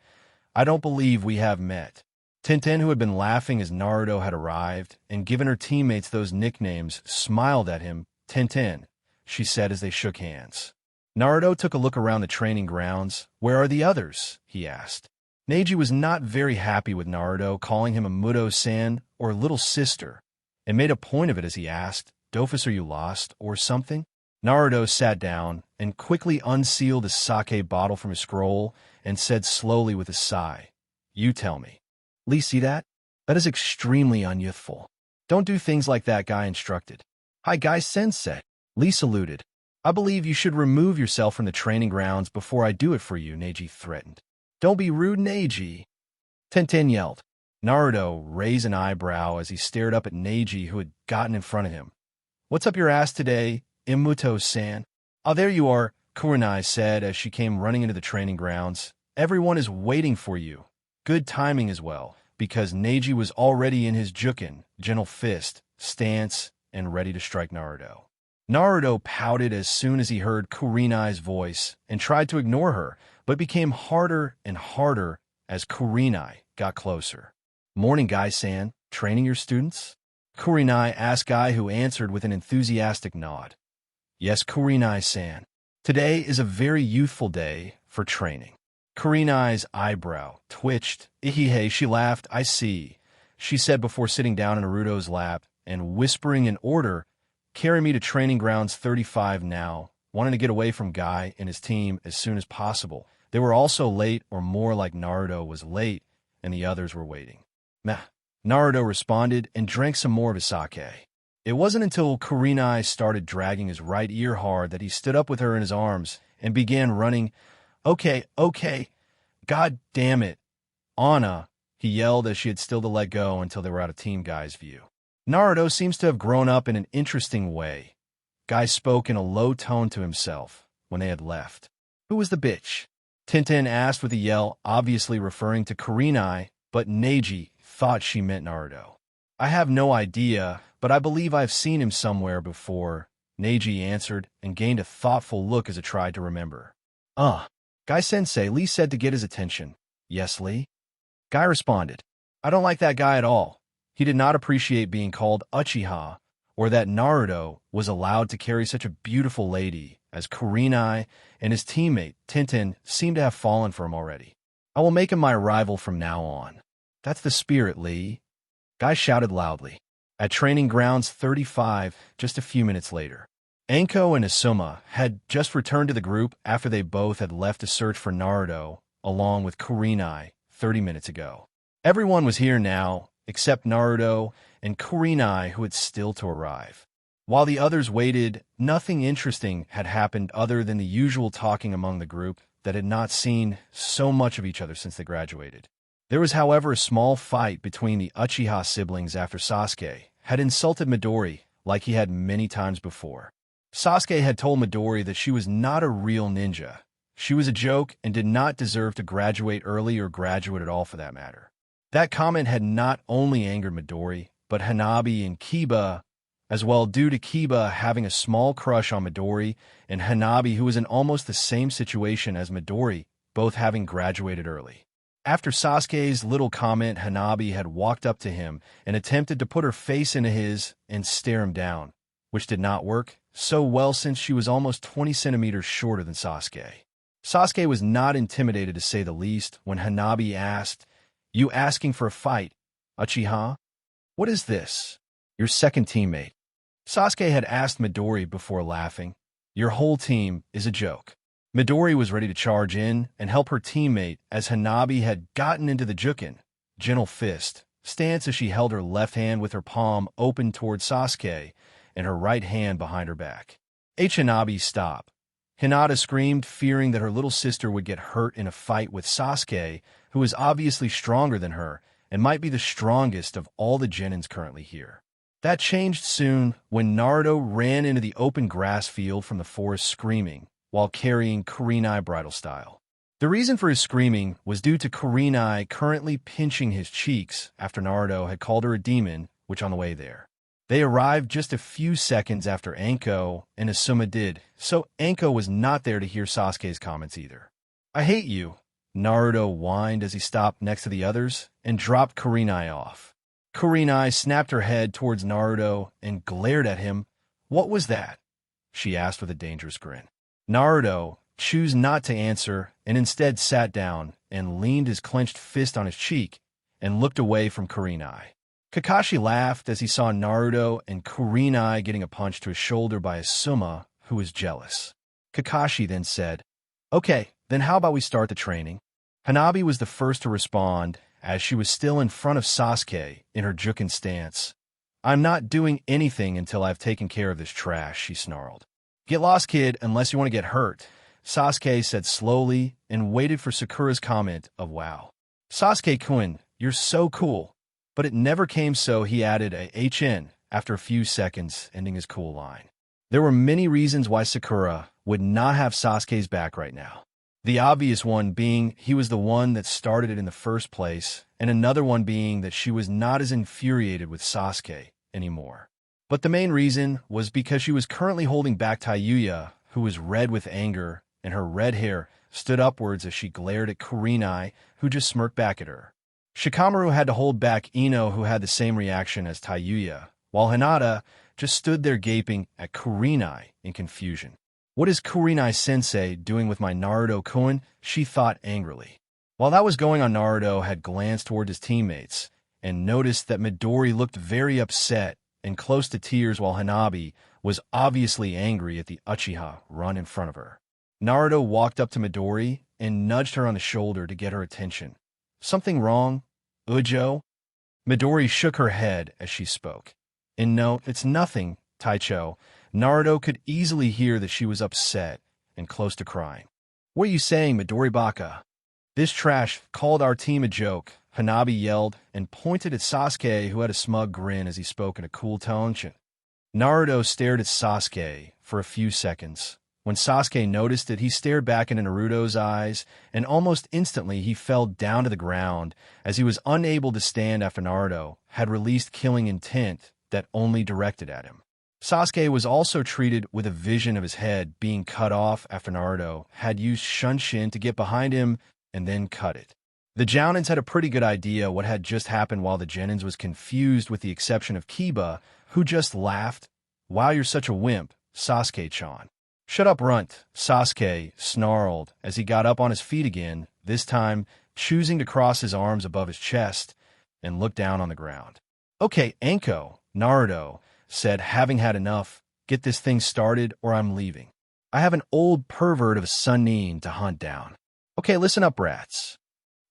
I don't believe we have met. Tenten, who had been laughing as Naruto had arrived and given her teammates those nicknames, smiled at him. Tenten, she said as they shook hands. Naruto took a look around the training grounds. Where are the others? He asked. Neji was not very happy with Naruto calling him a Muto-san or little sister, and made a point of it as he asked, Dofus, are you lost or something? Naruto sat down and quickly unsealed his sake bottle from his scroll and said slowly with a sigh, You tell me. Lee, see that? That is extremely unyouthful. Don't do things like that, Guy instructed. Hi, Guy Sensei. Lee saluted. I believe you should remove yourself from the training grounds before I do it for you, Neji threatened. Don't be rude, Neji. Tenten yelled. Naruto raised an eyebrow as he stared up at Neji, who had gotten in front of him. What's up your ass today, Imuto-san? Oh, there you are, Kurenai said as she came running into the training grounds. Everyone is waiting for you. Good timing as well, because Neji was already in his juken, gentle fist, stance, and ready to strike Naruto. Naruto pouted as soon as he heard Kurenai's voice and tried to ignore her, but became harder and harder as Kurenai got closer. Morning, Guy-san. Training your students? Kurenai asked Guy, who answered with an enthusiastic nod. Yes, Kurenai-san. Today is a very youthful day for training. Kurenai's eyebrow twitched. Ihihei, she laughed. I see, she said before sitting down in Naruto's lap and whispering an order, carry me to training grounds 35 now, wanting to get away from Guy and his team as soon as possible. They were also late, or more like Naruto was late, and the others were waiting. Meh. Naruto responded and drank some more of his sake. It wasn't until Kurenai started dragging his right ear hard that he stood up with her in his arms and began running. Okay, God damn it, Anna, he yelled as she had still to let go until they were out of Team Guy's view. Naruto seems to have grown up in an interesting way. Guy spoke in a low tone to himself when they had left. Who was the bitch? Tintin asked with a yell, obviously referring to Kurenai, but Neji thought she meant Naruto. I have no idea, but I believe I've seen him somewhere before, Neji answered and gained a thoughtful look as it tried to remember. Guy-sensei, Lee said to get his attention. Yes, Lee? Guy responded. I don't like that guy at all. He did not appreciate being called uchiha, or that Naruto was allowed to carry such a beautiful lady, as Kurenai and his teammate, Tintin, seemed to have fallen for him already. I will make him my rival from now on. That's the spirit, Lee. Guy shouted loudly. At Training Grounds 35, just a few minutes later, Anko and Asuma had just returned to the group after they both had left to search for Naruto, along with Kurenai, 30 minutes ago. Everyone was here now, except Naruto and Kurenai, who had still to arrive. While the others waited, nothing interesting had happened other than the usual talking among the group that had not seen so much of each other since they graduated. There was, however, a small fight between the Uchiha siblings after Sasuke had insulted Midori like he had many times before. Sasuke had told Midori that she was not a real ninja. She was a joke and did not deserve to graduate early or graduate at all for that matter. That comment had not only angered Midori, but Hanabi and Kiba as well, due to Kiba having a small crush on Midori and Hanabi, who was in almost the same situation as Midori, both having graduated early. After Sasuke's little comment, Hanabi had walked up to him and attempted to put her face into his and stare him down, which did not work so well since she was almost 20 centimeters shorter than Sasuke. Sasuke was not intimidated, to say the least, when Hanabi asked, "You asking for a fight, Uchiha? What is this?" "Your second teammate." Sasuke had asked Midori before, laughing. "Your whole team is a joke." Midori was ready to charge in and help her teammate as Hanabi had gotten into the juken, gentle fist, stance as she held her left hand with her palm open towards Sasuke and her right hand behind her back. Hanabi, stop. Hinata screamed, fearing that her little sister would get hurt in a fight with Sasuke, who was obviously stronger than her and might be the strongest of all the genins currently here. That changed soon when Naruto ran into the open grass field from the forest screaming, while carrying Kurenai bridal style. The reason for his screaming was due to Kurenai currently pinching his cheeks after Naruto had called her a demon, which on the way there. They arrived just a few seconds after Anko and Asuma did, so Anko was not there to hear Sasuke's comments either. "I hate you," Naruto whined as he stopped next to the others and dropped Kurenai off. Kurenai snapped her head towards Naruto and glared at him. "What was that?" she asked with a dangerous grin. Naruto chose not to answer and instead sat down and leaned his clenched fist on his cheek and looked away from Kurenai. Kakashi laughed as he saw Naruto and Kurenai getting a punch to his shoulder by Asuma, who was jealous. Kakashi then said, "Okay, then how about we start the training?" Hanabi was the first to respond, as she was still in front of Sasuke in her juken stance. "I'm not doing anything until I've taken care of this trash," she snarled. "Get lost, kid, unless you want to get hurt," Sasuke said slowly and waited for Sakura's comment of "wow. Sasuke-kun, you're so cool." But it never came, so he added a "HN" after a few seconds, ending his cool line. There were many reasons why Sakura would not have Sasuke's back right now. The obvious one being he was the one that started it in the first place, and another one being that she was not as infuriated with Sasuke anymore. But the main reason was because she was currently holding back Tayuya, who was red with anger, and her red hair stood upwards as she glared at Kurenai, who just smirked back at her. Shikamaru had to hold back Ino, who had the same reaction as Tayuya, while Hinata just stood there gaping at Kurenai in confusion. "What is Kurenai-sensei doing with my Naruto-kun?" she thought angrily. While that was going on, Naruto had glanced toward his teammates and noticed that Midori looked very upset and close to tears, while Hanabi was obviously angry at the Uchiha run in front of her. Naruto walked up to Midori and nudged her on the shoulder to get her attention. "Something wrong, Ujo?" Midori shook her head as she spoke. And no, it's nothing, Taicho. Naruto could easily hear that she was upset and close to crying. What are you saying, Midori Baka? This trash called our team a joke, Hanabi yelled and pointed at Sasuke, who had a smug grin as he spoke in a cool tone. Naruto stared at Sasuke for a few seconds. When Sasuke noticed it, he stared back into Naruto's eyes, and almost instantly he fell down to the ground as he was unable to stand after Naruto had released killing intent that only directed at him. Sasuke was also treated with a vision of his head being cut off after Naruto had used Shunshin to get behind him and then cut it. The Jounins had a pretty good idea what had just happened, while the Genins was confused, with the exception of Kiba, who just laughed. Wow, you're such a wimp, Sasuke-chan. Shut up, runt, Sasuke snarled as he got up on his feet again, this time choosing to cross his arms above his chest and look down on the ground. Okay, Anko, Naruto said, having had enough. Get this thing started or I'm leaving. I have an old pervert of a Sannin to hunt down. Okay, listen up, rats.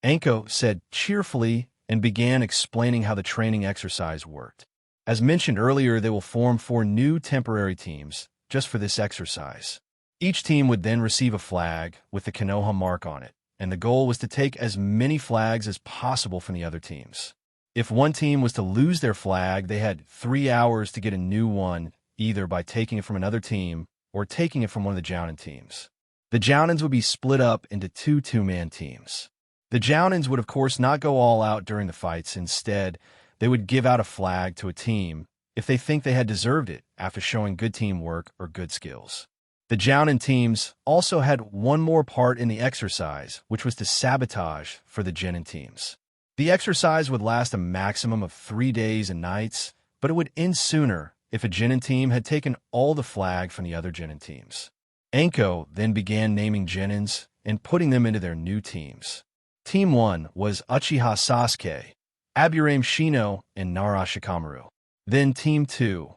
Anko said cheerfully and began explaining how the training exercise worked. As mentioned earlier, they will form 4 new temporary teams just for this exercise. Each team would then receive a flag with the Konoha mark on it, and the goal was to take as many flags as possible from the other teams. If one team was to lose their flag, they had 3 hours to get a new one, either by taking it from another team or taking it from one of the Jounin teams. The Jounins would be split up into 2 two-man teams. The Jounins would of course not go all out during the fights. Instead, they would give out a flag to a team if they think they had deserved it after showing good teamwork or good skills. The Jounin teams also had one more part in the exercise, which was to sabotage for the Genin teams. The exercise would last a maximum of 3 days and nights, but it would end sooner if a Genin team had taken all the flag from the other Genin teams. Anko then began naming Genins and putting them into their new teams. Team 1 was Uchiha Sasuke, naruXino, and Nara Shikamaru. Then Team 2,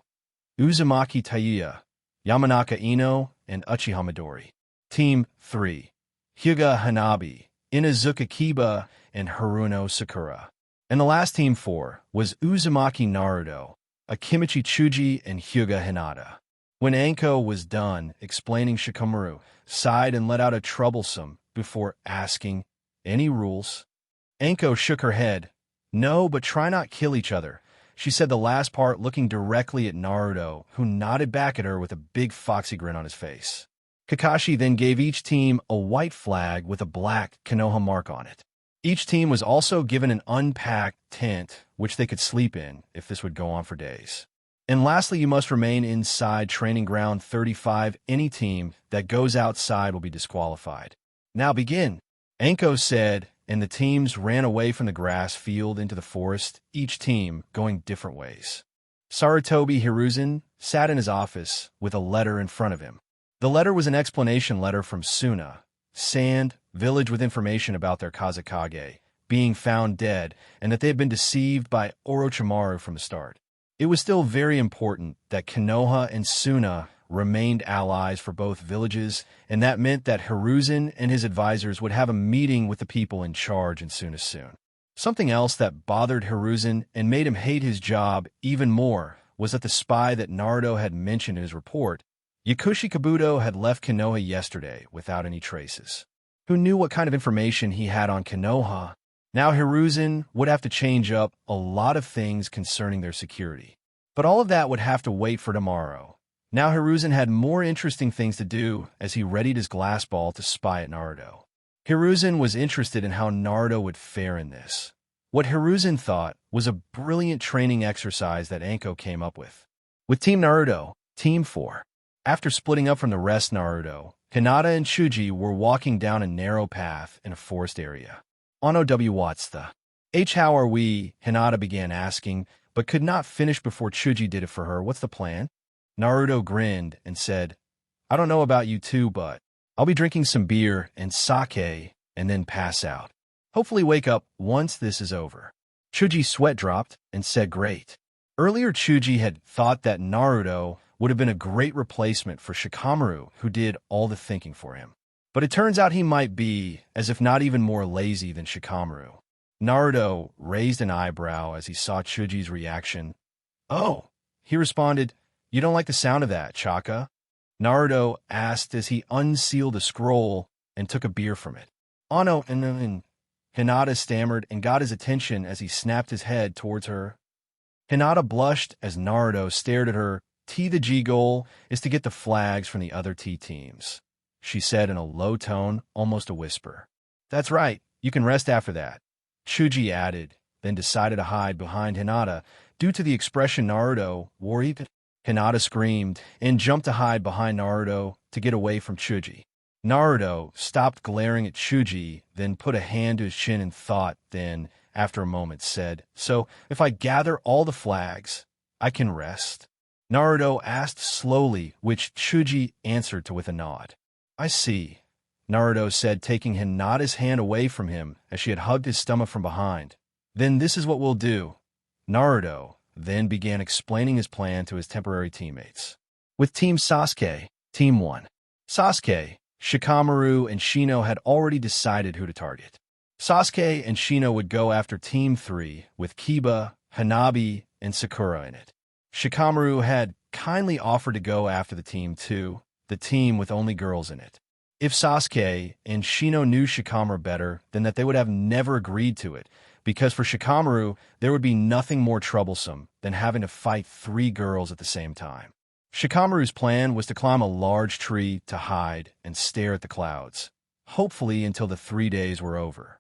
Uzumaki Taiya, Yamanaka Ino, and Uchiha Midori. Team 3, Hyuga Hanabi, Inazuka Kiba, and Haruno Sakura. And the last Team 4 was Uzumaki Naruto, Akimichi Chuji, and Hyuga Hinata. When Anko was done explaining, Shikamaru sighed and let out a troublesome before asking, "Any rules?" Anko shook her head. "No, but try not kill each other," she said, the last part looking directly at Naruto, who nodded back at her with a big foxy grin on his face. Kakashi then gave each team a white flag with a black Konoha mark on it. Each team was also given an unpacked tent, which they could sleep in if this would go on for days. And lastly, you must remain inside training ground 35. Any team that goes outside will be disqualified. Now begin, Anko said, and the teams ran away from the grass field into the forest, each team going different ways. Sarutobi Hiruzen sat in his office with a letter in front of him. The letter was an explanation letter from Suna, Sand Village, with information about their Kazekage being found dead and that they had been deceived by Orochimaru from the start. It was still very important that Konoha and Suna remained allies for both villages, and that meant that Hiruzen and his advisors would have a meeting with the people in charge in Suna soon. Something else that bothered Hiruzen and made him hate his job even more was that the spy that Naruto had mentioned in his report, Yakushi Kabuto, had left Konoha yesterday without any traces. Who knew what kind of information he had on Konoha? Now Hiruzen would have to change up a lot of things concerning their security. But all of that would have to wait for tomorrow. Now Hiruzen had more interesting things to do as he readied his glass ball to spy at Naruto. Hiruzen was interested in how Naruto would fare in this. What Hiruzen thought was a brilliant training exercise that Anko came up with. With Team Naruto, Team 4. After splitting up from the rest, Naruto, Hinata, and Chuji were walking down a narrow path in a forest area. Ono w what's the how are we? Hinata began asking, but could not finish before Chuji did it for her. What's the plan? Naruto grinned and said, I don't know about you two, but I'll be drinking some beer and sake and then pass out. Hopefully wake up once this is over. Chuji's sweat dropped and said, great. Earlier, Chuji had thought that Naruto would have been a great replacement for Shikamaru, who did all the thinking for him. But it turns out he might be, as if not even more lazy than Shikamaru. Naruto raised an eyebrow as he saw Chuji's reaction. Oh, He responded, "You don't like the sound of that, Chaka?" Naruto asked as he unsealed a scroll and took a beer from it. "Ano and Hinata stammered and got his attention as he snapped his head towards her. Hinata blushed as Naruto stared at her. The G goal is to get the flags from the other T teams," she said in a low tone, almost a whisper. "That's right, you can rest after that," Chuji added, then decided to hide behind Hinata due to the expression Naruto wore. Hinata screamed and jumped to hide behind Naruto to get away from Chuji. Naruto stopped glaring at Chuji, then put a hand to his chin in thought, then, after a moment, said, "So, if I gather all the flags, I can rest?" Naruto asked slowly, which Chuji answered to with a nod. "I see," Naruto said, taking Hinata's hand away from him as she had hugged his stomach from behind. "Then this is what we'll do." Naruto then began explaining his plan to his temporary teammates. With Team Sasuke, Team 1. Sasuke, Shikamaru, and Shino had already decided who to target. Sasuke and Shino would go after Team 3, with Kiba, Hanabi, and Sakura in it. Shikamaru had kindly offered to go after the Team 2, the team with only girls in it. If Sasuke and Shino knew Shikamaru better, then that they would have never agreed to it, because for Shikamaru, there would be nothing more troublesome than having to fight 3 girls at the same time. Shikamaru's plan was to climb a large tree to hide and stare at the clouds, hopefully until the 3 days were over.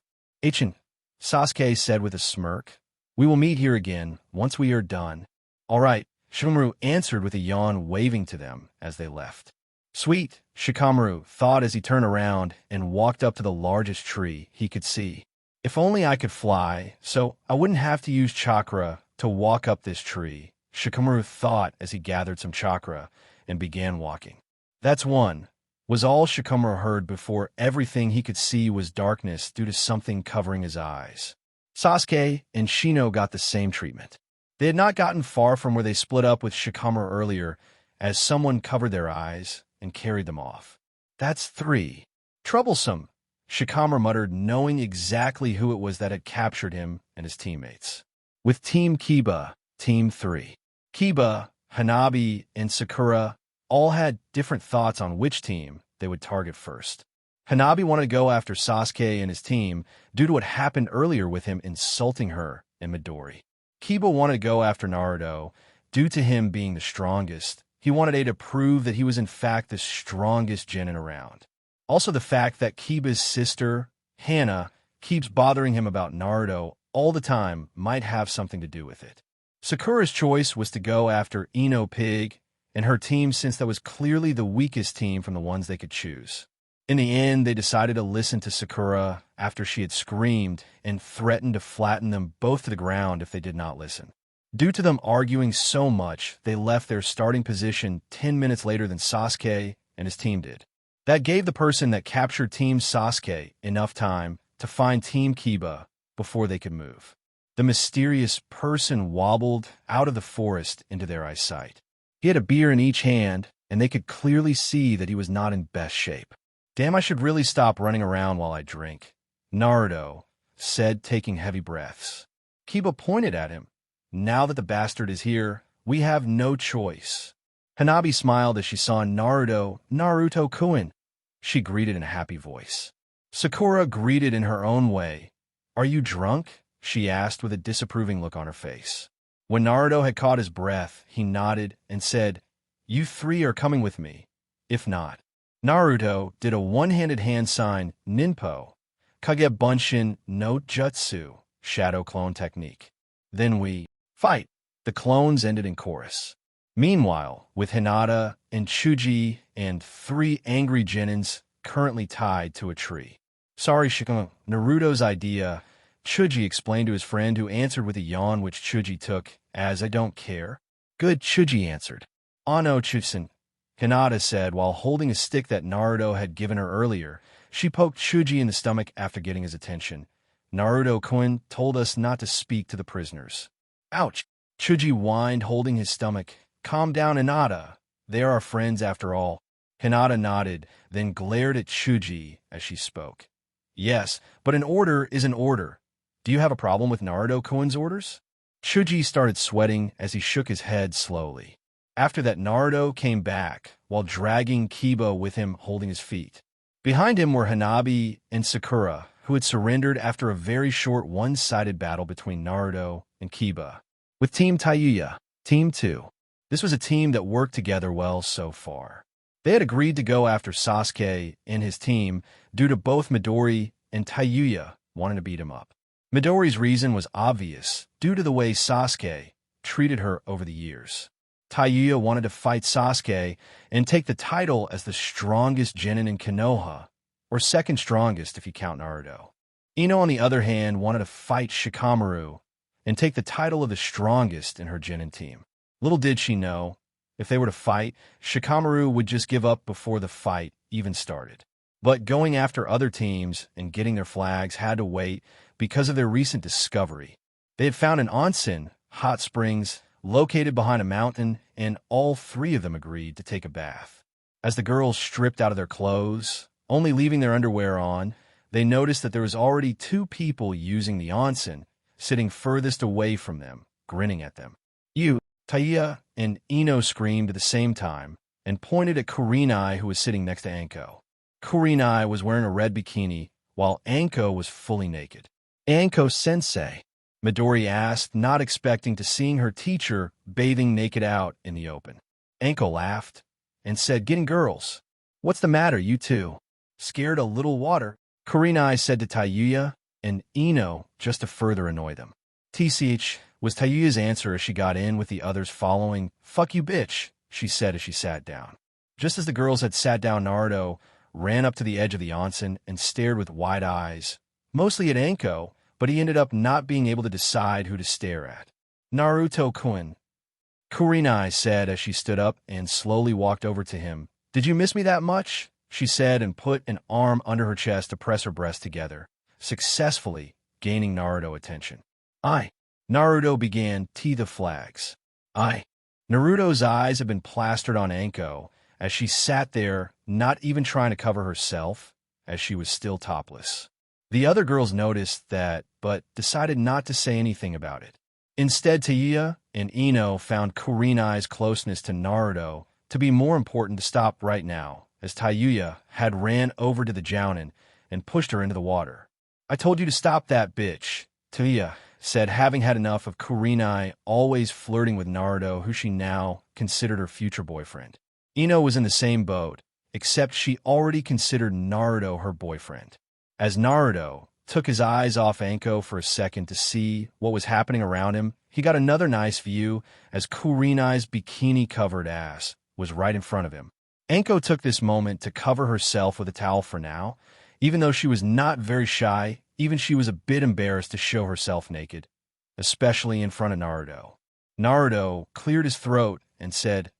Sasuke said with a smirk, "We will meet here again once we are done." "All right," Shikamaru answered with a yawn, waving to them as they left. "Sweet," Shikamaru thought as he turned around and walked up to the largest tree he could see. "If only I could fly, so I wouldn't have to use chakra to walk up this tree," Shikamaru thought as he gathered some chakra and began walking. "That's one," was all Shikamaru heard before everything he could see was darkness due to something covering his eyes. Sasuke and Shino got the same treatment. They had not gotten far from where they split up with Shikamaru earlier as someone covered their eyes and carried them off. "That's 3. Troublesome," Shikamaru muttered, knowing exactly who it was that had captured him and his teammates. With Team Kiba, Team 3. Kiba, Hanabi, and Sakura all had different thoughts on which team they would target first. Hanabi wanted to go after Sasuke and his team due to what happened earlier with him insulting her and Midori. Kiba wanted to go after Naruto due to him being the strongest. He wanted A to prove that he was in fact the strongest genin around. Also the fact that Kiba's sister, Hana, keeps bothering him about Naruto all the time might have something to do with it. Sakura's choice was to go after Ino Pig and her team since that was clearly the weakest team from the ones they could choose. In the end, they decided to listen to Sakura after she had screamed and threatened to flatten them both to the ground if they did not listen. Due to them arguing so much, they left their starting position 10 minutes later than Sasuke and his team did. That gave the person that captured Team Sasuke enough time to find Team Kiba before they could move. The mysterious person wobbled out of the forest into their eyesight. He had a beer in each hand, and they could clearly see that he was not in best shape. "Damn, I should really stop running around while I drink," Naruto said, taking heavy breaths. Kiba pointed at him. "Now that the bastard is here, we have no choice." Hanabi smiled as she saw Naruto-kun. She greeted in a happy voice. Sakura greeted in her own way. "Are you drunk?" she asked with a disapproving look on her face. When Naruto had caught his breath, he nodded and said, "You 3 are coming with me. If not." Naruto did a one-handed hand sign, Ninpo, Kage Bunshin no Jutsu, shadow clone technique. "Then we fight." The clones ended in chorus. Meanwhile, with Hinata and Chuji and 3 angry genins currently tied to a tree. "Sorry, Shikamaru, Naruto's idea," Chuji explained to his friend, who answered with a yawn which Chuji took as "I don't care." "Good," Chuji answered. "Ano Chusen," Hinata said while holding a stick that Naruto had given her earlier. She poked Chuji in the stomach after getting his attention. "Naruto-kun told us not to speak to the prisoners." "Ouch," Chuji whined, holding his stomach. "Calm down, Hinata. They are our friends after all." Hinata nodded, then glared at Chuji as she spoke. "Yes, but an order is an order. Do you have a problem with Naruto-kun's orders?" Chuji started sweating as he shook his head slowly. After that, Naruto came back, while dragging Kiba with him holding his feet. Behind him were Hanabi and Sakura, who had surrendered after a very short one-sided battle between Naruto and Kiba. With Team Taiyuya, Team 2. This was a team that worked together well so far. They had agreed to go after Sasuke and his team due to both Midori and Taiyuya wanting to beat him up. Midori's reason was obvious, due to the way Sasuke treated her over the years. Taiyuya wanted to fight Sasuke and take the title as the strongest genin in Konoha, or second strongest if you count Naruto. Ino, on the other hand, wanted to fight Shikamaru and take the title of the strongest in her genin team. Little did she know, if they were to fight, Shikamaru would just give up before the fight even started. But going after other teams and getting their flags had to wait because of their recent discovery. They had found an onsen, hot springs, located behind a mountain, and all three of them agreed to take a bath. As the girls stripped out of their clothes, only leaving their underwear on, they noticed that there was already 2 people using the onsen, sitting furthest away from them, grinning at them. You, Taiyuya, and Ino screamed at the same time and pointed at Kurenai, who was sitting next to Anko. Kurenai was wearing a red bikini, while Anko was fully naked. Anko-sensei, Midori asked, not expecting to seeing her teacher bathing naked out in the open. Anko laughed and said, "Getting girls. What's the matter, you two? Scared a little water?" Kurenai said to Taiyuya and Ino just to further annoy them. TCH was Taiyuya's answer as she got in with the others following. "Fuck you, bitch," she said as she sat down. Just as the girls had sat down, Naruto ran up to the edge of the onsen and stared with wide eyes, mostly at Anko, but he ended up not being able to decide who to stare at. "Naruto-kun," Kurenai said as she stood up and slowly walked over to him. "Did you miss me that much?" she said and put an arm under her chest to press her breasts together, successfully gaining Naruto's attention. Naruto began the flags. Naruto's eyes had been plastered on Anko as she sat there, not even trying to cover herself, as she was still topless. The other girls noticed that, but decided not to say anything about it. Instead, Taiyuya and Ino found Kurenai's closeness to Naruto to be more important to stop right now, as Taiyuya had ran over to the jounin and pushed her into the water. "I told you to stop that, bitch," Taiyuya said, having had enough of Kurenai always flirting with Naruto, who she now considered her future boyfriend. Ino was in the same boat, except she already considered Naruto her boyfriend. As Naruto took his eyes off Anko for a second to see what was happening around him, he got another nice view as Kurenai's bikini-covered ass was right in front of him. Anko took this moment to cover herself with a towel for now, even though she was not very shy. Even she was a bit embarrassed to show herself naked, especially in front of Naruto. Naruto cleared his throat and said,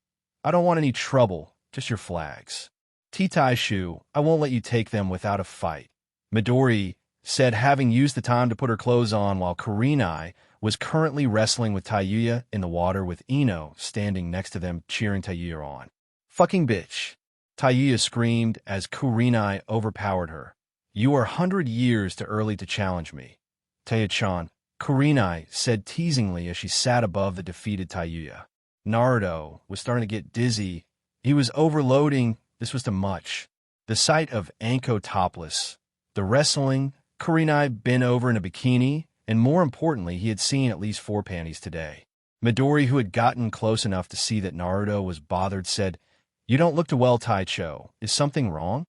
"I don't want any trouble, just your flags. Titaishu, I won't let you take them without a fight." Midori said, having used the time to put her clothes on, while Kurenai was currently wrestling with Taiyuya in the water with Ino standing next to them cheering Taiyuya on. "Fucking bitch," Taiyuya screamed as Kurenai overpowered her. "You are 100 years too early to challenge me, Taiyuya-chan," Kurenai said teasingly as she sat above the defeated Taiyuya. Naruto was starting to get dizzy. He was overloading. This was too much. The sight of Anko topless, the wrestling, Kurenai bent over in a bikini, and more importantly, he had seen at least 4 panties today. Midori, who had gotten close enough to see that Naruto was bothered, said, "You don't look too well, Taicho. Is something wrong?"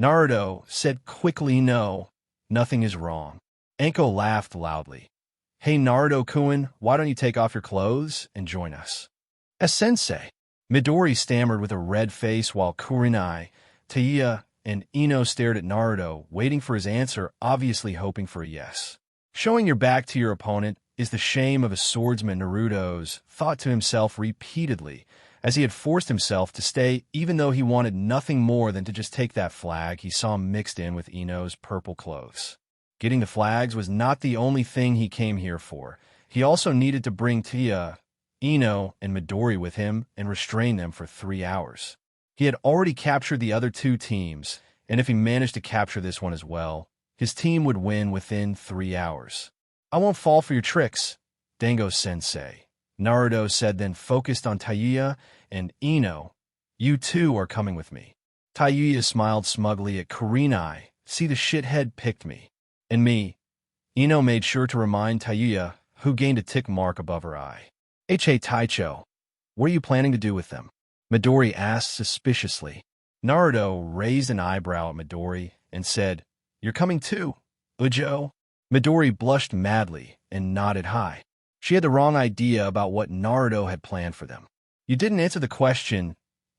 Naruto said quickly, "No, nothing is wrong." Anko laughed loudly. "Hey, Naruto-kun, why don't you take off your clothes and join us?" "Sensei," Midori stammered with a red face, while Kurenai, Taiyuya, and Ino stared at Naruto, waiting for his answer, obviously hoping for a yes. Showing your back to your opponent is the shame of a swordsman, Naruto's thought to himself repeatedly, as he had forced himself to stay even though he wanted nothing more than to just take that flag he saw mixed in with Ino's purple clothes. Getting the flags was not the only thing he came here for. He also needed to bring Taiyuya, Ino, and Midori with him and restrain them for 3 hours. He had already captured the other 2 teams, and if he managed to capture this one as well, his team would win within 3 hours. "I won't fall for your tricks," Dango-sensei, Naruto said, then focused on Tayuya and Ino. You two are coming with me. Tayuya smiled smugly at Kurenai. See, the shithead picked me. And me. Ino made sure to remind Tayuya, who gained a tick mark above her eye. Taicho, what are you planning to do with them? Midori asked suspiciously. Naruto raised an eyebrow at Midori and said, You're coming too, Ujo? Midori blushed madly and nodded high. She had the wrong idea about what Naruto had planned for them. You didn't answer the question,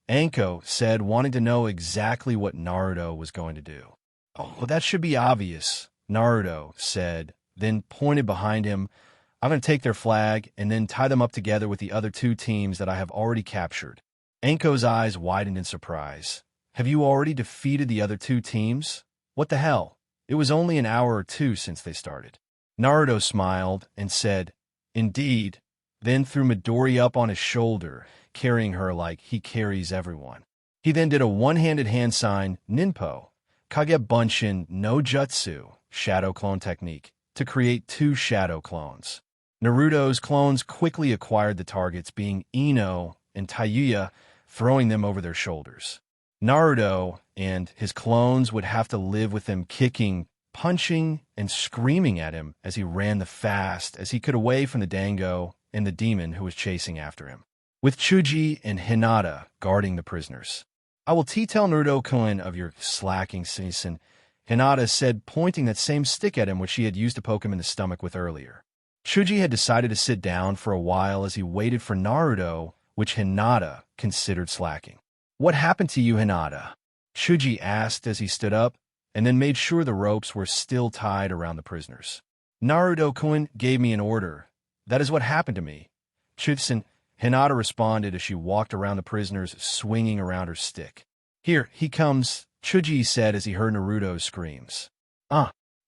Anko said, wanting to know exactly what Naruto was going to do. Oh, that should be obvious, Naruto said, then pointed behind him. I'm going to take their flag and then tie them up together with the other two teams that I have already captured. Anko's eyes widened in surprise. Have you already defeated the other two teams? What the hell? It was only an hour or two since they started. Naruto smiled and said, Indeed, then threw Midori up on his shoulder, carrying her like he carries everyone. He then did a one-handed hand sign, Ninpo, Kage Bunshin no Jutsu, shadow clone technique, to create two shadow clones. Naruto's clones quickly acquired the targets, being Ino and Tayuya, throwing them over their shoulders. Naruto and his clones would have to live with them kicking, punching, and screaming at him as he ran the fast as he could away from the Dango and the demon who was chasing after him, with Chuji and Hinata guarding the prisoners. I will tell Naruto-kun of your slacking season, Hinata said, pointing that same stick at him which she had used to poke him in the stomach with earlier. Chuji had decided to sit down for a while as he waited for Naruto, which Hinata considered slacking. What happened to you, Hinata? Chuji asked as he stood up, and then made sure the ropes were still tied around the prisoners. Naruto-kun gave me an order. That is what happened to me. Chutsen, Hinata responded as she walked around the prisoners, swinging around her stick. Here, he comes, Chuji said as he heard Naruto's screams.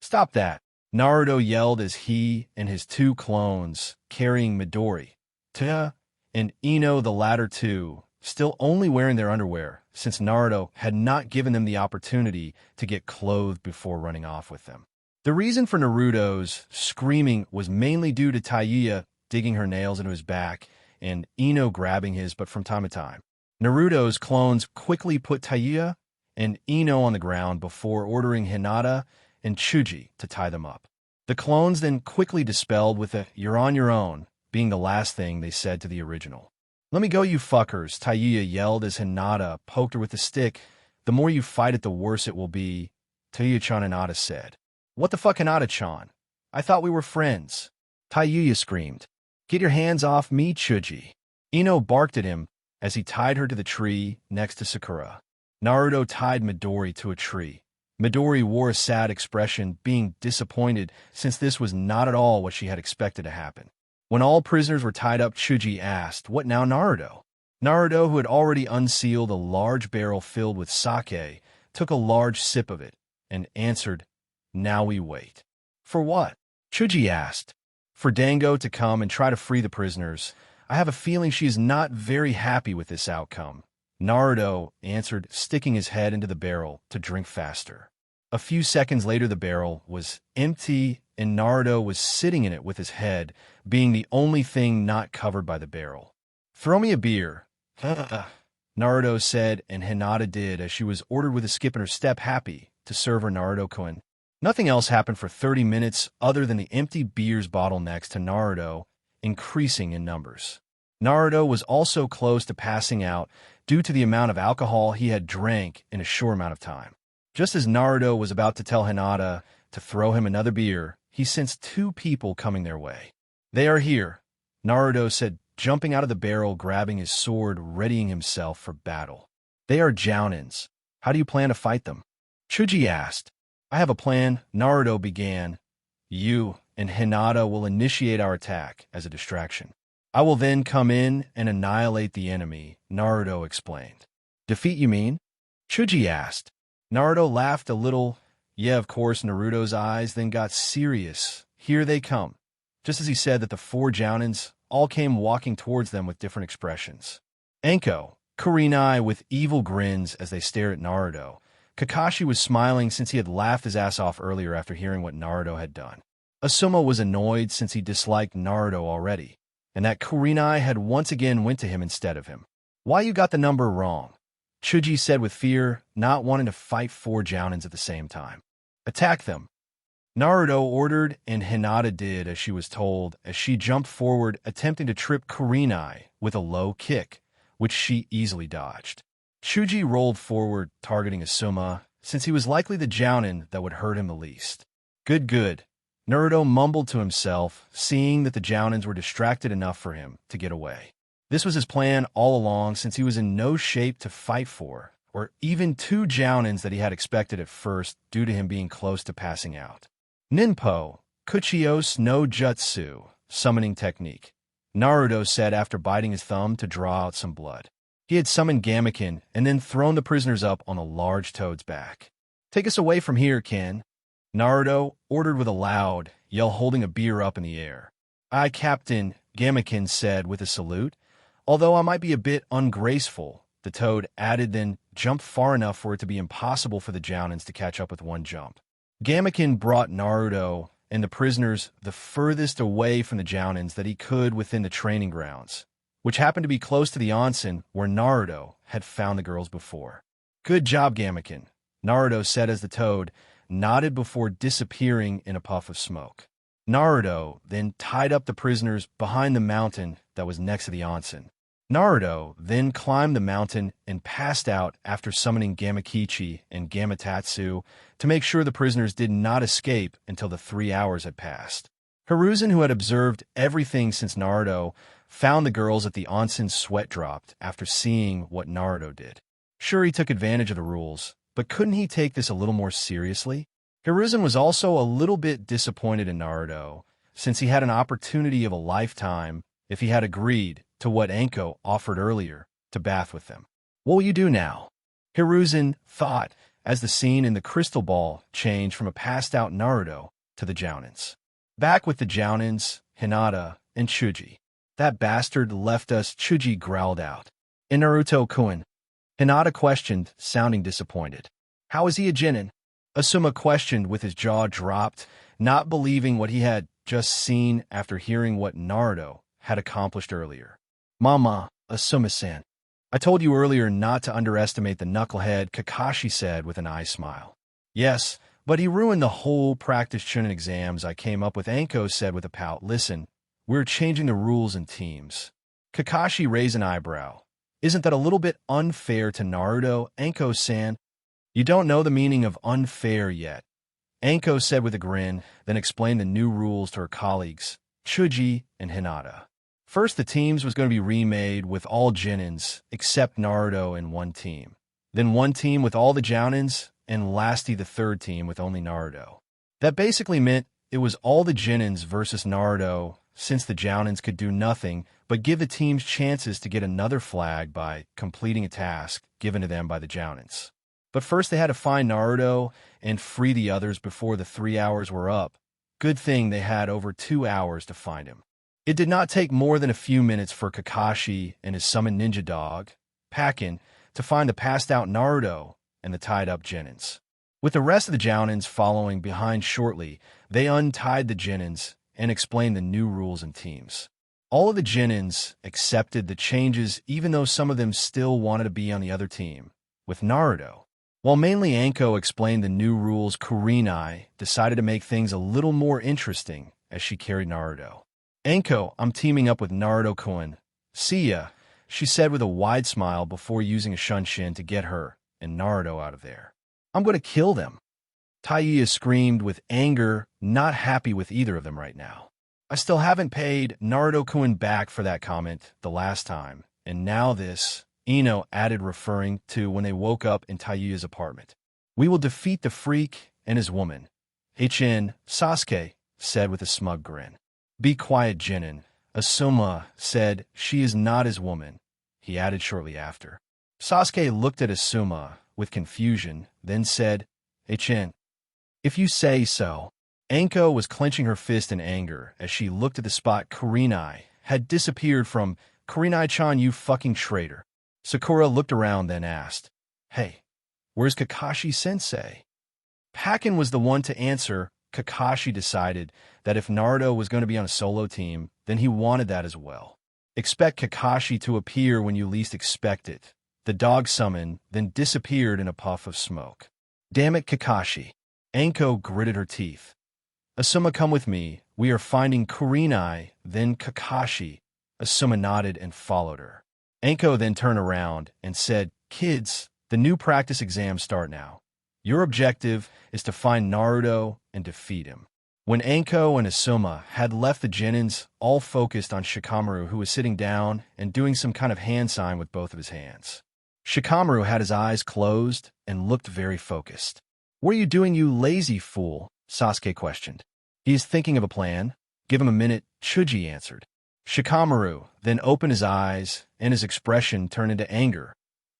Stop that, Naruto yelled as he and his two clones, carrying Midori, Taya, and Ino, the latter two, still only wearing their underwear, since Naruto had not given them the opportunity to get clothed before running off with them. The reason for Naruto's screaming was mainly due to Tayuya digging her nails into his back and Ino grabbing his, but from time to time. Naruto's clones quickly put Tayuya and Ino on the ground before ordering Hinata and Chuji to tie them up. The clones then quickly dispelled with a "you're on your own," being the last thing they said to the original. Let me go, you fuckers, Tayuya yelled as Hinata poked her with the stick. The more you fight it, the worse it will be, Tayuya-chan, Hinata said. What the fuck, Hinata-chan? I thought we were friends. Tayuya screamed. Get your hands off me, Chuji. Ino barked at him as he tied her to the tree next to Sakura. Naruto tied Midori to a tree. Midori wore a sad expression, being disappointed since this was not at all what she had expected to happen. When all prisoners were tied up, Chuji asked, What now, Naruto? Naruto, who had already unsealed a large barrel filled with sake, took a large sip of it and answered, Now we wait. For what? Chuji asked. For Dango to come and try to free the prisoners. I have a feeling she is not very happy with this outcome. Naruto answered, sticking his head into the barrel to drink faster. A few seconds later, the barrel was empty and Naruto was sitting in it with his head being the only thing not covered by the barrel. Throw me a beer, Naruto said, and Hinata did as she was ordered with a skip in her step, happy to serve her Naruto-kun. Nothing else happened for 30 minutes other than the empty beers bottle next to Naruto increasing in numbers. Naruto was also close to passing out due to the amount of alcohol he had drank in a short amount of time. Just as Naruto was about to tell Hinata to throw him another beer, he sensed two people coming their way. They are here, Naruto said, jumping out of the barrel, grabbing his sword, readying himself for battle. They are Jounins. How do you plan to fight them? Chuji asked. I have a plan, Naruto began. You and Hinata will initiate our attack as a distraction. I will then come in and annihilate the enemy, Naruto explained. Defeat, you mean? Chuji asked. Naruto laughed a little. Yeah, of course. Naruto's eyes then got serious. Here they come. Just as he said that, the four Jounins all came walking towards them with different expressions. Anko, Kurenai with evil grins as they stared at Naruto. Kakashi was smiling since he had laughed his ass off earlier after hearing what Naruto had done. Asuma was annoyed since he disliked Naruto already, and that Kurenai had once again went to him instead of him. Why you got the number wrong? Chuji said with fear, not wanting to fight 4 Jounins at the same time. Attack them. Naruto ordered, and Hinata did as she was told as she jumped forward, attempting to trip Kurenai with a low kick, which she easily dodged. Chuji rolled forward, targeting Asuma, since he was likely the Jounin that would hurt him the least. Good. Naruto mumbled to himself, seeing that the Jounins were distracted enough for him to get away. This was his plan all along, since he was in no shape to fight 4, or even 2 Jounins that he had expected at first due to him being close to passing out. Ninpo, Kuchios no Jutsu, summoning technique, Naruto said after biting his thumb to draw out some blood. He had summoned Gamekin and then thrown the prisoners up on a large toad's back. Take us away from here, Ken, Naruto ordered with a loud yell, holding a beer up in the air. Aye, Captain, Gamekin said with a salute. Although I might be a bit ungraceful, the toad added, then jumped far enough for it to be impossible for the Jounins to catch up with one jump. Gamekin brought Naruto and the prisoners the furthest away from the Jounins that he could within the training grounds, which happened to be close to the onsen where Naruto had found the girls before. Good job, Gamekin, Naruto said as the toad nodded before disappearing in a puff of smoke. Naruto then tied up the prisoners behind the mountain that was next to the onsen. Naruto then climbed the mountain and passed out after summoning Gamakichi and Gamatatsu to make sure the prisoners did not escape until the 3 hours had passed. Hiruzen, who had observed everything since Naruto, found the girls at the onsen sweat dropped after seeing what Naruto did. Sure, he took advantage of the rules, but couldn't he take this a little more seriously? Hiruzen was also a little bit disappointed in Naruto, since he had an opportunity of a lifetime if he had agreed to what Anko offered earlier, to bath with them. What will you do now? Hiruzen thought as the scene in the crystal ball changed from a passed-out Naruto to the Jounins. Back with the Jounins, Hinata, and Chuji. That bastard left us, Chuji growled out. In Naruto-kun, Hinata questioned, sounding disappointed. How is he a Genin? Asuma questioned with his jaw dropped, not believing what he had just seen after hearing what Naruto had accomplished earlier. Mama, Asuma-san. I told you earlier not to underestimate the knucklehead, Kakashi said with an eye smile. Yes, but he ruined the whole practice chunin exams I came up with, Anko said with a pout. Listen, we're changing the rules in teams. Kakashi raised an eyebrow. Isn't that a little bit unfair to Naruto, Anko-san? You don't know the meaning of unfair yet, Anko said with a grin, then explained the new rules to her colleagues, Chuji and Hinata. First, the teams was going to be remade with all Jounins except Naruto in one team. Then one team with all the Jounins, and lastly the third team with only Naruto. That basically meant it was all the Jounins versus Naruto, since the Jounins could do nothing but give the teams chances to get another flag by completing a task given to them by the Jounins. But first they had to find Naruto and free the others before the 3 hours were up. Good thing they had over 2 hours to find him. It did not take more than a few minutes for Kakashi and his summoned ninja dog, Pakin, to find the passed-out Naruto and the tied-up Jounins. With the rest of the Jounins following behind shortly, they untied the Jounins and explained the new rules and teams. All of the Jounins accepted the changes, even though some of them still wanted to be on the other team, with Naruto. While mainly Anko explained the new rules, Kurenai decided to make things a little more interesting as she carried Naruto. Anko, I'm teaming up with Naruto-kun. See ya, she said with a wide smile before using a shunshin to get her and Naruto out of there. I'm going to kill them. Taiya screamed with anger, not happy with either of them right now. I still haven't paid Naruto-kun back for that comment the last time, and now this, Ino added, referring to when they woke up in Taiya's apartment. We will defeat the freak and his woman, Hichin, Sasuke said with a smug grin. Be quiet, Jinin, Asuma said. She is not his woman, he added shortly after. Sasuke looked at Asuma with confusion, then said, Hichin, if you say so. Anko was clenching her fist in anger as she looked at the spot Kurenai had disappeared from. Kurenai-chan, you fucking traitor. Sakura looked around, then asked, Hey, where's Kakashi-sensei? Pakin was the one to answer, Kakashi decided that if Naruto was going to be on a solo team, then he wanted that as well. Expect Kakashi to appear when you least expect it. The dog summoned, then disappeared in a puff of smoke. Damn it, Kakashi. Anko gritted her teeth. Asuma, come with me. We are finding Kurenai, then Kakashi. Asuma nodded and followed her. Anko then turned around and said, Kids, the new practice exams start now. Your objective is to find Naruto and defeat him. When Anko and Asuma had left the Chuunins, all focused on Shikamaru, who was sitting down and doing some kind of hand sign with both of his hands. Shikamaru had his eyes closed and looked very focused. What are you doing, you lazy fool? Sasuke questioned. He's thinking of a plan. Give him a minute, Chuji answered. Shikamaru then opened his eyes and his expression turned into anger.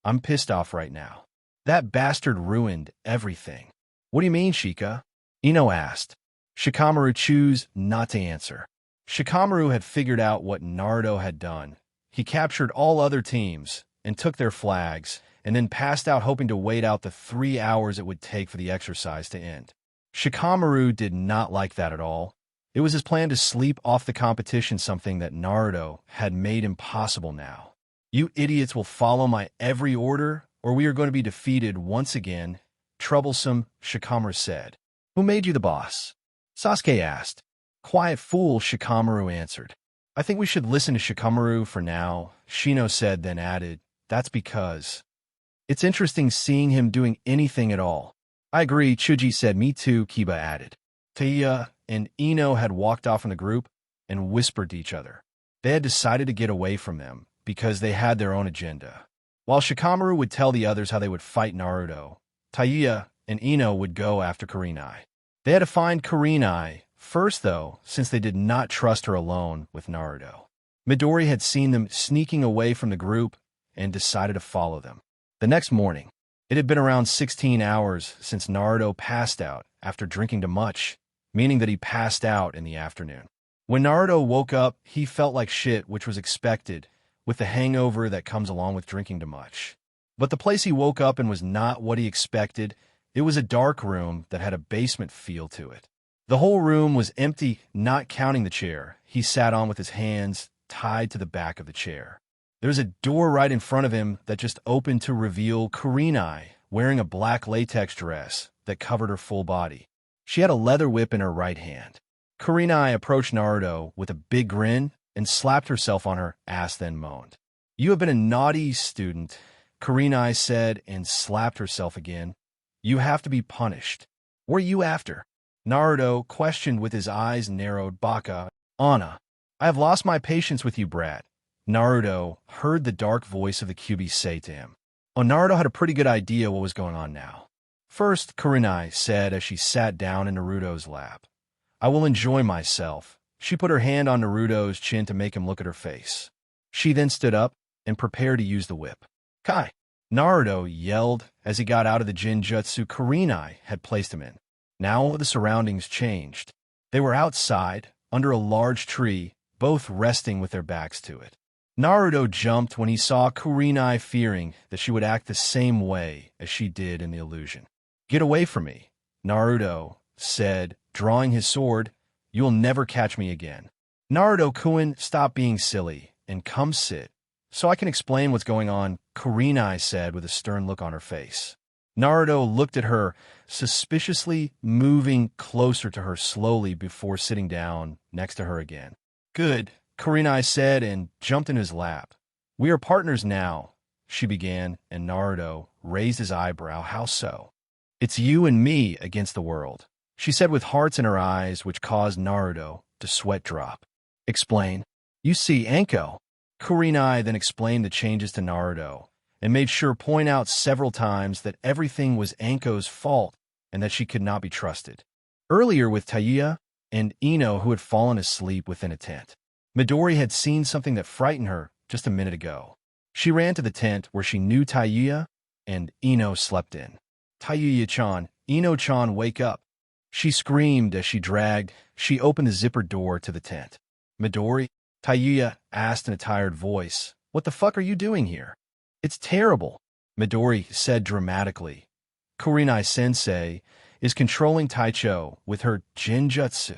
I'm pissed off right now. That bastard ruined everything. What do you mean, Shika? Ino asked. Shikamaru chose not to answer. Shikamaru had figured out what Naruto had done. He captured all other teams and took their flags, and then passed out hoping to wait out the 3 hours it would take for the exercise to end. Shikamaru did not like that at all. It was his plan to sleep off the competition, something that Naruto had made impossible now. You idiots will follow my every order, or we are going to be defeated once again. Troublesome, Shikamaru said. Who made you the boss? Sasuke asked. Quiet fool, Shikamaru answered. I think we should listen to Shikamaru for now, Shino said, then added, that's because it's interesting seeing him doing anything at all. I agree, Chuji said. Me too, Kiba added. Taiya and Ino had walked off in the group and whispered to each other. They had decided to get away from them because they had their own agenda. While Shikamaru would tell the others how they would fight Naruto, Taiya and Ino would go after Kurenai. They had to find Kurenai first, though, since they did not trust her alone with Naruto. Midori had seen them sneaking away from the group and decided to follow them. The next morning, it had been around 16 hours since Naruto passed out after drinking too much, meaning that he passed out in the afternoon. When Naruto woke up, he felt like shit, which was expected, with the hangover that comes along with drinking too much. But the place he woke up in was not what he expected. It was a dark room that had a basement feel to it. The whole room was empty, not counting the chair he sat on with his hands tied to the back of the chair. There was a door right in front of him that just opened to reveal Kurenai wearing a black latex dress that covered her full body. She had a leather whip in her right hand. Kurenai approached Naruto with a big grin and slapped herself on her ass, then moaned. You have been a naughty student, Kurenai said, and slapped herself again. You have to be punished. What are you after? Naruto questioned with his eyes narrowed. Baka, Anna, I have lost my patience with you, brat. Naruto heard the dark voice of the Kyuubi say to him. Oh, Naruto had a pretty good idea what was going on now. First, Kurenai said as she sat down in Naruto's lap. I will enjoy myself. She put her hand on Naruto's chin to make him look at her face. She then stood up and prepared to use the whip. Kai! Naruto yelled as he got out of the Jinjutsu Kurenai had placed him in. Now the surroundings changed. They were outside, under a large tree, both resting with their backs to it. Naruto jumped when he saw Kurenai, fearing that she would act the same way as she did in the illusion. Get away from me, Naruto said, drawing his sword. You'll never catch me again. Naruto-kun, stop being silly and come sit, so I can explain what's going on, Kurenai said with a stern look on her face. Naruto looked at her, suspiciously, moving closer to her slowly before sitting down next to her again. Good, Kurenai said and jumped in his lap. We are partners now, she began, and Naruto raised his eyebrow. How so? It's you and me against the world, she said with hearts in her eyes, which caused Naruto to sweat drop. Explain. You see, Anko. Kurenai then explained the changes to Naruto and made sure point out several times that everything was Anko's fault and that she could not be trusted. Earlier with Taiya and Ino, who had fallen asleep within a tent. Midori had seen something that frightened her just a minute ago. She ran to the tent where she knew Taiya and Ino slept in. Taiya-chan, Ino-chan, wake up. She screamed as she opened the zipper door to the tent. Midori? Taiya asked in a tired voice. What the fuck are you doing here? It's terrible, Midori said dramatically. Kurenai-sensei, is controlling Taicho with her Jinjutsu.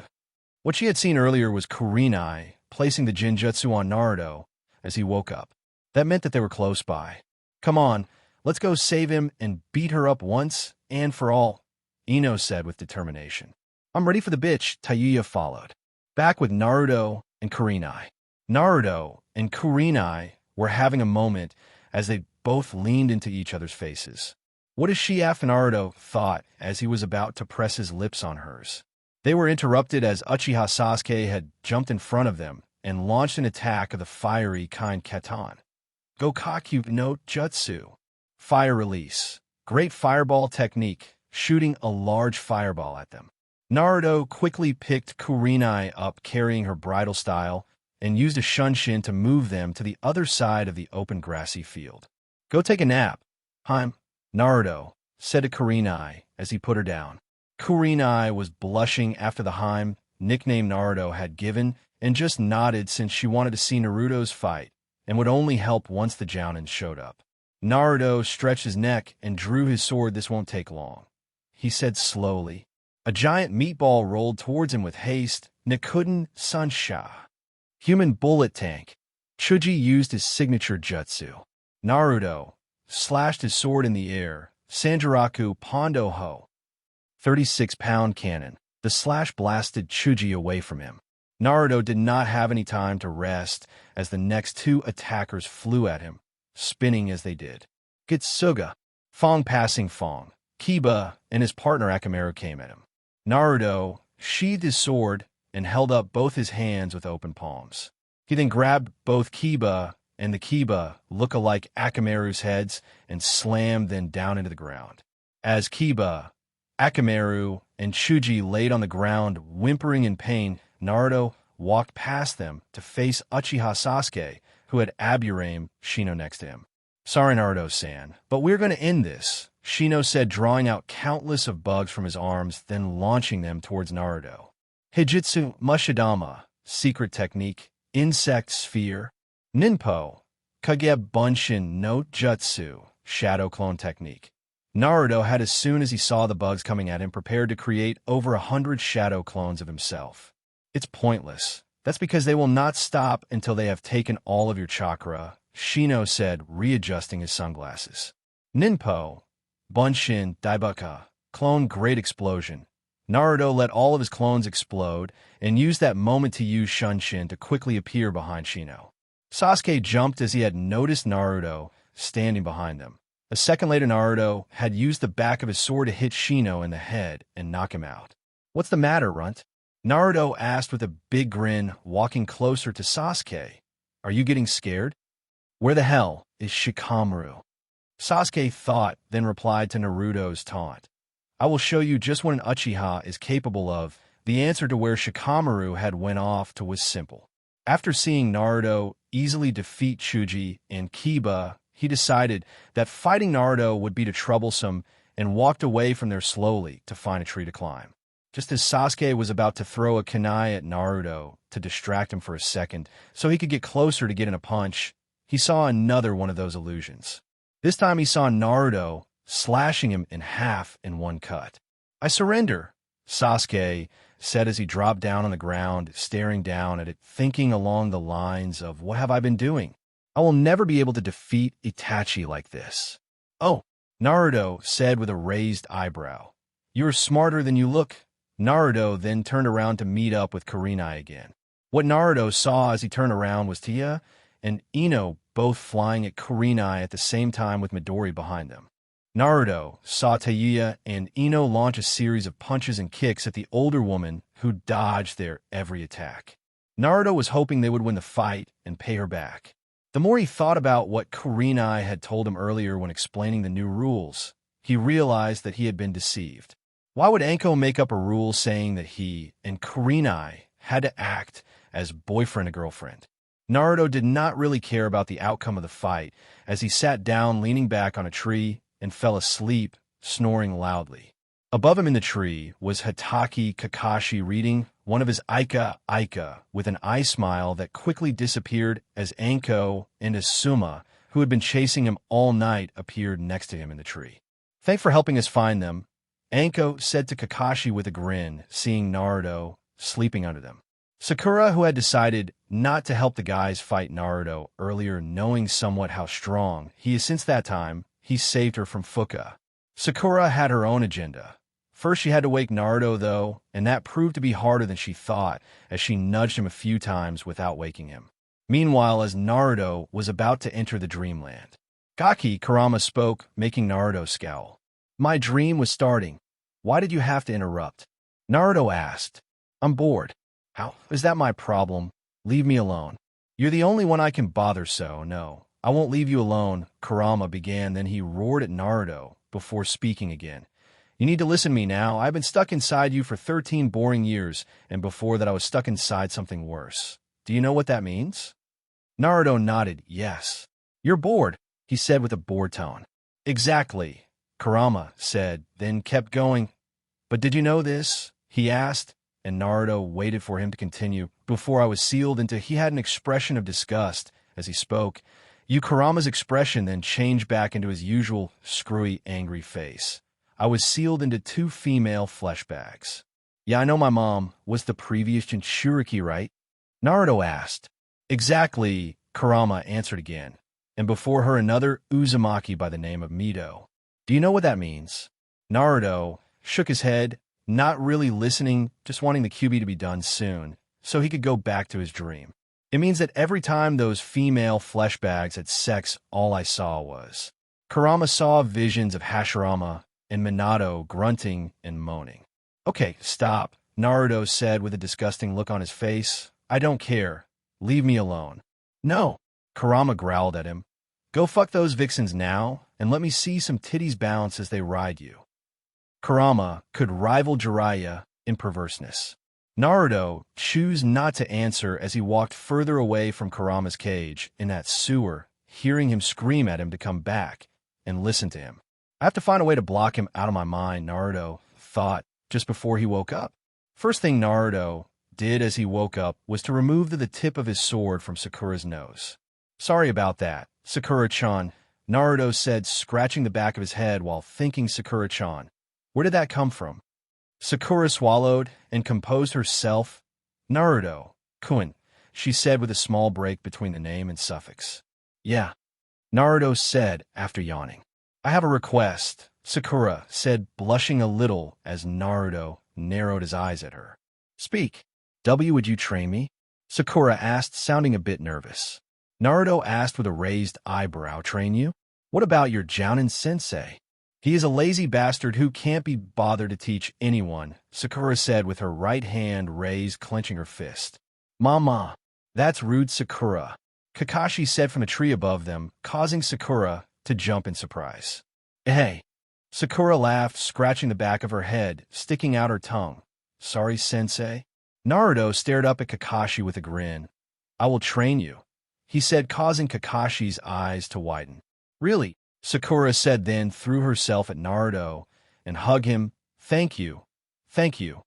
What she had seen earlier was Kurenai placing the Jinjutsu on Naruto as he woke up. That meant that they were close by. Come on, let's go save him and beat her up once and for all, Ino said with determination. I'm ready for the bitch, Tayuya followed. Back with Naruto and Kurenai. Naruto and Kurenai were having a moment as they both leaned into each other's faces. What does Shiaf Naruto thought as he was about to press his lips on hers? They were interrupted as Uchiha Sasuke had jumped in front of them and launched an attack of the fiery kind Keton. Gokaku no Jutsu. Fire release. Great fireball technique, shooting a large fireball at them. Naruto quickly picked Kurenai up carrying her bridal style and used a shunshin to move them to the other side of the open grassy field. Go take a nap, Haim, Naruto said to Kurenai as he put her down. Kurenai was blushing after the Haim nickname Naruto had given and just nodded since she wanted to see Naruto's fight and would only help once the Jounins showed up. Naruto stretched his neck and drew his sword. This won't take long, he said slowly. A giant meatball rolled towards him with haste. Nikuden Sunsha. Human bullet tank. Chuji used his signature jutsu. Naruto slashed his sword in the air. Sanjiraku Pondo Ho. 36-pound cannon. The slash blasted Chuji away from him. Naruto did not have any time to rest as the next two attackers flew at him, spinning as they did. Gitsuga. Fong passing Fong. Kiba and his partner Akamaru came at him. Naruto sheathed his sword and held up both his hands with open palms. He then grabbed both Kiba and the Kiba look-alike Akamaru's heads and slammed them down into the ground. As Kiba, Akamaru, and Chuji laid on the ground whimpering in pain, Naruto walked past them to face Uchiha Sasuke, who had Aburame Shino next to him. Sorry, Naruto-san, but we're going to end this, Shino said, drawing out countless of bugs from his arms, then launching them towards Naruto. Hijitsu Mushidama, secret technique, insect sphere, Ninpo, Kage Bunshin no Jutsu, shadow clone technique. Naruto had, as soon as he saw the bugs coming at him, prepared to create over 100 shadow clones of himself. It's pointless. That's because they will not stop until they have taken all of your chakra, Shino said, readjusting his sunglasses. Ninpo, Bunshin Daibuka, clone great explosion. Naruto let all of his clones explode and used that moment to use Shunshin to quickly appear behind Shino. Sasuke jumped as he had noticed Naruto standing behind them. A second later, Naruto had used the back of his sword to hit Shino in the head and knock him out. What's the matter, Runt? Naruto asked with a big grin, walking closer to Sasuke. Are you getting scared? Where the hell is Shikamaru? Sasuke thought, then replied to Naruto's taunt. I will show you just what an Uchiha is capable of. The answer to where Shikamaru had went off to was simple. After seeing Naruto easily defeat Chuji and Kiba, he decided that fighting Naruto would be too troublesome and walked away from there slowly to find a tree to climb. Just as Sasuke was about to throw a kunai at Naruto to distract him for a second so he could get closer to get in a punch, he saw another one of those illusions. This time he saw Naruto slashing him in half in one cut. I surrender, Sasuke said as he dropped down on the ground, staring down at it, thinking along the lines of, what have I been doing? I will never be able to defeat Itachi like this. Oh, Naruto said with a raised eyebrow. You're smarter than you look. Naruto then turned around to meet up with Kurenai again. What Naruto saw as he turned around was Tia and Ino both flying at Kurenai at the same time with Midori behind them. Naruto saw Tayuya and Ino launch a series of punches and kicks at the older woman who dodged their every attack. Naruto was hoping they would win the fight and pay her back. The more he thought about what Kurenai had told him earlier when explaining the new rules, he realized that he had been deceived. Why would Anko make up a rule saying that he and Kurenai had to act as boyfriend and girlfriend? Naruto did not really care about the outcome of the fight as he sat down leaning back on a tree and fell asleep, snoring loudly. Above him in the tree was Hatake Kakashi reading one of his Aika with an eye smile that quickly disappeared as Anko and Asuma, who had been chasing him all night, appeared next to him in the tree. Thanks for helping us find them, Anko said to Kakashi with a grin, seeing Naruto sleeping under them. Sakura, who had decided not to help the guys fight Naruto earlier, knowing somewhat how strong he is since that time, he saved her from Fuka. Sakura had her own agenda. First, she had to wake Naruto, though, and that proved to be harder than she thought, as she nudged him a few times without waking him. Meanwhile, as Naruto was about to enter the dreamland, Gaki Kurama spoke, making Naruto scowl. My dream was starting. Why did you have to interrupt? Naruto asked. I'm bored. How is that my problem? Leave me alone. You're the only one I can bother, so no, I won't leave you alone, Kurama began, then he roared at Naruto before speaking again. You need to listen to me now. I've been stuck inside you for 13 boring years, and before that I was stuck inside something worse. Do you know what that means? Naruto nodded, yes. You're bored, he said with a bored tone. Exactly, Kurama said, then kept going. But did you know this? He asked, and Naruto waited for him to continue. Before I was sealed into, he had an expression of disgust as he spoke. Kurama's expression then changed back into his usual screwy, angry face. I was sealed into 2 female flesh bags. Yeah, I know my mom was the previous Jinchuriki, right? Naruto asked. Exactly, Kurama answered again. And before her another Uzumaki by the name of Mito. Do you know what that means? Naruto shook his head, not really listening, just wanting the QB to be done soon, so he could go back to his dream. It means that every time those female flesh bags had sex, all I saw was. Kurama saw visions of Hashirama and Minato grunting and moaning. Okay, stop, Naruto said with a disgusting look on his face. I don't care. Leave me alone. No, Kurama growled at him. Go fuck those vixens now, and let me see some titties bounce as they ride you. Kurama could rival Jiraiya in perverseness. Naruto chose not to answer as he walked further away from Kurama's cage in that sewer, hearing him scream at him to come back and listen to him. I have to find a way to block him out of my mind, Naruto thought just before he woke up. First thing Naruto did as he woke up was to remove the tip of his sword from Sakura's nose. Sorry about that, Sakura-chan, Naruto said, scratching the back of his head while thinking Sakura-chan. Where did that come from? Sakura swallowed and composed herself. Naruto-kun, she said with a small break between the name and suffix. Yeah, Naruto said after yawning. I have a request, Sakura said, blushing a little as Naruto narrowed his eyes at her. Speak. Would you train me? Sakura asked, sounding a bit nervous. Naruto asked with a raised eyebrow, train you? What about your Jounin sensei? He is a lazy bastard who can't be bothered to teach anyone, Sakura said with her right hand raised, clenching her fist. Mama, that's rude, Sakura, Kakashi said from a tree above them, causing Sakura to jump in surprise. Hey. Sakura laughed, scratching the back of her head, sticking out her tongue. Sorry, sensei. Naruto stared up at Kakashi with a grin. I will train you, he said, causing Kakashi's eyes to widen. Really? Sakura said, then threw herself at Naruto and hugged him. Thank you. Thank you.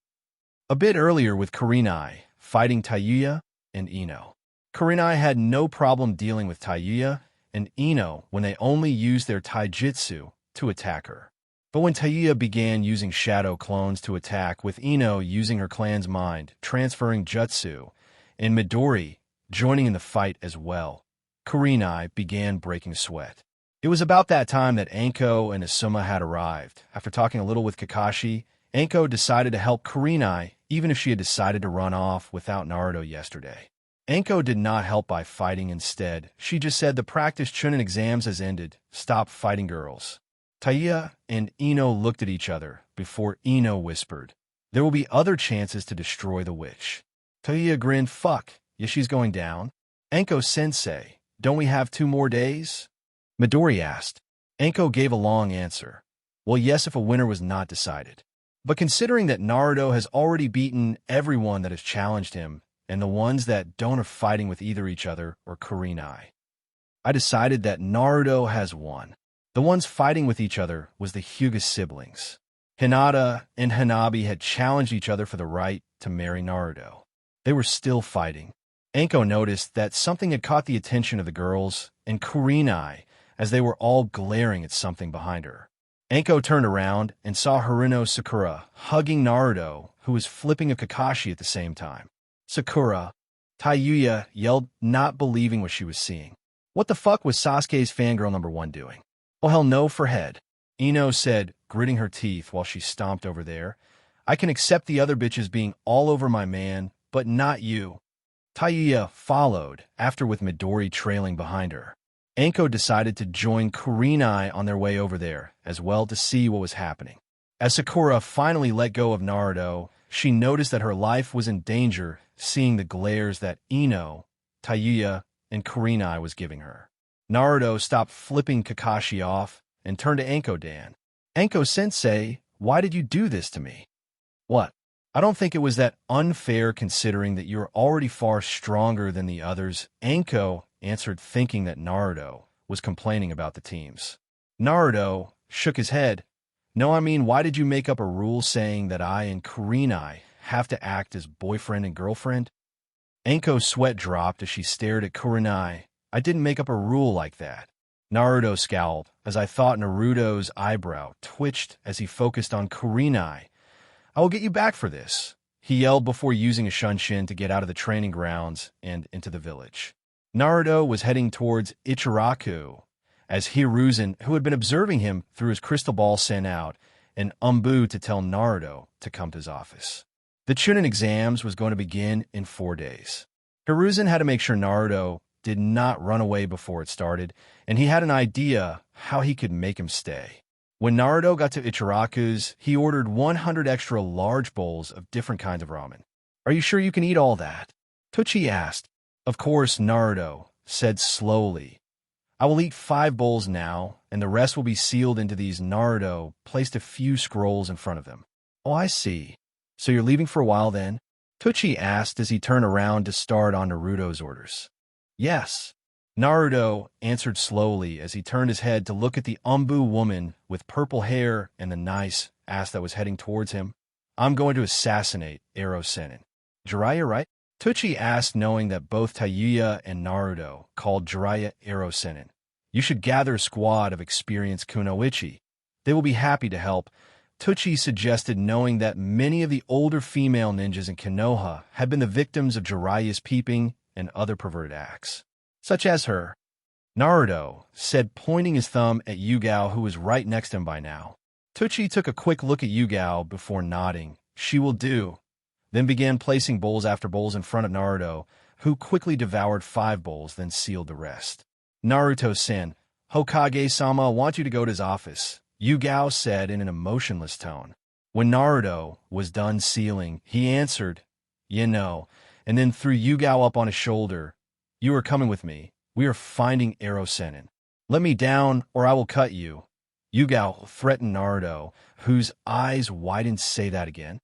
A bit earlier with Kurenai fighting Tayuya and Ino. Kurenai had no problem dealing with Tayuya and Ino when they only used their taijutsu to attack her. But when Tayuya began using shadow clones to attack, with Ino using her clan's mind, transferring jutsu, and Midori joining in the fight as well, Kurenai began breaking sweat. It was about that time that Anko and Asuma had arrived. After talking a little with Kakashi, Anko decided to help Kurenai, even if she had decided to run off without Naruto yesterday. Anko did not help by fighting. Instead, she just said the practice chuunin exams has ended. Stop fighting, girls. Tayuya and Ino looked at each other before Ino whispered, there will be other chances to destroy the witch. Tayuya grinned, fuck, yeah, she's going down. Anko-sensei, don't we have 2 more days? Midori asked. Anko gave a long answer. Well, yes, if a winner was not decided. But considering that Naruto has already beaten everyone that has challenged him, and the ones that don't are fighting with either each other or Kurenai, I decided that Naruto has won. The ones fighting with each other was the Hyuga siblings. Hinata and Hanabi had challenged each other for the right to marry Naruto. They were still fighting. Anko noticed that something had caught the attention of the girls and Kurenai as they were all glaring at something behind her. Anko turned around and saw Haruno Sakura hugging Naruto, who was flipping a Kakashi at the same time. Sakura, Tayuya yelled, not believing what she was seeing. What the fuck was Sasuke's fangirl number 1 doing? Oh hell no for head. Ino said, gritting her teeth while she stomped over there. I can accept the other bitches being all over my man, but not you. Tayuya followed, after with Midori trailing behind her. Anko decided to join Kurenai on their way over there, as well to see what was happening. As Sakura finally let go of Naruto, she noticed that her life was in danger, seeing the glares that Ino, Tayuya, and Kurenai was giving her. Naruto stopped flipping Kakashi off and turned to Anko-dan. Anko-sensei, why did you do this to me? What? I don't think it was that unfair considering that you're already far stronger than the others, Anko answered, thinking that Naruto was complaining about the teams. Naruto shook his head. No, I mean, why did you make up a rule saying that I and Kurenai have to act as boyfriend and girlfriend? Anko's sweat dropped as she stared at Kurenai. I didn't make up a rule like that. Naruto scowled, as I thought Naruto's eyebrow twitched as he focused on Kurenai. I will get you back for this, he yelled before using a shunshin to get out of the training grounds and into the village. Naruto was heading towards Ichiraku, as Hiruzen, who had been observing him through his crystal ball, sent out an umbu to tell Naruto to come to his office. The chuunin exams was going to begin in 4 days. Hiruzen had to make sure Naruto did not run away before it started, and he had an idea how he could make him stay. When Naruto got to Ichiraku's, he ordered 100 extra large bowls of different kinds of ramen. Are you sure you can eat all that? Tochi asked. Of course, Naruto said slowly. I will eat 5 bowls now, and the rest will be sealed into these. Naruto placed a few scrolls in front of them. Oh, I see. So you're leaving for a while then? Tochi asked as he turned around to start on Naruto's orders. Yes. Naruto answered slowly as he turned his head to look at the umbu woman with purple hair and the nice ass that was heading towards him. I'm going to assassinate Orochimaru. Jiraiya, right? Tochi asked, knowing that both Tayuya and Naruto called Jiraiya Orochimaru. You should gather a squad of experienced kunoichi. They will be happy to help. Tochi suggested, knowing that many of the older female ninjas in Konoha had been the victims of Jiraiya's peeping and other perverted acts, such as her. Naruto said, pointing his thumb at Yugao, who was right next to him by now. Tochi took a quick look at Yugao before nodding. She will do. Then began placing bowls after bowls in front of Naruto, who quickly devoured 5 bowls, then sealed the rest. Naruto-san, Hokage-sama wants you to go to his office, Yugao said in an emotionless tone. When Naruto was done sealing, he answered, you know, and then threw Yugao up on his shoulder. You are coming with me. We are finding Orochimaru. Let me down, or I will cut you. Yugao threatened Naruto, whose eyes widened. Say that again.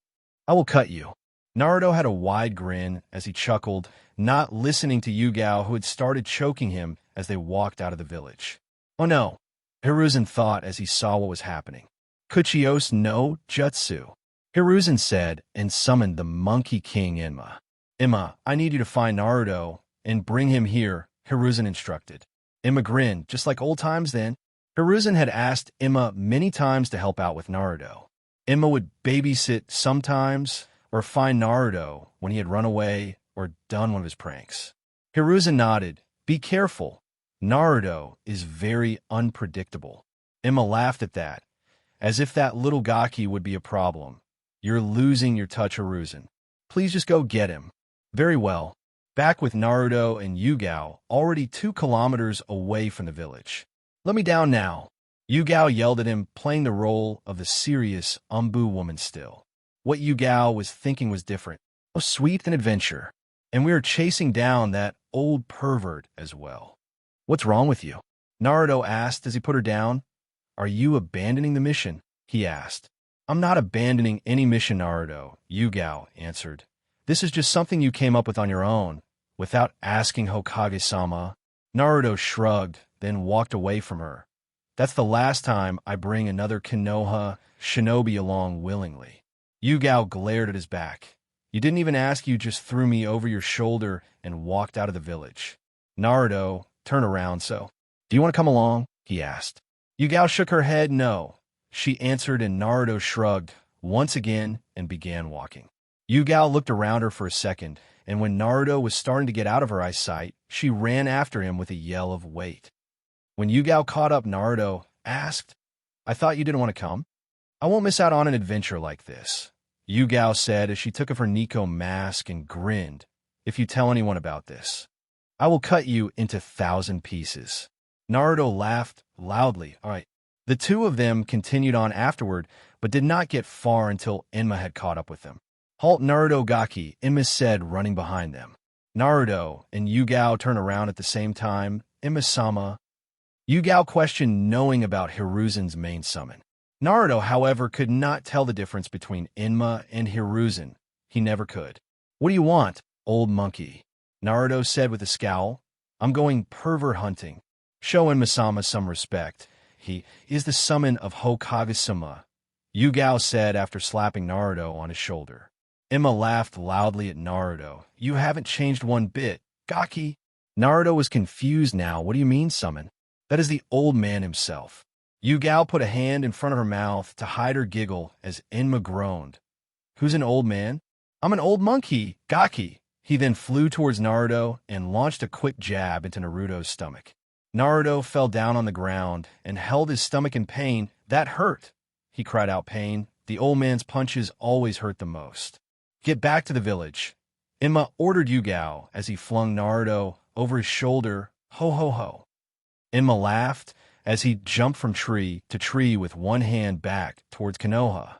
I will cut you. Naruto had a wide grin as he chuckled, not listening to Yugao, who had started choking him as they walked out of the village. Oh no, Hiruzen thought as he saw what was happening. Kuchios no jutsu, Hiruzen said, and summoned the Monkey King Enma. Enma, I need you to find Naruto and bring him here, Hiruzen instructed. Enma grinned, just like old times then. Hiruzen had asked Enma many times to help out with Naruto. Enma would babysit sometimes, or find Naruto when he had run away or done one of his pranks. Hiruzen nodded. Be careful. Naruto is very unpredictable. Enma laughed at that, as if that little gaki would be a problem. You're losing your touch, Hiruzen. Please just go get him. Very well. Back with Naruto and Yugao, already 2 kilometers away from the village. Let me down now. Yugao yelled at him, playing the role of the serious umbu woman still. What Yugao was thinking was different. Oh, sweet an adventure. And we are chasing down that old pervert as well. What's wrong with you? Naruto asked as he put her down. Are you abandoning the mission? He asked. I'm not abandoning any mission, Naruto, Yugao answered. This is just something you came up with on your own, without asking Hokage-sama. Naruto shrugged, then walked away from her. That's the last time I bring another Konoha shinobi along willingly. Yugao glared at his back. You didn't even ask, you just threw me over your shoulder and walked out of the village. Naruto turned around, so. Do you want to come along? He asked. Yugao shook her head no. she answered, and Naruto shrugged once again and began walking. Yugao looked around her for a second, and when Naruto was starting to get out of her eyesight, she ran after him with a yell of "Wait!" When Yugao caught up, Naruto asked, "I thought you didn't want to come? I won't miss out on an adventure like this," Yugao said as she took off her Nico mask and grinned. "If you tell anyone about this, I will cut you into 1,000 pieces." Naruto laughed loudly. All right. The two of them continued on afterward, but did not get far until Enma had caught up with them. "Halt, Naruto Gaki," Enma said, running behind them. Naruto and Yugao turned around at the same time. "Enma-sama?" Yugao questioned, knowing about Hiruzen's main summon. Naruto, however, could not tell the difference between Enma and Hiruzen. He never could. "What do you want, old monkey?" Naruto said with a scowl. "I'm going pervert hunting. Show Enma-sama some respect. He is the summon of Hokage-sama," Yugao said after slapping Naruto on his shoulder. Enma laughed loudly at Naruto. "You haven't changed one bit, Gaki." Naruto was confused now. "What do you mean, summon? That is the old man himself." Yugao put a hand in front of her mouth to hide her giggle as Enma groaned. "Who's an old man?" "I'm an old monkey, Gaki." He then flew towards Naruto and launched a quick jab into Naruto's stomach. Naruto fell down on the ground and held his stomach in pain. "That hurt!" He cried out pain. The old man's punches always hurt the most. "Get back to the village," Enma ordered Yugao as he flung Naruto over his shoulder. "Ho ho ho." Enma laughed as he jumped from tree to tree with one hand back towards Konoha.